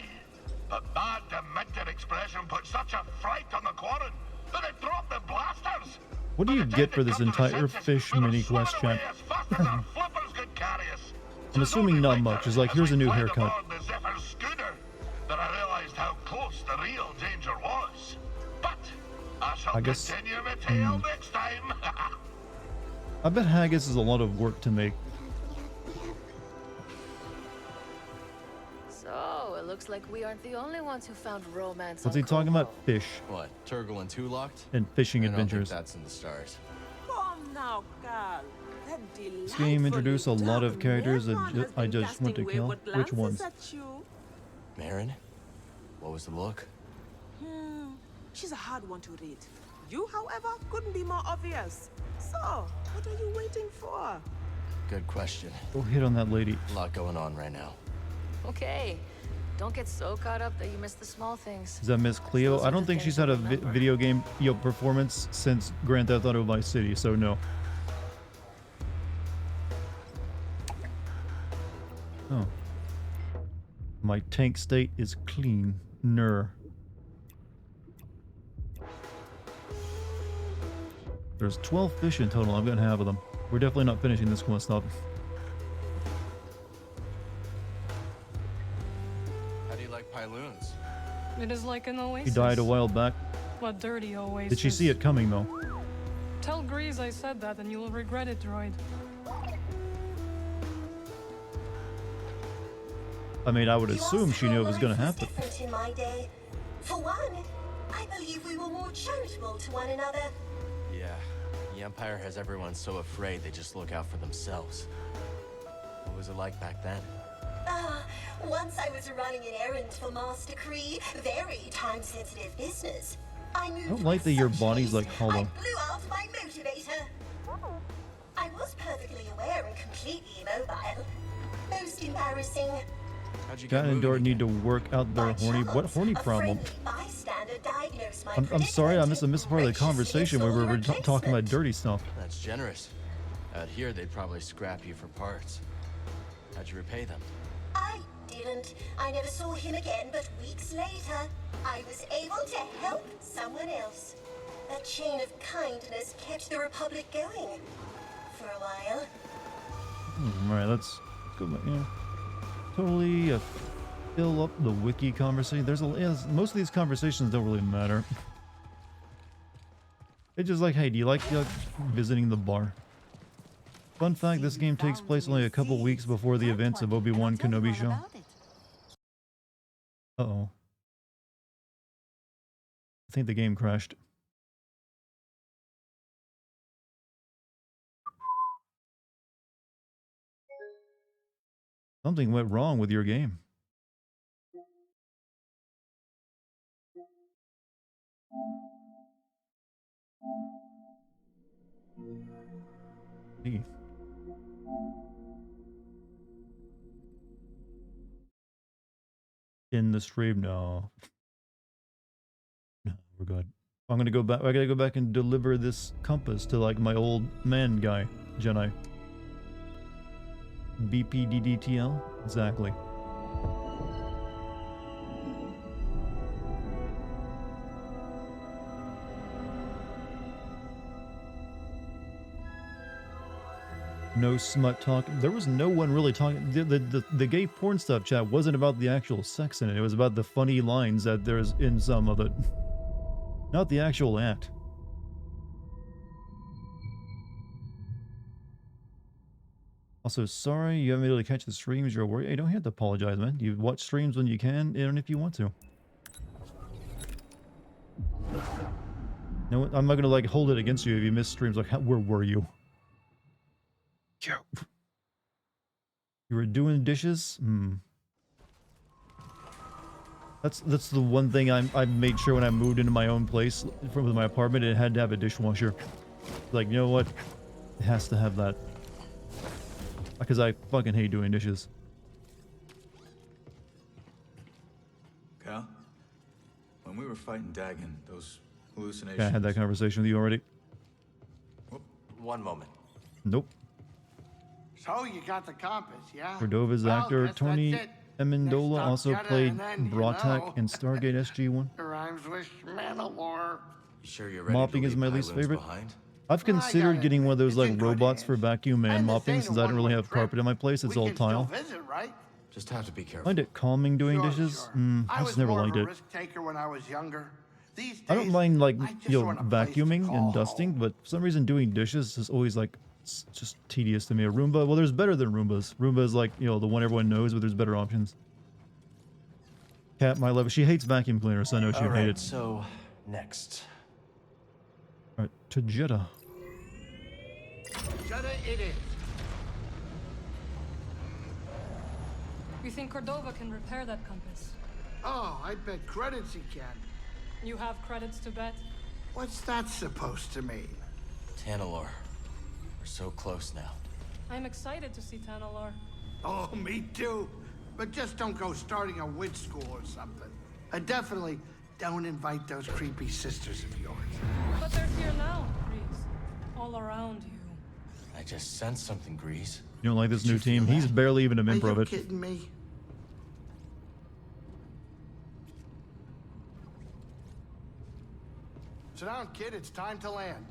Speaker 4: But my demented expression put such a fright on the Quarren that it dropped the blasters.
Speaker 1: What do you get for this entire fish mini quest chat? I'm assuming not much. It's like, here's a new haircut.
Speaker 4: The Zephyr's schooner, that I realized how close the real danger was. But I shall continue my tale next time.
Speaker 1: I bet haggis is a lot of work to make.
Speaker 19: So, it looks like we aren't the only ones who found romance.
Speaker 1: What's he talking about? Fish.
Speaker 3: What, Turgle and Two Locked?
Speaker 1: And fishing
Speaker 3: I don't think
Speaker 1: adventures.
Speaker 3: that's in the stars.
Speaker 9: Come now, Carl.
Speaker 1: This game introduced a lot of characters that I just want to kill. Which ones?
Speaker 3: Marin? What was the book?
Speaker 9: She's a hard one to read. You, however, couldn't be more obvious. So, what are you waiting for?
Speaker 3: Good question.
Speaker 1: Go hit on that lady.
Speaker 3: A lot going on right now.
Speaker 19: Okay. Don't get so caught up that you miss the small things.
Speaker 1: Is that Miss Cleo? I don't think she's had a video game performance since Grand Theft Auto Vice City, so no. Oh. My tank state is clean. Ner. There's 12 fish in total. I'm gonna have them. We're definitely not finishing this quest up.
Speaker 3: How do you like Pyloons?
Speaker 22: It is like an
Speaker 1: He
Speaker 22: oasis.
Speaker 1: died a while back.
Speaker 22: What dirty oasis.
Speaker 1: Did she see it coming though?
Speaker 22: Tell Grease I said that and you will regret it, droid.
Speaker 1: I mean, I would assume she knew it was gonna happen.
Speaker 23: Different in my day. For one, I believe we were more charitable to one another.
Speaker 3: Yeah. The Empire has everyone so afraid they just look out for themselves. What was it like back then?
Speaker 23: Once I was running an errand for Master Kree, very time-sensitive business. I moved
Speaker 1: I don't like that your body's like hollow.
Speaker 23: I blew out my motivator. I was perfectly aware and completely immobile. Most embarrassing.
Speaker 1: Cat and Dort need to work out their horny. What horny problem?
Speaker 23: Bystander diagnosed my
Speaker 1: I'm sorry, I missed part of the conversation where we were talking about dirty stuff.
Speaker 3: That's generous. Out here, they'd probably scrap you for parts. How'd you repay them?
Speaker 23: I didn't. I never saw him again, but weeks later, I was able to help someone else. That chain of kindness kept the Republic going. For a while.
Speaker 1: Alright, let's go back. Yeah. Totally fill up the wiki conversation. There's most of these conversations don't really matter. It's just like, hey, do you like visiting the bar? Fun fact, this game takes place only a couple weeks before the events of Obi-Wan Kenobi show. Uh-oh. I think the game crashed. Something went wrong with your game. Hey. In the stream, no. No, we're good. I'm gonna go back. I gotta go back and deliver this compass to like my old man guy, Jedi. BPDDTL? Exactly. No smut talk. There was no one really talking. The gay porn stuff chat wasn't about the actual sex in it. It was about the funny lines that there's in some of it. Not the actual act. Also, sorry you haven't been able to catch the streams. You're worried. Hey, don't have to apologize, man. You watch streams when you can, and if you want to. No, I'm not gonna like hold it against you if you miss streams. Like, where were you? You were doing dishes? That's the one thing I made sure when I moved into my own place from my apartment, it had to have a dishwasher. Like, you know what? It has to have that. Because I fucking hate doing dishes.
Speaker 5: Cal, when we were fighting Dagon, those hallucinations...
Speaker 1: Yeah, I had that conversation with you already.
Speaker 3: One moment.
Speaker 1: Nope.
Speaker 17: So you got the compass, yeah?
Speaker 1: Cordova's
Speaker 17: Well,
Speaker 1: actor
Speaker 17: guess
Speaker 1: Tony
Speaker 17: that's it.
Speaker 1: Amendola
Speaker 17: Next
Speaker 1: also
Speaker 17: up, Jedi,
Speaker 1: played
Speaker 17: and then, you
Speaker 1: Bratak
Speaker 17: know.
Speaker 1: in Stargate SG-1.
Speaker 17: Rhymes with Mandalore.
Speaker 3: You sure you're ready
Speaker 1: Mopping
Speaker 3: to
Speaker 1: is
Speaker 3: leave
Speaker 1: my
Speaker 3: my
Speaker 1: least
Speaker 3: loons
Speaker 1: favorite.
Speaker 3: behind?
Speaker 1: I've considered getting one of those like robots for vacuum and mopping since I don't really have carpet in my place. It's all tile.
Speaker 17: Visit, right?
Speaker 3: Just have to be careful.
Speaker 1: Find it calming doing dishes? I just never liked it.
Speaker 17: Risk taker when I was younger. These days,
Speaker 1: I don't mind like,
Speaker 17: just
Speaker 1: you know,
Speaker 17: want a place to
Speaker 1: vacuuming
Speaker 17: call
Speaker 1: and dusting, but for some reason doing dishes is always like, it's just tedious to me. A Roomba, well, there's better than Roombas. Roomba is like, you know, the one everyone knows, but there's better options. Cat, my love, she hates vacuum cleaners, so I know she'd hate it.
Speaker 3: So, next.
Speaker 1: Alright, to Jeddah.
Speaker 17: Jeddah it is.
Speaker 22: You think Cordova can repair that compass?
Speaker 17: Oh, I bet credits he can.
Speaker 22: You have credits to bet?
Speaker 17: What's that supposed to mean?
Speaker 3: Tanalor. We're so close now.
Speaker 22: I'm excited to see Tanalor.
Speaker 17: Oh, me too. But just don't go starting a witch school or something. And definitely don't invite those creepy sisters of yours.
Speaker 22: But they're here now, Grease. All around you.
Speaker 3: I just sensed something, Grease.
Speaker 1: You don't like this new team? He's barely even a member of
Speaker 17: Are
Speaker 1: it.
Speaker 17: you kidding me? Sit down, kid. It's time to land.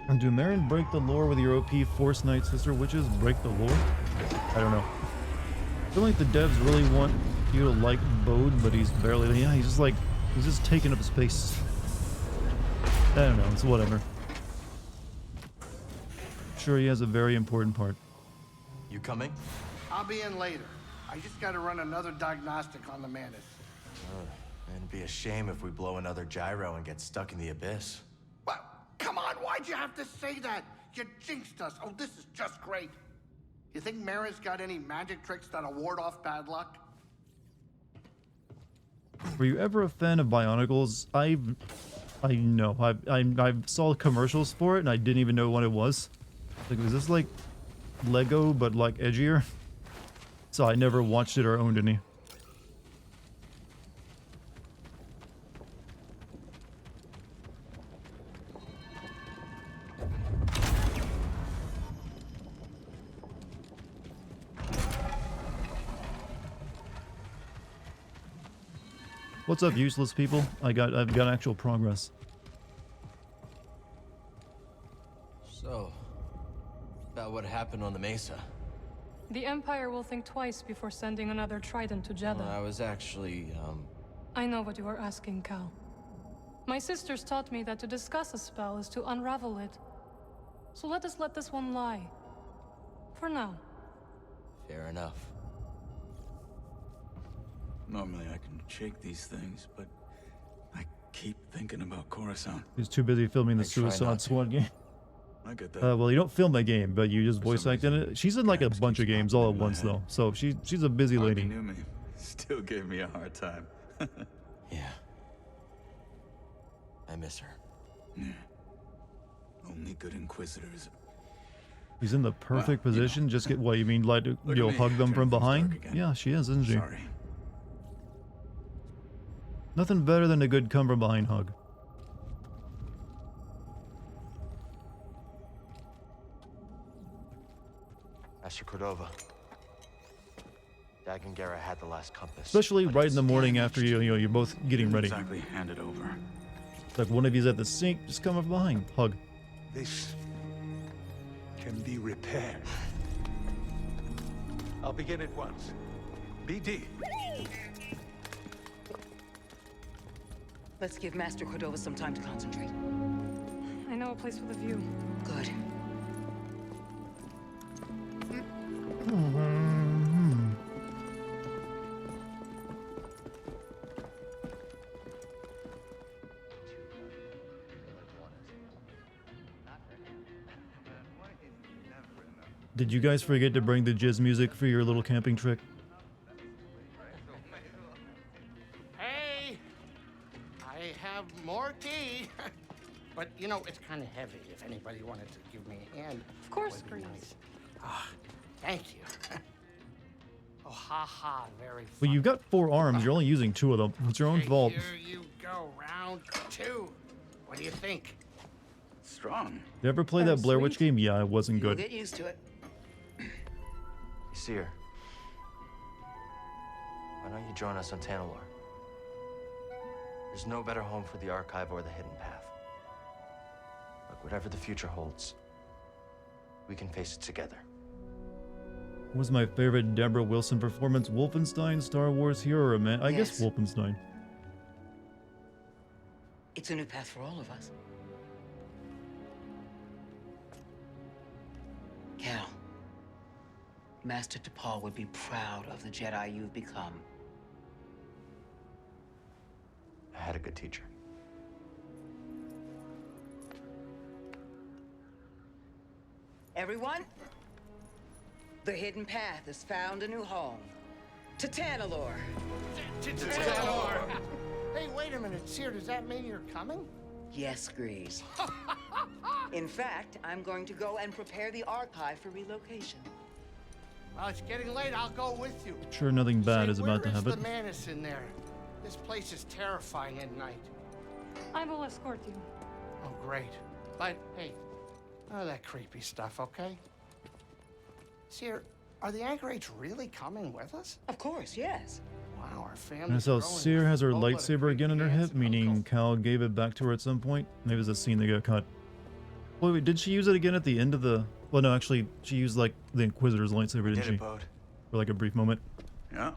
Speaker 1: And do Marin break the lore with your OP Force Knight sister witches break the lore? I don't know. I feel like the devs really want you to like Bode, but he's barely, yeah, he's just taking up space. I don't know, it's whatever. Sure, he has a very important part.
Speaker 3: You coming?
Speaker 17: I'll be in later. I just gotta run another diagnostic on the Mantis.
Speaker 3: It'd be a shame if we blow another gyro and get stuck in the abyss.
Speaker 17: Well, come on, why'd you have to say that? You jinxed us. Oh, this is just great. You think Mara's got any magic tricks that'll ward off bad luck?
Speaker 1: Were you ever a fan of Bionicles? I saw commercials for it and I didn't even know what it was. Like, was this like Lego but like edgier? So I never watched it or owned any. What's up, useless people? I've got actual progress.
Speaker 3: So, about what happened on the Mesa.
Speaker 22: The Empire will think twice before sending another Trident to Jeddah.
Speaker 3: Well, I was actually,
Speaker 22: I know what you are asking, Cal. My sisters taught me that to discuss a spell is to unravel it. So let us let this one lie. For now.
Speaker 3: Fair enough.
Speaker 5: Normally I can shake these things, but I keep thinking about Coruscant.
Speaker 1: He's too busy filming the Suicide Squad game.
Speaker 5: I get that.
Speaker 1: Well, you don't film that game, but you just voice act in it. She's in like a bunch of games all at once, though. So she's a busy lady.
Speaker 5: Hardly knew me. Still gave me a hard time.
Speaker 3: Yeah. I miss her.
Speaker 5: Yeah. Only good Inquisitors.
Speaker 1: She's in the perfect position. Just get what you mean, like you'll hug them from behind. Yeah, she is, isn't she?
Speaker 5: Sorry.
Speaker 1: Nothing better than a good come from behind hug.
Speaker 3: Master Cordova. Dartigan had the last compass.
Speaker 1: Especially right in the morning after you're both getting ready.
Speaker 5: Exactly hand it over.
Speaker 1: Like one of you's at the sink, just come up behind, hug.
Speaker 10: This can be repaired.
Speaker 2: I'll begin at once. BD.
Speaker 12: Let's give Master Cordova some time to concentrate.
Speaker 22: I know a place with a view.
Speaker 12: Good.
Speaker 1: Did you guys forget to bring the jizz music for your little camping trick?
Speaker 17: Hey! I have more tea. But, you know, it's kind of heavy. If anybody wanted to give me a hand.
Speaker 22: Of course,
Speaker 17: that would be
Speaker 22: Grease.
Speaker 17: nice. Ah, thank you. Oh, ha, very
Speaker 1: Well, you've got 4 arms. You're only using 2 of them. It's your own fault.
Speaker 17: Here you go, round 2. What do you think?
Speaker 5: Strong.
Speaker 1: You ever play that Blair Witch game? Yeah, it wasn't
Speaker 12: You'll
Speaker 1: good.
Speaker 12: get used to it.
Speaker 3: Seer. Why don't you join us on Tanalor? There's no better home for the Archive or the Hidden Path. Look, whatever the future holds, we can face it together.
Speaker 1: What was my favorite Deborah Wilson performance? Wolfenstein, Star Wars Hero, man. I guess
Speaker 12: Yes.
Speaker 1: Wolfenstein.
Speaker 12: It's a new path for all of us. Cal, Master T'Pol would be proud of the Jedi you've become.
Speaker 3: I had a good teacher.
Speaker 12: Everyone, the Hidden Path has found a new home. To Tanalor.
Speaker 17: Hey, wait a minute, Seer, does that mean you're coming?
Speaker 12: Yes, Grease. In fact, I'm going to go and prepare the Archive for relocation.
Speaker 17: Well, it's getting late. I'll go with you.
Speaker 1: Sure, nothing bad
Speaker 17: Say,
Speaker 1: is about to
Speaker 17: where is
Speaker 1: happen.
Speaker 17: the Manus in there? This place is terrifying at night.
Speaker 22: I will escort you.
Speaker 17: Oh, great. But, hey, none of that creepy stuff, okay? Seer, are the Anchorites really coming with us?
Speaker 12: Of course, yes.
Speaker 17: Wow, our family.
Speaker 1: And so Seer has her lightsaber again in her hip, meaning Cal gave it back to her at some point. Maybe it's a scene that got cut. Wait, did she use it again at the end of the... Well, no, actually, she used, like, the Inquisitor's lightsaber, didn't she?
Speaker 3: Bode.
Speaker 1: For, like, a brief moment.
Speaker 5: Yeah.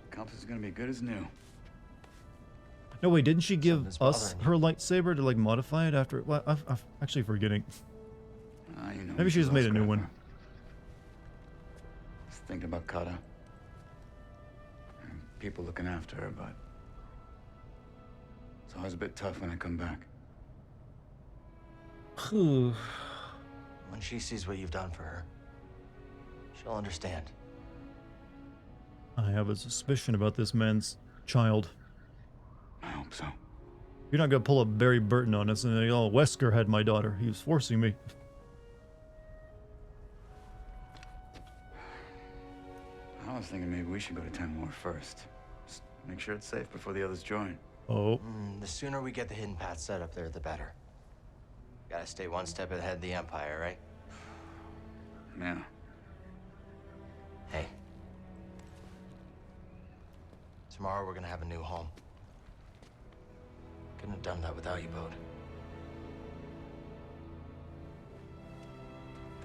Speaker 5: Compass is gonna be good as new.
Speaker 1: No, wait, didn't she give
Speaker 3: Something's
Speaker 1: us
Speaker 3: bothering
Speaker 1: her lightsaber to, like, modify it after... Well, I'm actually forgetting.
Speaker 5: You know,
Speaker 1: Maybe she just made a new one.
Speaker 5: Just thinking about Kata. And people looking after her, but... It's always a bit tough when I come back.
Speaker 3: When she sees what you've done for her, she'll understand.
Speaker 1: I have a suspicion about this man's child.
Speaker 5: I hope so.
Speaker 1: You're not gonna pull up Barry Burton on us and say, oh, Wesker had my daughter. He was forcing me.
Speaker 5: I was thinking maybe we should go to Tanalor first. Just make sure it's safe before the others join.
Speaker 1: Oh.
Speaker 3: The sooner we get the Hidden Path set up there, the better. Gotta stay one step ahead of the Empire, right?
Speaker 5: Yeah.
Speaker 3: Hey. Tomorrow we're gonna have a new home. Couldn't have done that without you, Bode.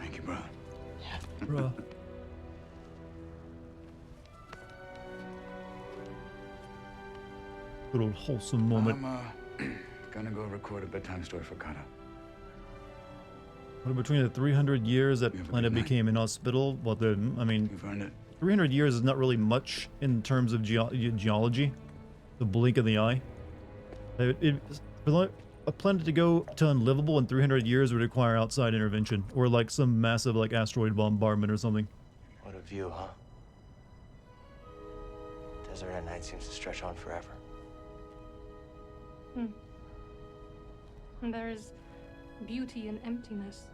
Speaker 5: Thank you, brother.
Speaker 3: Yeah.
Speaker 1: Bruh. Little wholesome moment.
Speaker 16: I'm gonna go record a bedtime story for Kata.
Speaker 1: But between the 300 years that planet became inhospitable, well, I mean, 300 years is not really much in terms of geology. The blink of the eye. For a planet to go to unlivable in 300 years would require outside intervention, or like some massive like asteroid bombardment or something.
Speaker 3: What a view, huh? Desert at night seems to stretch on forever.
Speaker 22: And there is beauty in emptiness.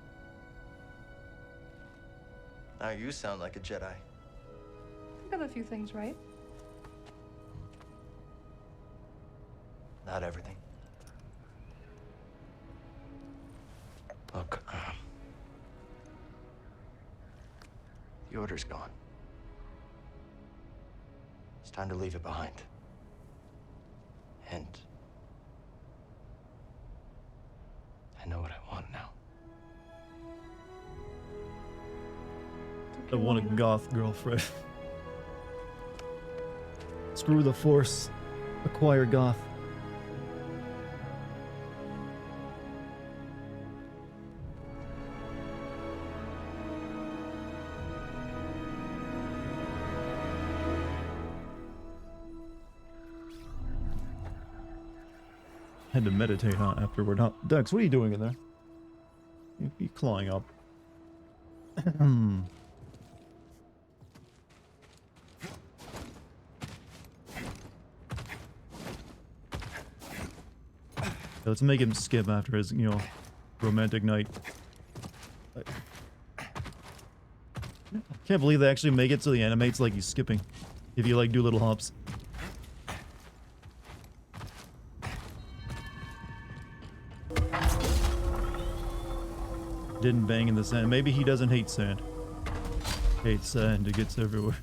Speaker 3: Now you sound like a Jedi.
Speaker 22: I got a few things right.
Speaker 3: Not everything. Look, the order's gone. It's time to leave it behind. And I know what I want now.
Speaker 1: I want a goth girlfriend. Screw the Force. Acquire goth. Had to meditate, huh, afterward, huh? Dex, what are you doing in there? You clawing up. Let's make him skip after his, you know, romantic night. I can't believe they actually make it so the animates like he's skipping. If you like do little hops. Didn't bang in the sand. Maybe he doesn't hate sand. Hates sand. It gets everywhere.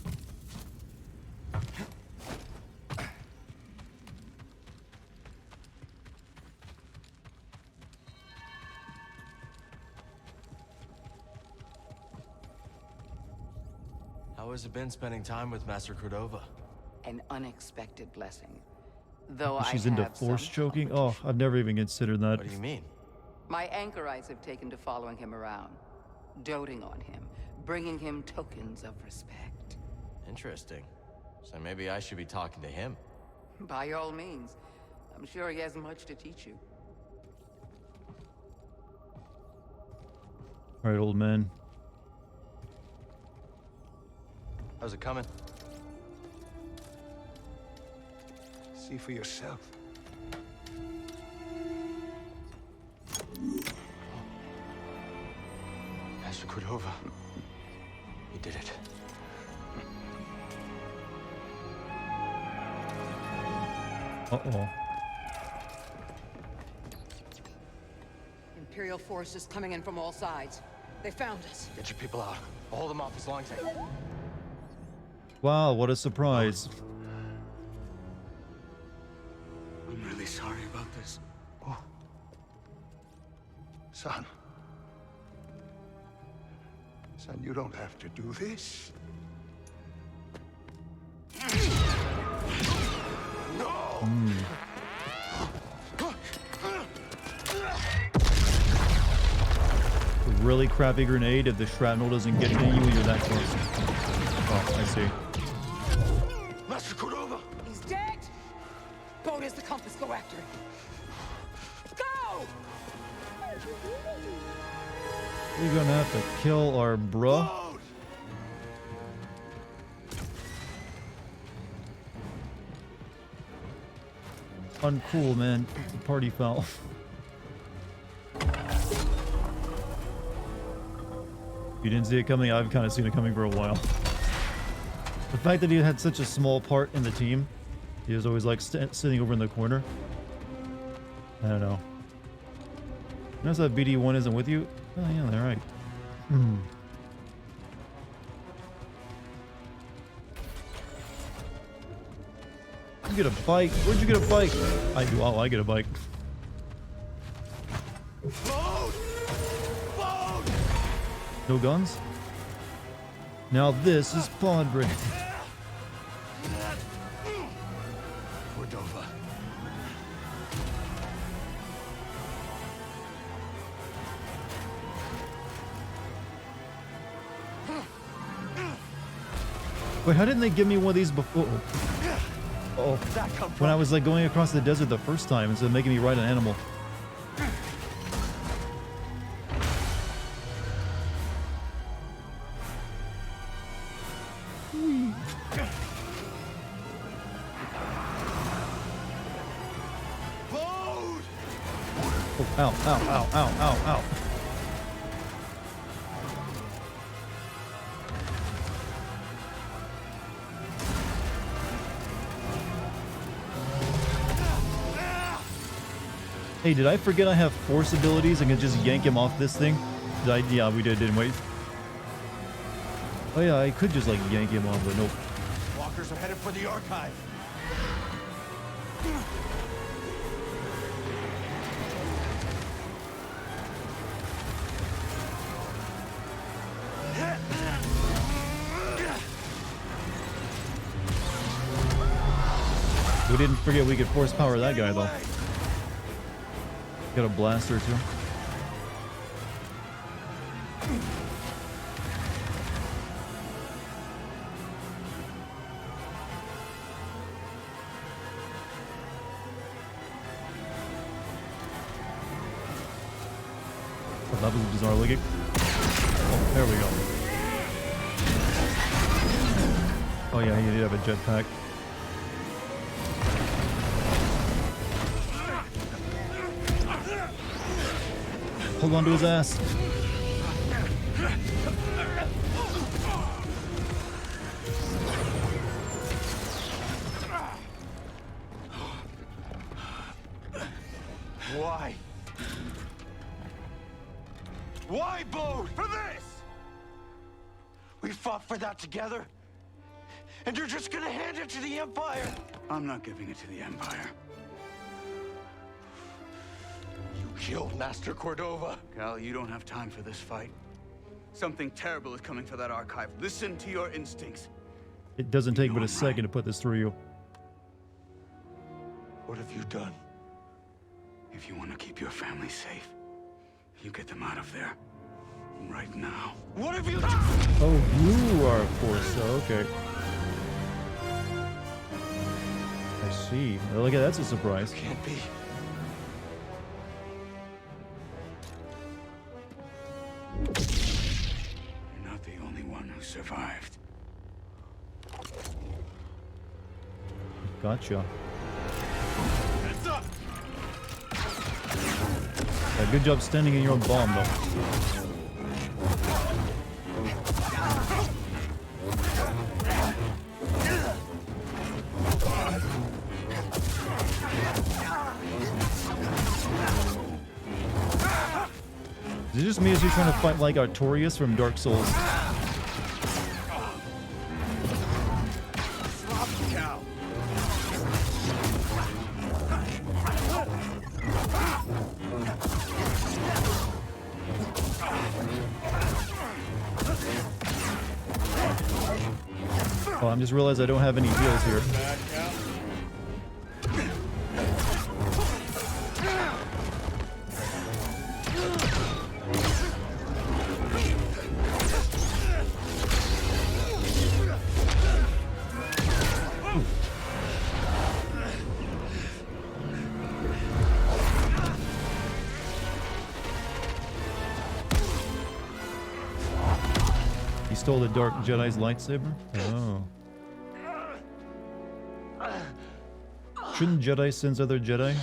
Speaker 3: How has it been spending time with Master Cordova?
Speaker 21: An unexpected blessing. Though
Speaker 1: She's
Speaker 21: I
Speaker 1: into
Speaker 21: have
Speaker 1: force
Speaker 21: some
Speaker 1: choking? Oh, I've never even considered that.
Speaker 3: What do you mean?
Speaker 21: My anchor eyes have taken to following him around, doting on him, bringing him tokens of respect.
Speaker 3: Interesting. So maybe I should be talking to him.
Speaker 21: By all means. I'm sure he has much to teach you.
Speaker 1: Alright, old man.
Speaker 3: How's it coming?
Speaker 16: See for yourself.
Speaker 3: Master Cordova. He did it.
Speaker 1: Uh-oh.
Speaker 21: Imperial forces coming in from all sides. They found us.
Speaker 3: Get your people out. I'll hold them off as long as I...
Speaker 1: Wow, what a surprise.
Speaker 16: I'm really sorry about this.
Speaker 17: Oh. Son. Son, you don't have to do this. No!
Speaker 1: A really crappy grenade. If the shrapnel doesn't get to you, you're that close. Oh, I see.
Speaker 16: Master Cordova!
Speaker 21: He's dead! Bode is the compass. Go after him. Go!
Speaker 1: We're gonna have to kill our bruh. Uncool, man. The party foul. You didn't see it coming? I've kind of seen it coming for a while. The fact that he had such a small part in the team, he was always like sitting over in the corner. I don't know. Notice that BD1 isn't with you? Oh yeah, they're right. You get a bike? Where'd you get a bike? I do. Oh, I get a bike. No guns? Now this is pod break.
Speaker 16: Cordova,
Speaker 1: Wait, how didn't they give me one of these before? Oh, when I was like going across the desert the first time instead of making me ride an animal. Oh, ow, ow, ow, ow, ow, ow. Hey, did I forget I have force abilities and can just yank him off this thing? Did I? Yeah, we did, didn't we? Oh yeah, I could just like yank him off, but nope.
Speaker 3: Walkers are headed for the archive.
Speaker 1: We didn't forget we could force power that guy though. Got a blaster too. Oh, that was bizarre looking. Oh, there we go. Oh yeah, he did have a jetpack. Hold on to his ass.
Speaker 3: Why? Why, Bode? For this! We fought for that together, and you're just gonna hand it to the Empire?
Speaker 16: I'm not giving it to the Empire.
Speaker 3: Killed Master Cordova.
Speaker 16: Cal, you don't have time for this fight. Something terrible is coming for that archive. Listen to your instincts.
Speaker 1: It doesn't take but a second to put this through you.
Speaker 3: What have you done?
Speaker 16: If you want to keep your family safe, you get them out of there. Right now.
Speaker 3: What have you done?
Speaker 1: Oh, you are a force. Oh, okay. I see. Oh, look at that's a surprise.
Speaker 3: Can't be.
Speaker 16: You're not the only one who survived.
Speaker 1: Gotcha.
Speaker 3: Heads up.
Speaker 1: Yeah, good job standing in your own bomb, though. Is it just me as you're trying to fight like Artorias from Dark Souls? Oh, I just realized I don't have any heals here. He stole the Dark Jedi's lightsaber? Oh. Shouldn't Jedi sense other Jedi?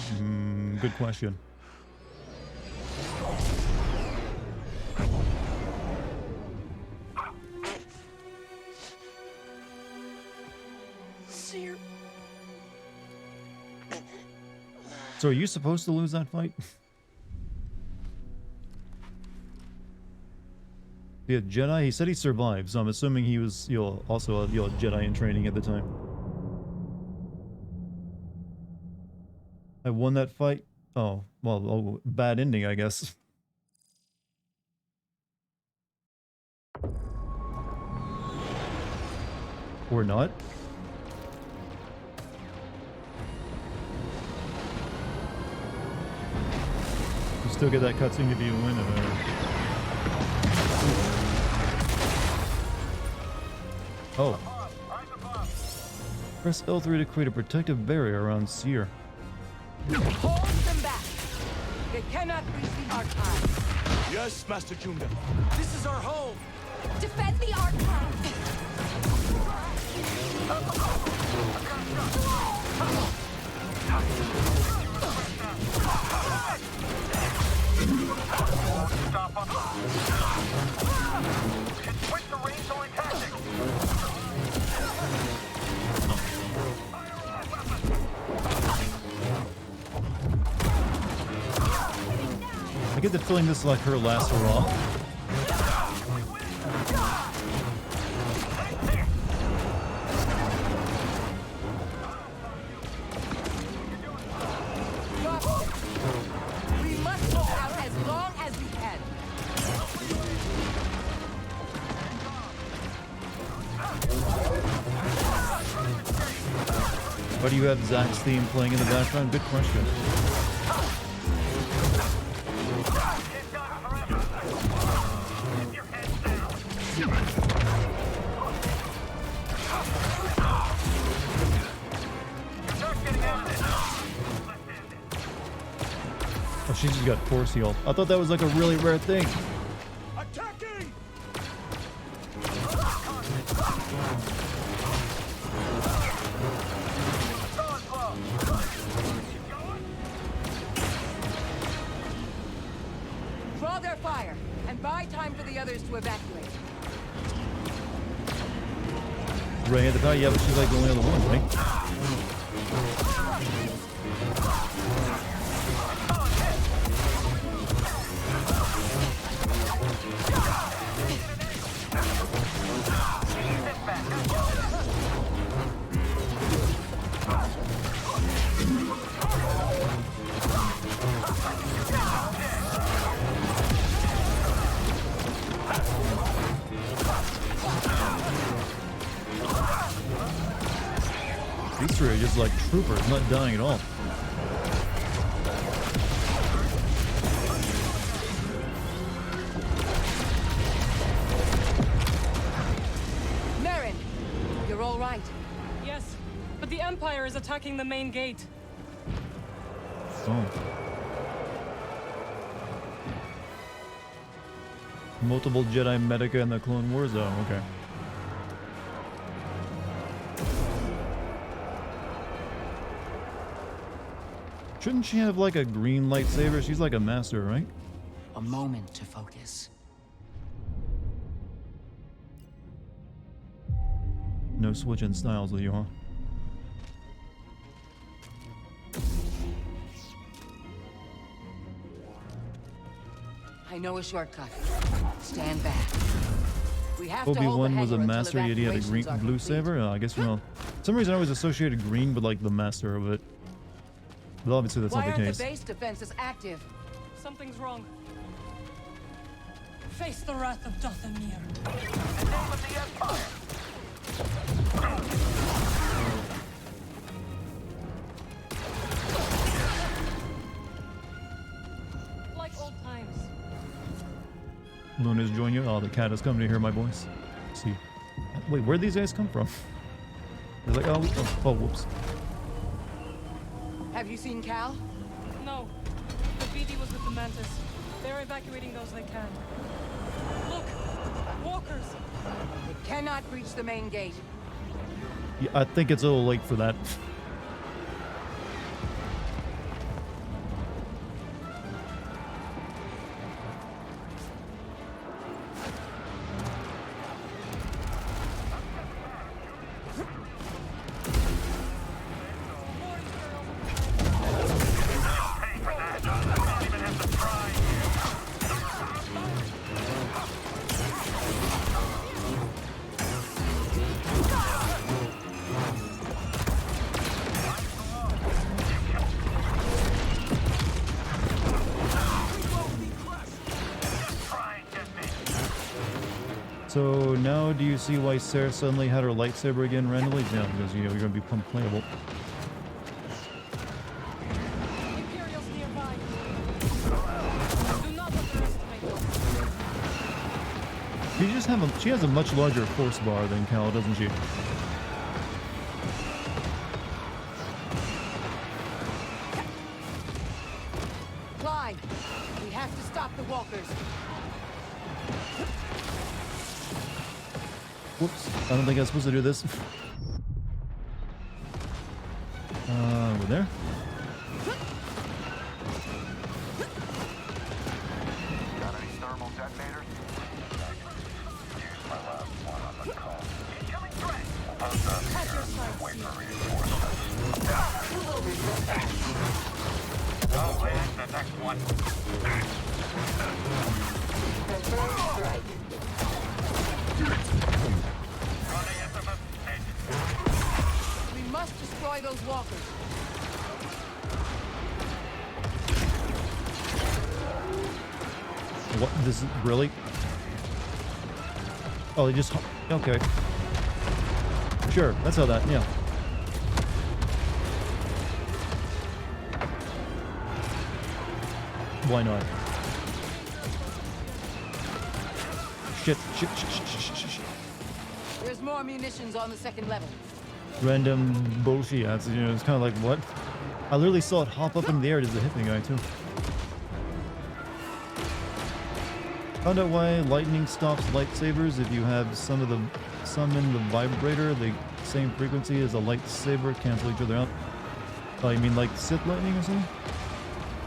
Speaker 1: Good question. So are you supposed to lose that fight? Yeah, Jedi. He said he survived, so I'm assuming he was, also a Jedi in training at the time. I won that fight. Oh, well, bad ending, I guess. Or not. You still get that cutscene if you win it. Oh. Press L3 to create a protective barrier around Seer.
Speaker 19: Hold them back. They cannot reach the archive.
Speaker 5: Yes, Master Junda.
Speaker 19: This is our home. Defend the archive.
Speaker 4: Switch to range-only tactics.
Speaker 1: I get the feeling this is like her last hurrah.
Speaker 19: We must hold out as long as we can.
Speaker 1: Why do you have Zach's theme playing in the background? Good question. Oh, she just got force healed. I thought that was like a really rare thing.
Speaker 5: Attacking!
Speaker 19: Draw their fire and buy time for the others to evacuate.
Speaker 1: Ray at the power, yeah, but she's like the only other one, right? These three are just like troopers, not dying at all.
Speaker 19: Marin, you're all right.
Speaker 22: Yes, but the Empire is attacking the main gate.
Speaker 1: Oh. Multiple Jedi Medica in the Clone Wars zone, okay. Shouldn't she have like a green lightsaber? She's like a master, right?
Speaker 21: A moment to focus.
Speaker 1: No switching styles with you, huh?
Speaker 19: I know a shortcut. Stand back. We have to hold the
Speaker 1: Obi-Wan was a
Speaker 19: hangar
Speaker 1: master,
Speaker 19: until
Speaker 1: yet he had a
Speaker 19: evacuations
Speaker 1: green
Speaker 19: are
Speaker 1: blue
Speaker 19: complete.
Speaker 1: saber? I guess, you know, for some reason I always associated green with like the master of it. But obviously that's
Speaker 19: Why
Speaker 1: not the
Speaker 19: aren't
Speaker 1: case.
Speaker 19: the base defenses active?
Speaker 22: Something's wrong. Face the wrath of Dathomir. Like old times.
Speaker 1: Luna's joined you. Oh, the cat has come to hear my voice. Let's see. Wait, where'd these guys come from? They're like, oh, whoops.
Speaker 19: Have you seen Cal?
Speaker 22: No. The BD was with the Mantis. They're evacuating those they can. Look! Walkers!
Speaker 19: They cannot breach the main gate.
Speaker 1: Yeah, I think it's a little late for that. So now do you see why Sarah suddenly had her lightsaber again randomly? Yeah, because you know, you're going to be unplayable.
Speaker 22: Imperials nearby. Do not underestimate them.
Speaker 1: She has a much larger force bar than Cal, doesn't she?
Speaker 19: time. We have to stop the walkers.
Speaker 1: Whoops. I don't think I was supposed to do this. Over there.
Speaker 4: Got any thermal detonators? Use my last one on the call. Incoming threat! Wait for reinforcements. I'll land the next one.
Speaker 19: We must destroy those walkers.
Speaker 1: What? This is really? Oh, they just... Okay. Sure, that's how that... Yeah. Why not? Shit.
Speaker 19: There's more munitions on the second level.
Speaker 1: Random bullshit. Yeah, it's, you know, it's kind of like, what? I literally saw it hop up in the air. Does it hit the guy, too? Found out why lightning stops lightsabers if you have some in the vibrator, the same frequency as a lightsaber, cancel each other out. Oh, you mean like Sith lightning or something?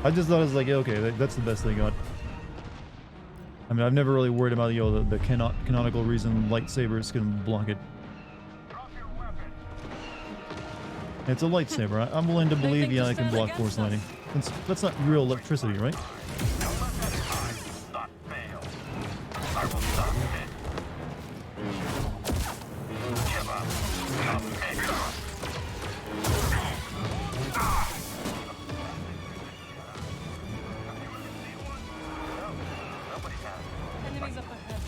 Speaker 1: I just thought it was like, yeah, okay, that's the best they got. I mean, I've never really worried about, you know, the canonical reason lightsabers can block it. It's a lightsaber. I'm willing to believe, yeah, I can block force lightning. That's not real electricity, right?
Speaker 22: Enemies up ahead.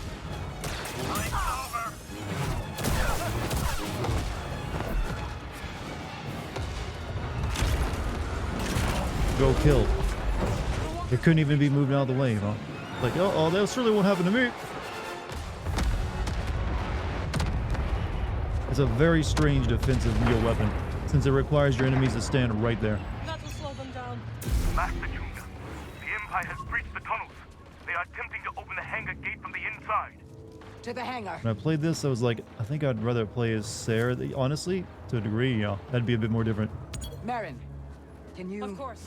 Speaker 1: Go kill. It couldn't even be moved out of the way, huh? Like, oh, that surely won't happen to me. It's a very strange defensive neo weapon, since it requires your enemies to stand right there.
Speaker 22: That will slow them down.
Speaker 4: Master Junior, the Empire has breached the tunnels. They are attempting to open the hangar gate from the inside.
Speaker 19: To the hangar.
Speaker 1: When I played this, I was like, I think I'd rather play as Sarah. Honestly, to a degree, yeah, that'd be a bit more different.
Speaker 19: Marin, can you...
Speaker 22: Of course.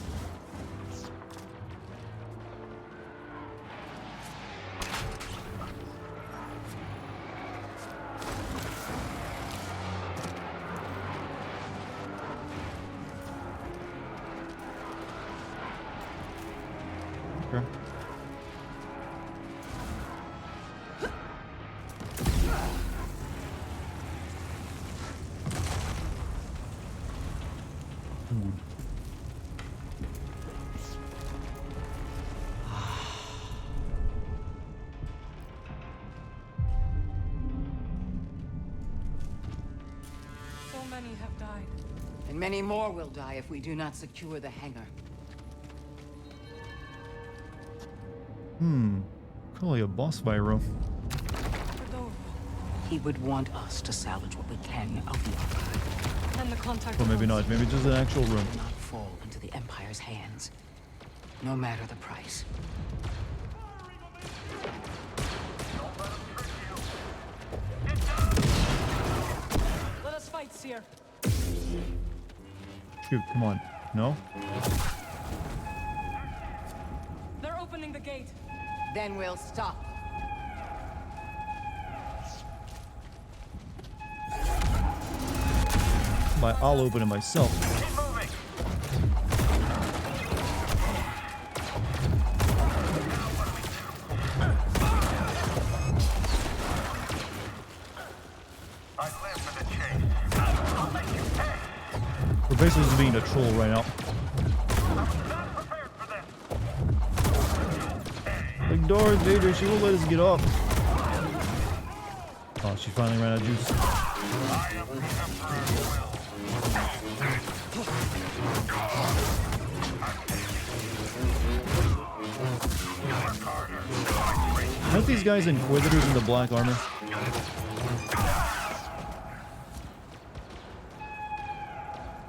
Speaker 1: Okay. Ooh.
Speaker 22: So many have died.
Speaker 19: And many more will die if we do not secure the hangar.
Speaker 1: Probably a boss fight room.
Speaker 19: He would want us to salvage what we can of the archive.
Speaker 22: And the contact.
Speaker 1: Or maybe not. Maybe just an actual room.
Speaker 19: Not fall into the Empire's hands, no matter the price.
Speaker 22: Let us fight, Seer.
Speaker 1: Shoot, come on. No?
Speaker 22: They're opening the gate.
Speaker 19: Then we'll stop.
Speaker 1: I'll open it myself. We're basically just being a troll right now. Like Darth Vader, she won't let us get off. Oh, she finally ran out of juice. Aren't these guys Inquisitors in the black armor?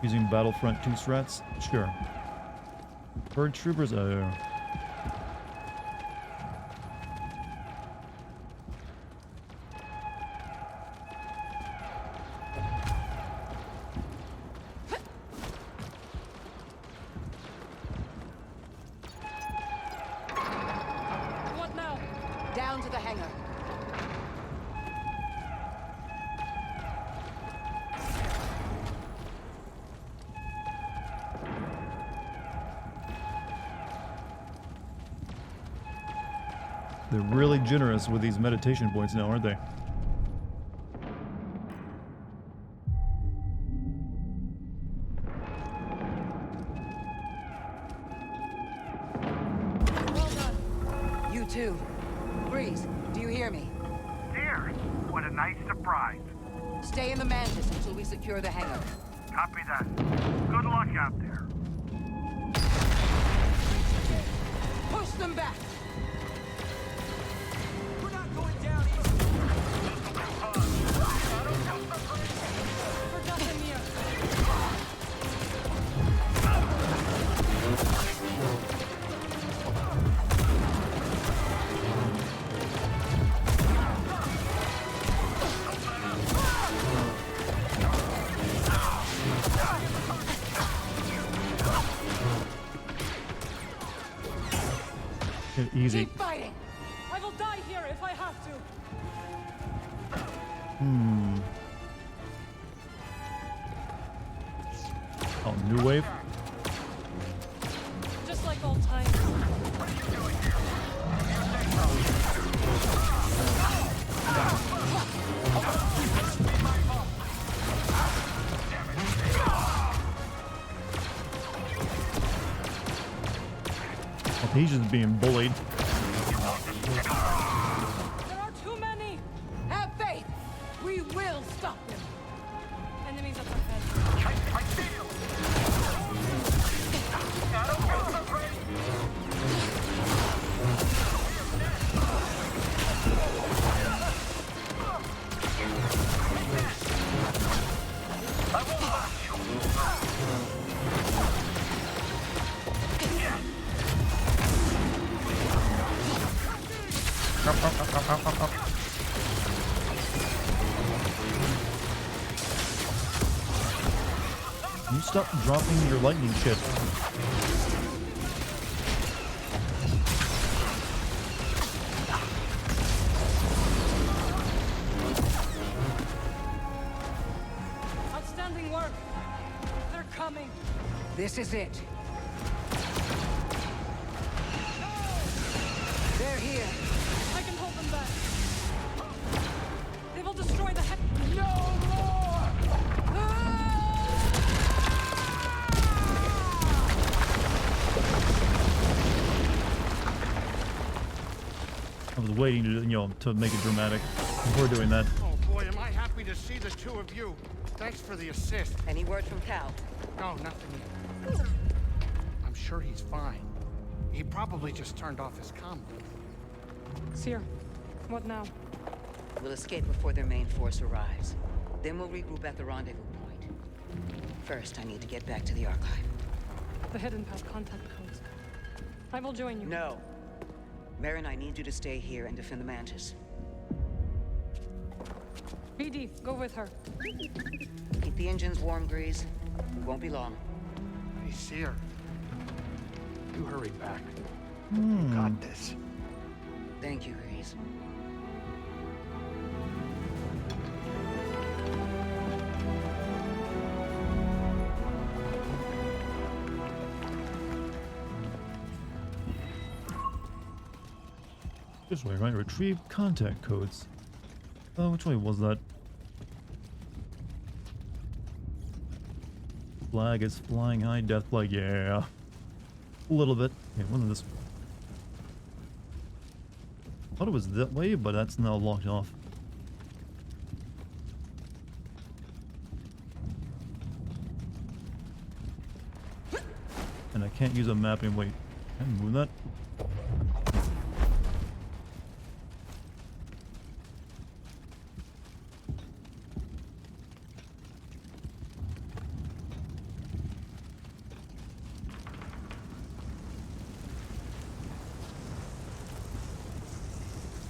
Speaker 1: Using Battlefront 2 strats? Sure. Bird troopers? Oh.
Speaker 21: Down to the hangar.
Speaker 1: They're really generous with these meditation points now, aren't they?
Speaker 21: You too. Breeze, do you hear me?
Speaker 4: Dear, what a nice surprise.
Speaker 21: Stay in the Mantis until we secure the hangar.
Speaker 4: Copy that. Good luck out there.
Speaker 21: Push them back!
Speaker 4: We're not going down easy. This'll be fun.
Speaker 22: Forgotten here.
Speaker 1: Easy.
Speaker 21: Keep fighting!
Speaker 22: I will die here if I have to.
Speaker 1: Oh, new wave.
Speaker 22: Just like old times.
Speaker 1: Oh, he's just being bullied.
Speaker 22: There are too many.
Speaker 21: Have faith! We will stop them!
Speaker 22: Enemies up ahead.
Speaker 4: I feel. I don't feel afraid. I won't let you.
Speaker 1: Can you stop dropping your lightning shit?
Speaker 22: Outstanding work. They're coming.
Speaker 21: This is it. They're here.
Speaker 22: I can hold them back. They will destroy the head.
Speaker 21: No more!
Speaker 1: I was waiting to make it dramatic before doing that.
Speaker 17: Oh boy, am I happy to see the two of you. Thanks for the assist.
Speaker 12: Any word from Cal?
Speaker 17: No, nothing yet. I'm sure he's fine. He probably just turned off his comm.
Speaker 22: Seer, what now?
Speaker 12: We'll escape before their main force arrives. Then we'll regroup at the rendezvous point. First, I need to get back to the archive.
Speaker 22: The hidden path contact codes. I will join you.
Speaker 12: No. Marin, I need you to stay here and defend the Mantis.
Speaker 22: BD, go with her.
Speaker 12: Keep the engines warm, Grease. We won't be long.
Speaker 17: Hey, Seer. You hurry back.
Speaker 1: Hmm.
Speaker 17: You got this.
Speaker 12: Thank you, Grease.
Speaker 1: This way, right? Retrieve contact codes. Which way was that? Flag is flying high. Death flag, yeah. A little bit. Okay, wasn't this? I thought it was that way, but that's now locked off. And I can't use a mapping. Wait, can I move that?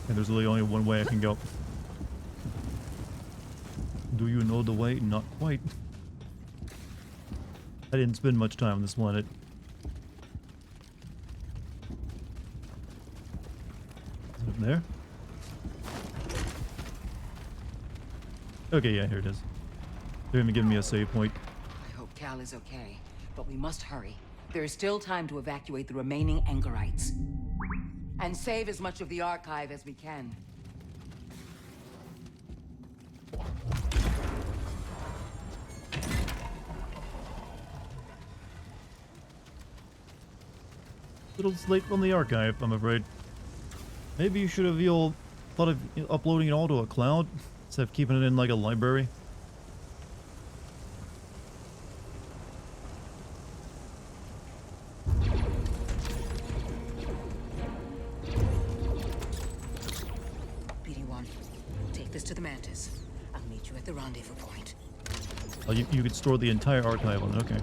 Speaker 1: And there's really only one way I can go. Do you know the way? Not quite. I didn't spend much time on this planet. Is it up there? Okay, yeah, here it is. They're even giving me a save point.
Speaker 12: I hope Cal is okay, but we must hurry. There is still time to evacuate the remaining anchorites. And save as much of the archive as we can.
Speaker 1: Little late on the archive, I'm afraid. Maybe you should have thought of uploading it all to a cloud instead of keeping it in like a library.
Speaker 12: BD1, take this to the Mantis. I'll meet you at the rendezvous point.
Speaker 1: Oh, you could store the entire archive on it, okay.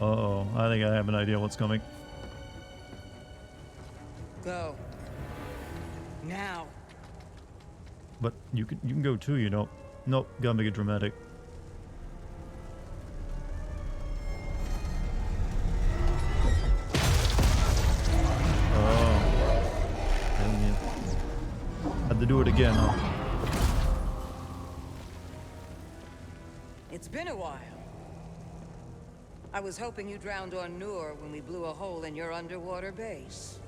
Speaker 1: Uh-oh, I think I have an idea what's coming.
Speaker 12: Go. Now.
Speaker 1: But you can go too, you know. Nope, gotta make it dramatic. Oh. Dang it. Had to do it again, huh?
Speaker 12: It's been a while. I was hoping you drowned on Nur when we blew a hole in your underwater base.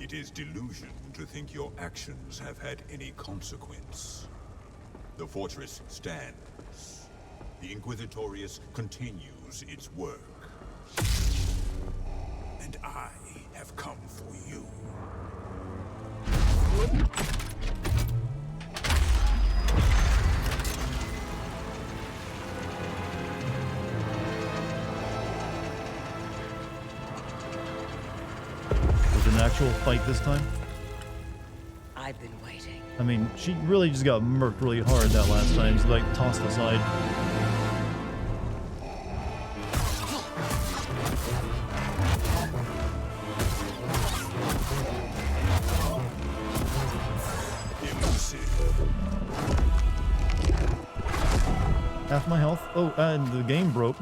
Speaker 6: It is delusion to think your actions have had any consequence. The fortress stands. The Inquisitorius continues its work. And I have come for you.
Speaker 1: An actual fight this time?
Speaker 12: I've been waiting.
Speaker 1: I mean, she really just got murked really hard that last time, so like tossed aside. Half my health. Oh, and the game broke.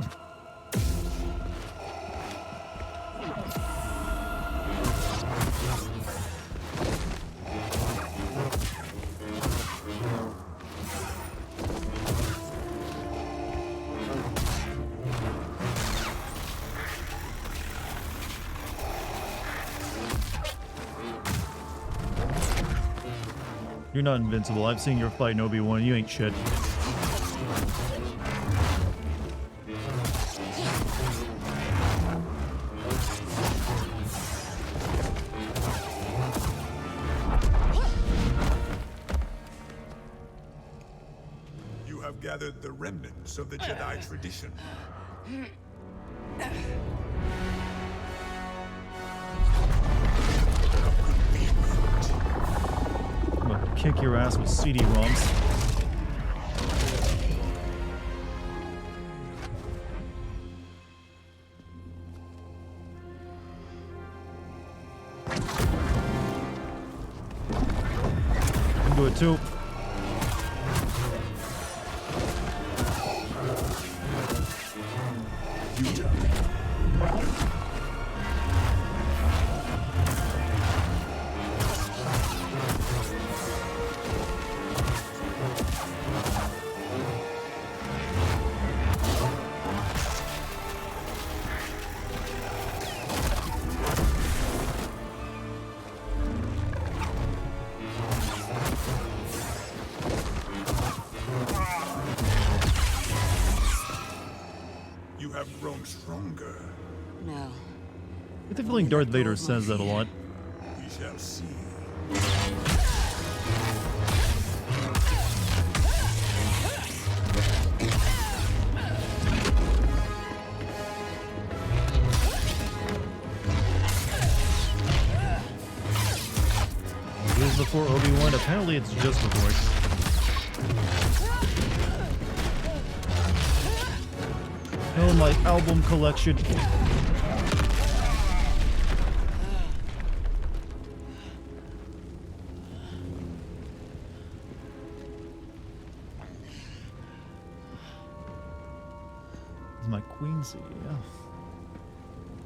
Speaker 1: You're not invincible. I've seen your fight in Obi-Wan. You ain't shit.
Speaker 6: You have gathered the remnants of the Jedi tradition.
Speaker 1: I'm gonna kick your ass with CD-ROMs. I can do it too.
Speaker 6: You have grown stronger.
Speaker 12: No.
Speaker 1: I get the feeling Darth Vader says that a lot.
Speaker 6: We shall see.
Speaker 1: It was before Obi-Wan. Apparently it's just before it. Oh, my album collection. It's my Queen CD, yeah.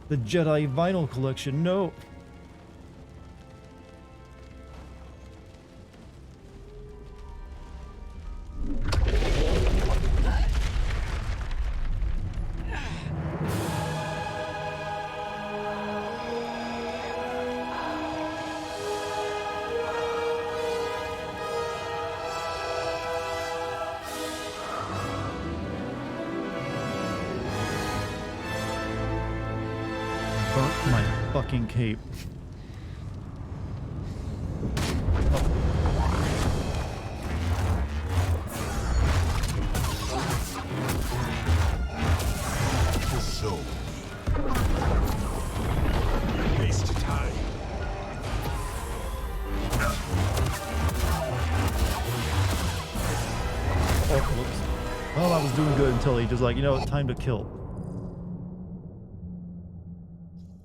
Speaker 1: The Jedi vinyl collection, no. Burnt my fucking cape.
Speaker 6: So waste time.
Speaker 1: Oh, whoops. Well, I was doing good until he just like, you know what, time to kill.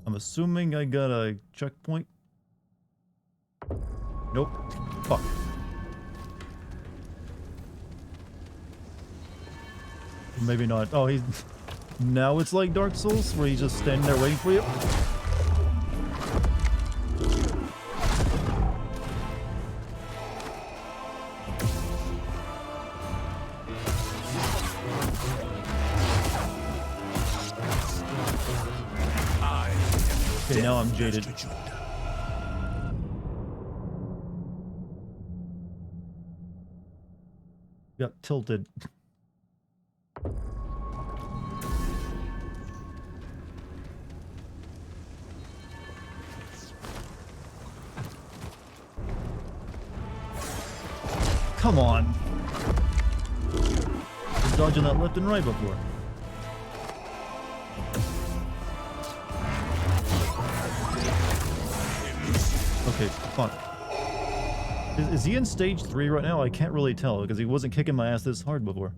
Speaker 1: I'm assuming I got a checkpoint. Nope. Fuck. Maybe not. Oh, he's... Now it's like Dark Souls, where he's just standing there waiting for you. Okay, now I'm jaded. Got tilted. Come on. Just dodging that left and right before. Okay, fuck. Is he in stage 3 right now? I can't really tell because he wasn't kicking my ass this hard before.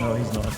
Speaker 1: No, he's not.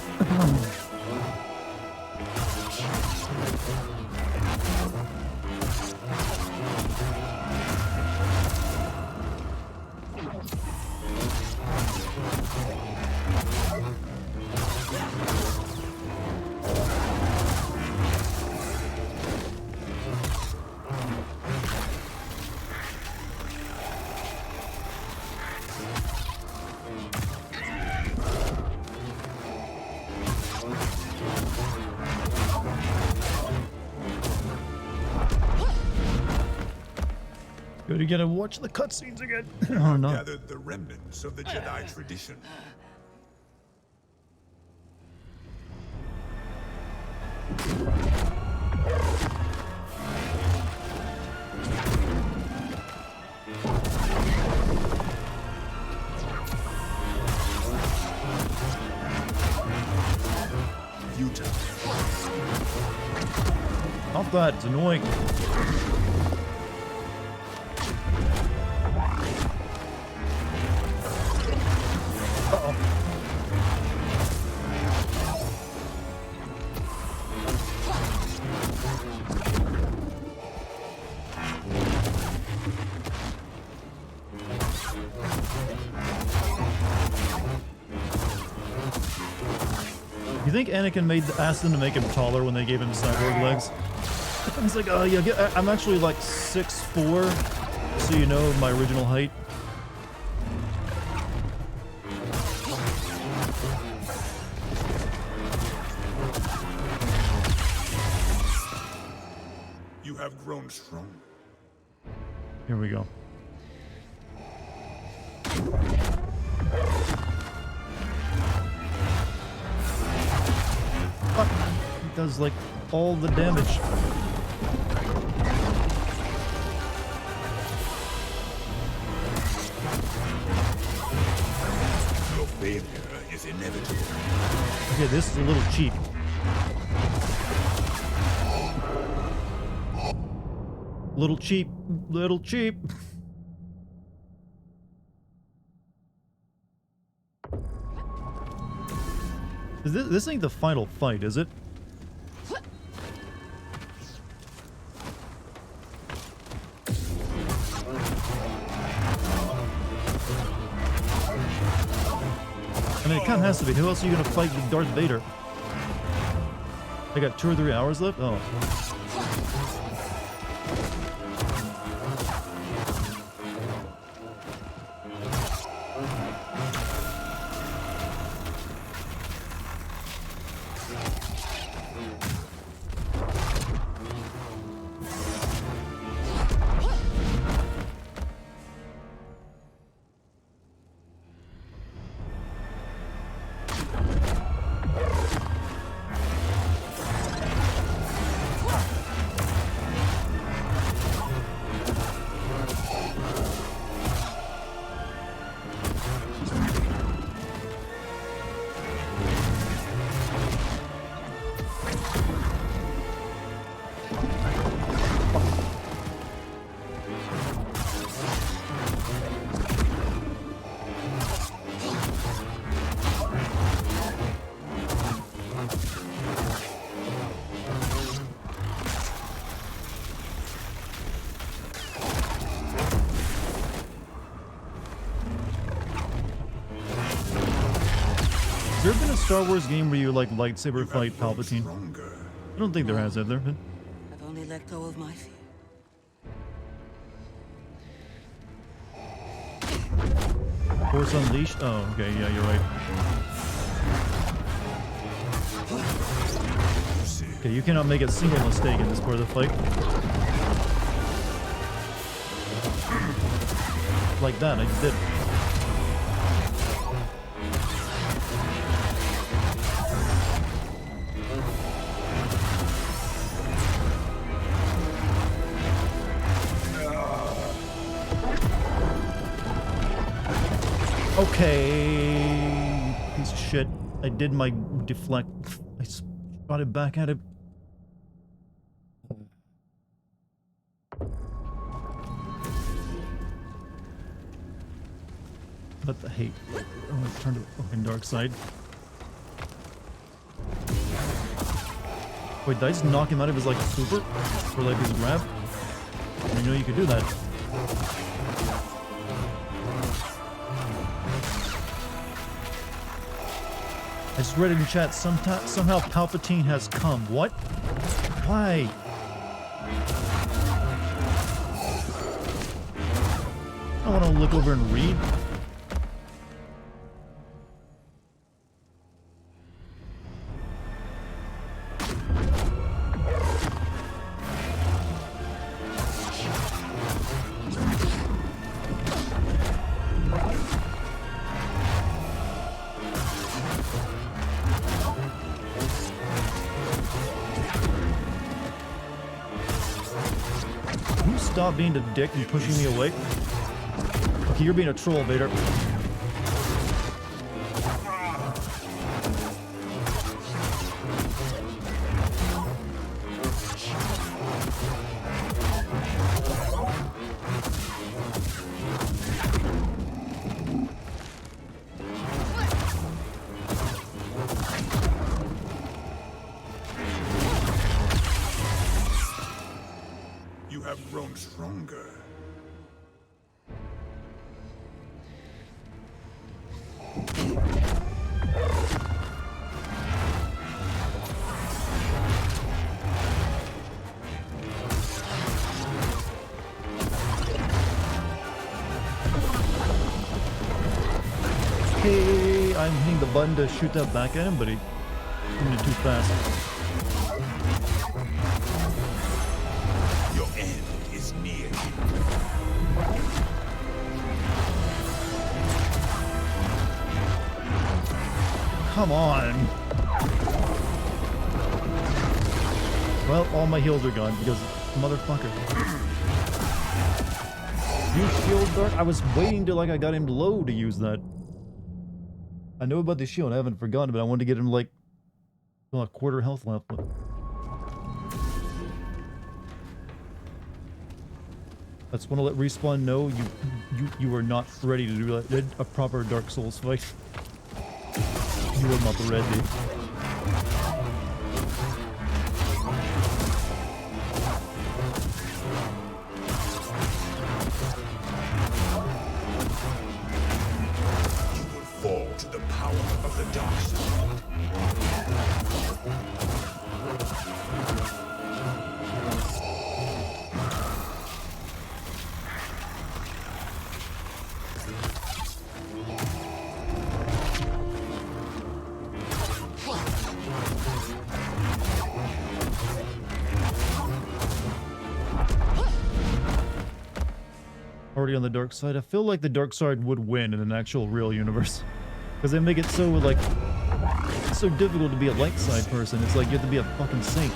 Speaker 1: Good, you gotta watch the cutscenes again. Oh no.
Speaker 6: Gathered the remnants of the Jedi tradition. Utah.
Speaker 1: Stop that, it's annoying. You think Anakin asked them to make him taller when they gave him cyborg legs? He's like, yeah, I'm actually like 6'4", so you know my original height.
Speaker 6: You have grown strong.
Speaker 1: Here we go. Fuck. He does like all the damage.
Speaker 6: Your failure is inevitable.
Speaker 1: Okay, this is a little cheap. Little cheap. Little cheap. This ain't the final fight, is it? I mean, it kind of has to be. Who else are you going to fight with Darth Vader? I got 2 or 3 hours left? Oh. there been a Star Wars game where you like lightsaber fight Palpatine? I don't think there has, have there?
Speaker 19: I've only let go of my fear.
Speaker 1: Force Unleashed? Oh, okay, yeah, you're right. Okay, you cannot make a single mistake in this part of the fight. Like that, I did. Okay, piece of shit. I did my deflect. I shot it back at it. What the hate? I'm gonna turn to the fucking dark side. Wait, did I just knock him out of his like super? Or like his grab? I didn't know you could do that. I just read it in chat. Somehow Palpatine has come. What? Why? I want to look over and read. Stop being a dick and pushing me away. Okay, you're being a troll, Vader.
Speaker 6: Stronger.
Speaker 1: Okay, I'm hitting the button to shoot that back at him, but he's doing it too fast.
Speaker 6: Your end is near.
Speaker 1: Come on. Well, all my heals are gone because motherfucker. You shield dart? I was waiting till like I got him low to use that. I know about the shield, I haven't forgotten, but I wanted to get him like a quarter health left. But that's when I let Respawn know you are not ready to do a proper Dark Souls fight. You are not ready.
Speaker 6: You will fall to the power of the dark side.
Speaker 1: Already on the dark side. I feel like the dark side would win in an actual real universe. Because they make it so like it's so difficult to be a light side person. It's like you have to be a fucking saint.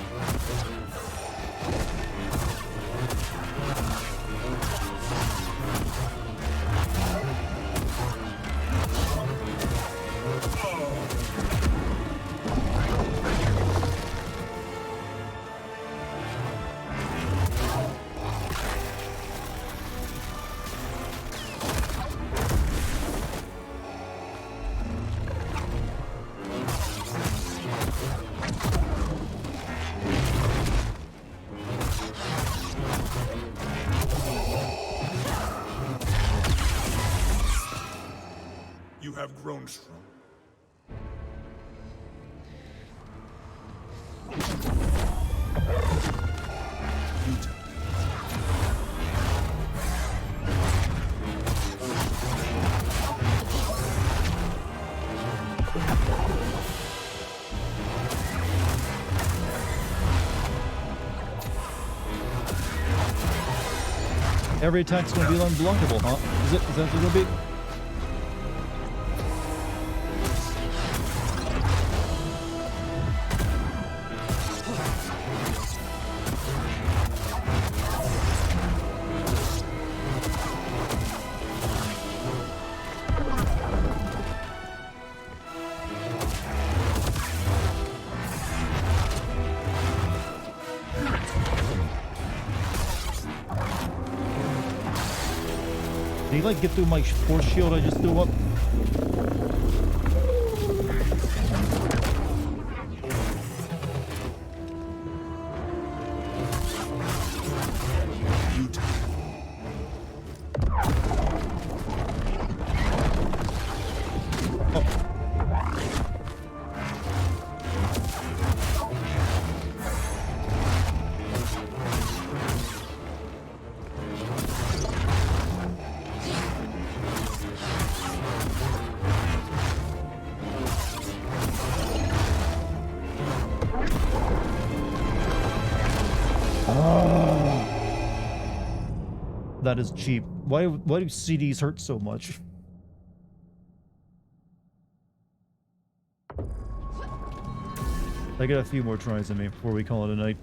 Speaker 6: You have grown strong.
Speaker 1: Every attack's gonna be unblockable, huh? Is that what it's gonna be? Did he like get through my force shield I just threw up? That is cheap. Why do CDs hurt so much? I got a few more tries in me before we call it a night.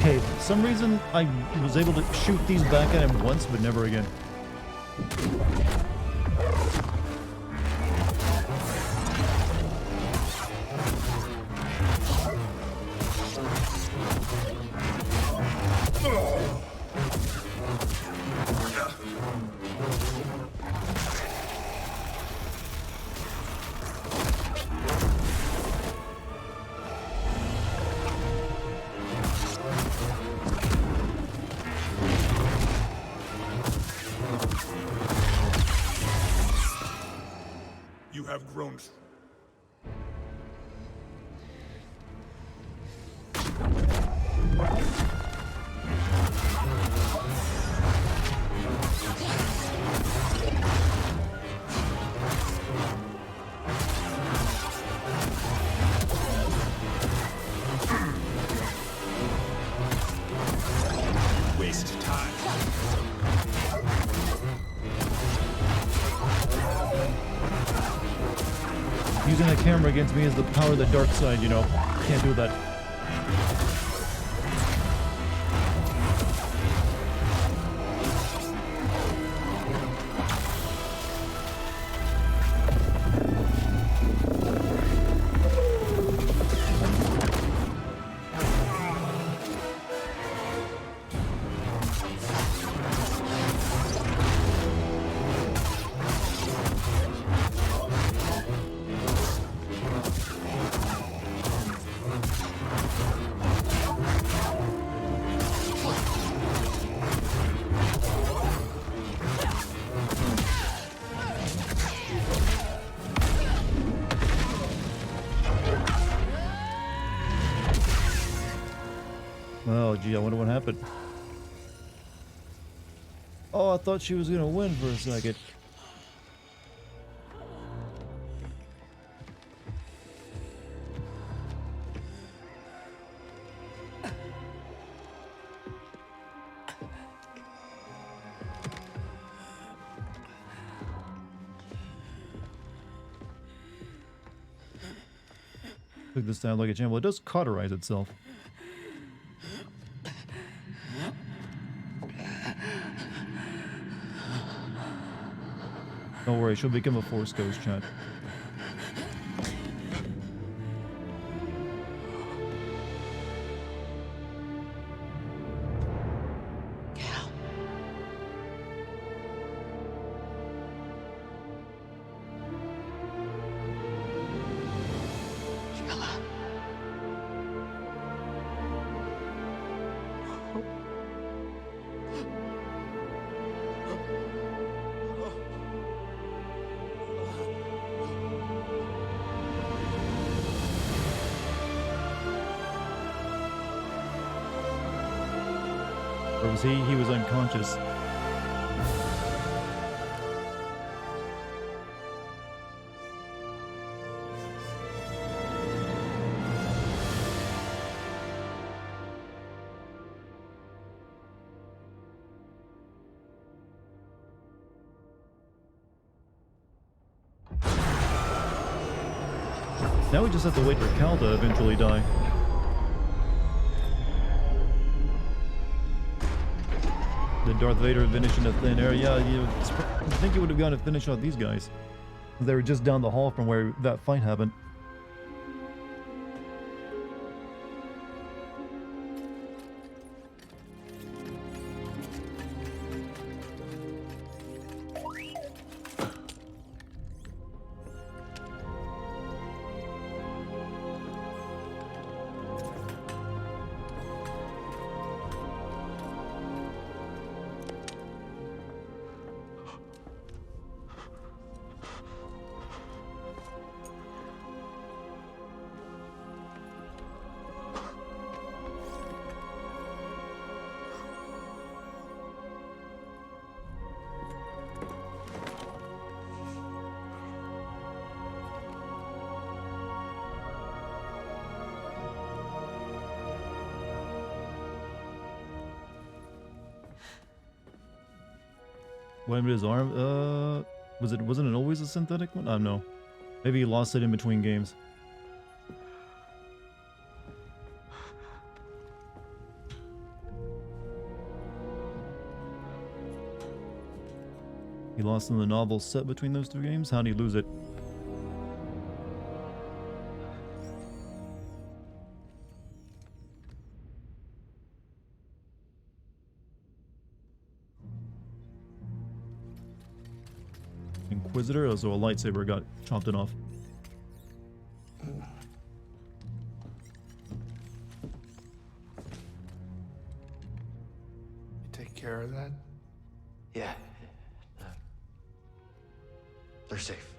Speaker 1: Okay, for some reason I was able to shoot these back at him once, but never again.
Speaker 6: You have grown. Waste time.
Speaker 1: Using the camera against me is the power of the dark side, you know. Can't do that. Oh, gee, I wonder what happened. Oh, I thought she was gonna win for a second. Took this down like a champ. Well, it does cauterize itself. Don't worry, she'll become a Force Ghost, chat. Or was he? He was unconscious. Now we just have to wait for Cal to eventually die. The Darth Vader finish in a thin air. Yeah, I think he would have gone to finish off these guys. They were just down the hall from where that fight happened. What happened to his arm? Wasn't it always a synthetic one? I don't know. Maybe he lost it in between games. He lost in the novel set between those two games? How'd he lose it? Inquisitor, so a lightsaber got chopped it off.
Speaker 17: You take care of that?
Speaker 3: Yeah. They're safe.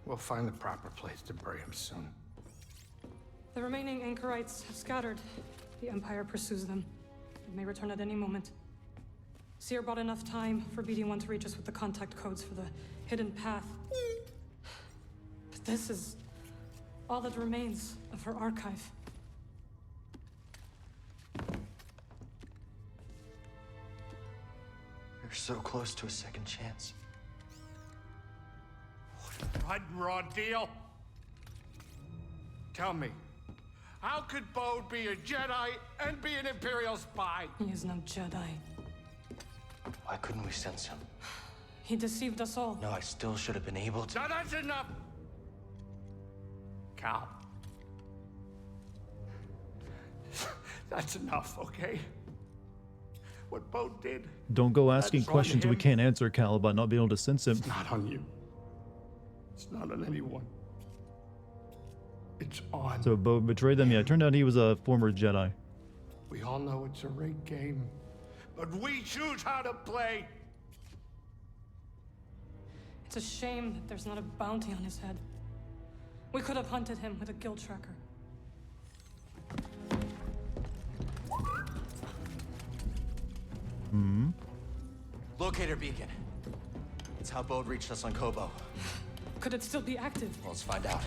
Speaker 17: We'll find the proper place to bury him soon.
Speaker 22: The remaining anchorites have scattered. The Empire pursues them. It may return at any moment. Seer bought enough time for BD-1 to reach us with the contact codes for the hidden path. But this is all that remains of her archive.
Speaker 3: You're so close to a second chance.
Speaker 17: What raw deal? Tell me, how could Bode be a Jedi and be an Imperial spy?
Speaker 22: He is no Jedi.
Speaker 3: Why couldn't we sense him?
Speaker 22: He deceived us all.
Speaker 3: No, I still should have been able to.
Speaker 17: Now that's enough! Cal. That's enough, okay? What Bode did.
Speaker 1: Don't go asking
Speaker 17: That's on
Speaker 1: questions we
Speaker 17: him.
Speaker 1: can't answer, Cal, about not being able to sense him.
Speaker 17: It's not on you. It's not on anyone. It's on.
Speaker 1: So Bo betrayed them? Yeah, it turned out he was a former Jedi.
Speaker 17: We all know it's a rigged game, but we choose how to play.
Speaker 22: It's a shame that there's not a bounty on his head. We could have hunted him with a guild tracker.
Speaker 1: Hmm.
Speaker 3: Locator beacon. It's how Bode reached us on Kobo.
Speaker 22: Could it still be active?
Speaker 3: Well, let's find out.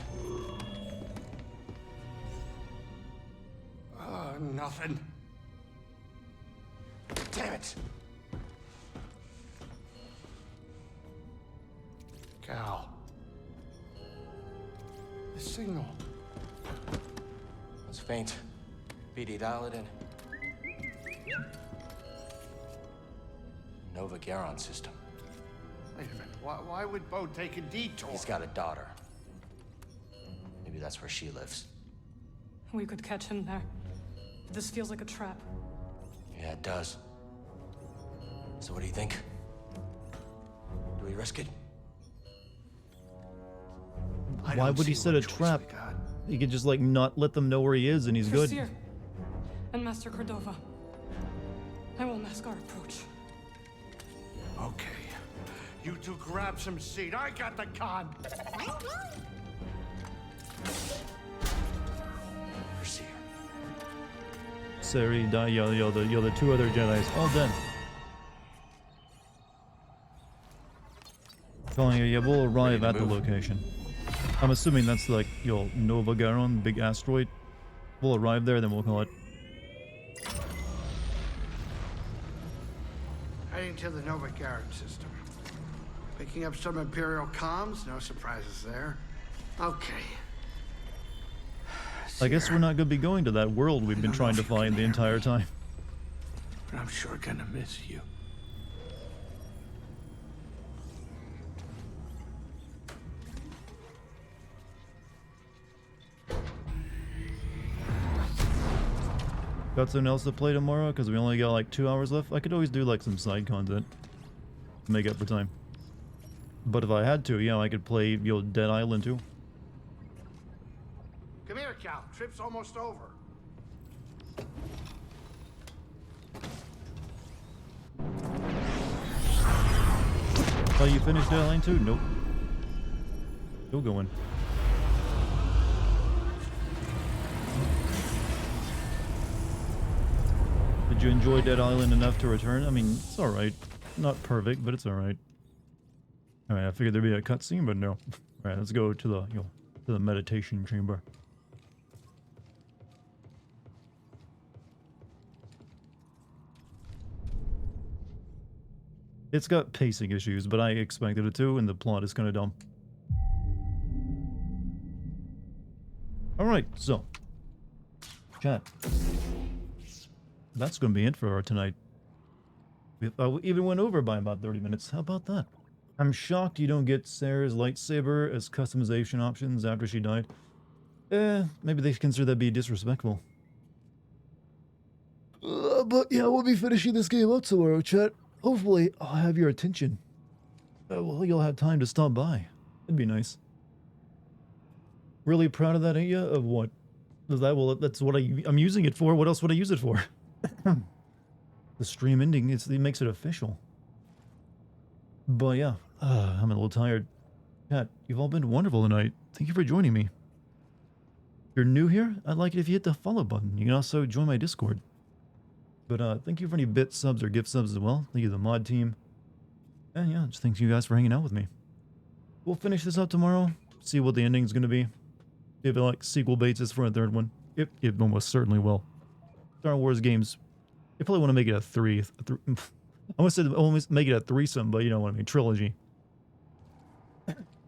Speaker 17: Nothing.
Speaker 3: Damn it!
Speaker 17: Cal. The signal.
Speaker 3: It's faint. BD, dial it in. Nova Garon system.
Speaker 17: Wait a minute. Why would Bo take a detour?
Speaker 3: He's got a daughter. Maybe that's where she lives.
Speaker 22: We could catch him there. This feels like a trap.
Speaker 3: Yeah, it does. So what do you think? Do we risk it?
Speaker 1: Why would he set a trap? He could just like not let them know where he is and he's good.
Speaker 22: Seer and Master Cordova. I will mask our approach.
Speaker 17: Okay. You two grab some seat. I got the con.
Speaker 1: Sari, you're the two other Jedis. All done. Calling you, yeah, we'll arrive at the location. I'm assuming that's like, Nova Garon, big asteroid. We'll arrive there, then we'll call it.
Speaker 17: Heading to the Nova Garon system. Picking up some Imperial comms. No surprises there. Okay.
Speaker 1: I guess we're not going to be going to that world we've been trying to find the entire time.
Speaker 17: But I'm sure gonna miss you.
Speaker 1: Got something else to play tomorrow? Because we only got like 2 hours left. I could always do like some side content to make up for time. But if I had to, yeah, I could play, Dead Island too.
Speaker 17: Come here, Cal. Trip's almost over.
Speaker 1: Oh, you finished Dead Island too? Nope. Still going. Did you enjoy Dead Island enough to return? I mean, it's alright. Not perfect, but it's alright. Alright, I figured there'd be a cutscene, but no. Alright, let's go to the meditation chamber. It's got pacing issues, but I expected it to, and the plot is kind of dumb. Alright, so. Chat. That's going to be it for tonight. We even went over by about 30 minutes. How about that? I'm shocked you don't get Sarah's lightsaber as customization options after she died. Maybe they consider that be disrespectful. But yeah, we'll be finishing this game up tomorrow, chat. Hopefully, I'll have your attention. Well, you'll have time to stop by. It'd be nice. Really proud of that, ain't ya? Of what? Is that, well, that's what I'm using it for. What else would I use it for? The stream ending, it makes it official. But yeah, I'm a little tired. Chat, you've all been wonderful tonight. Thank you for joining me. If you're new here, I'd like it if you hit the follow button. You can also join my Discord. But thank you for any bit subs or gift subs as well. Thank you to the mod team. And yeah, just thank you guys for hanging out with me. We'll finish this up tomorrow. See what the ending's going to be. If it like sequel basis for a third one. It almost certainly will. Star Wars games, they probably want to make it a three. I almost said almost make it a threesome, but you know what I mean, trilogy.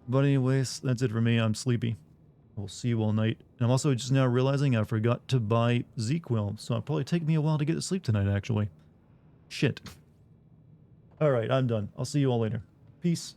Speaker 1: But anyways, that's it for me. I'm sleepy. We'll see you all night. And I'm also just now realizing I forgot to buy ZQuil, so it'll probably take me a while to get to sleep tonight, actually. Shit. Alright, I'm done. I'll see you all later. Peace.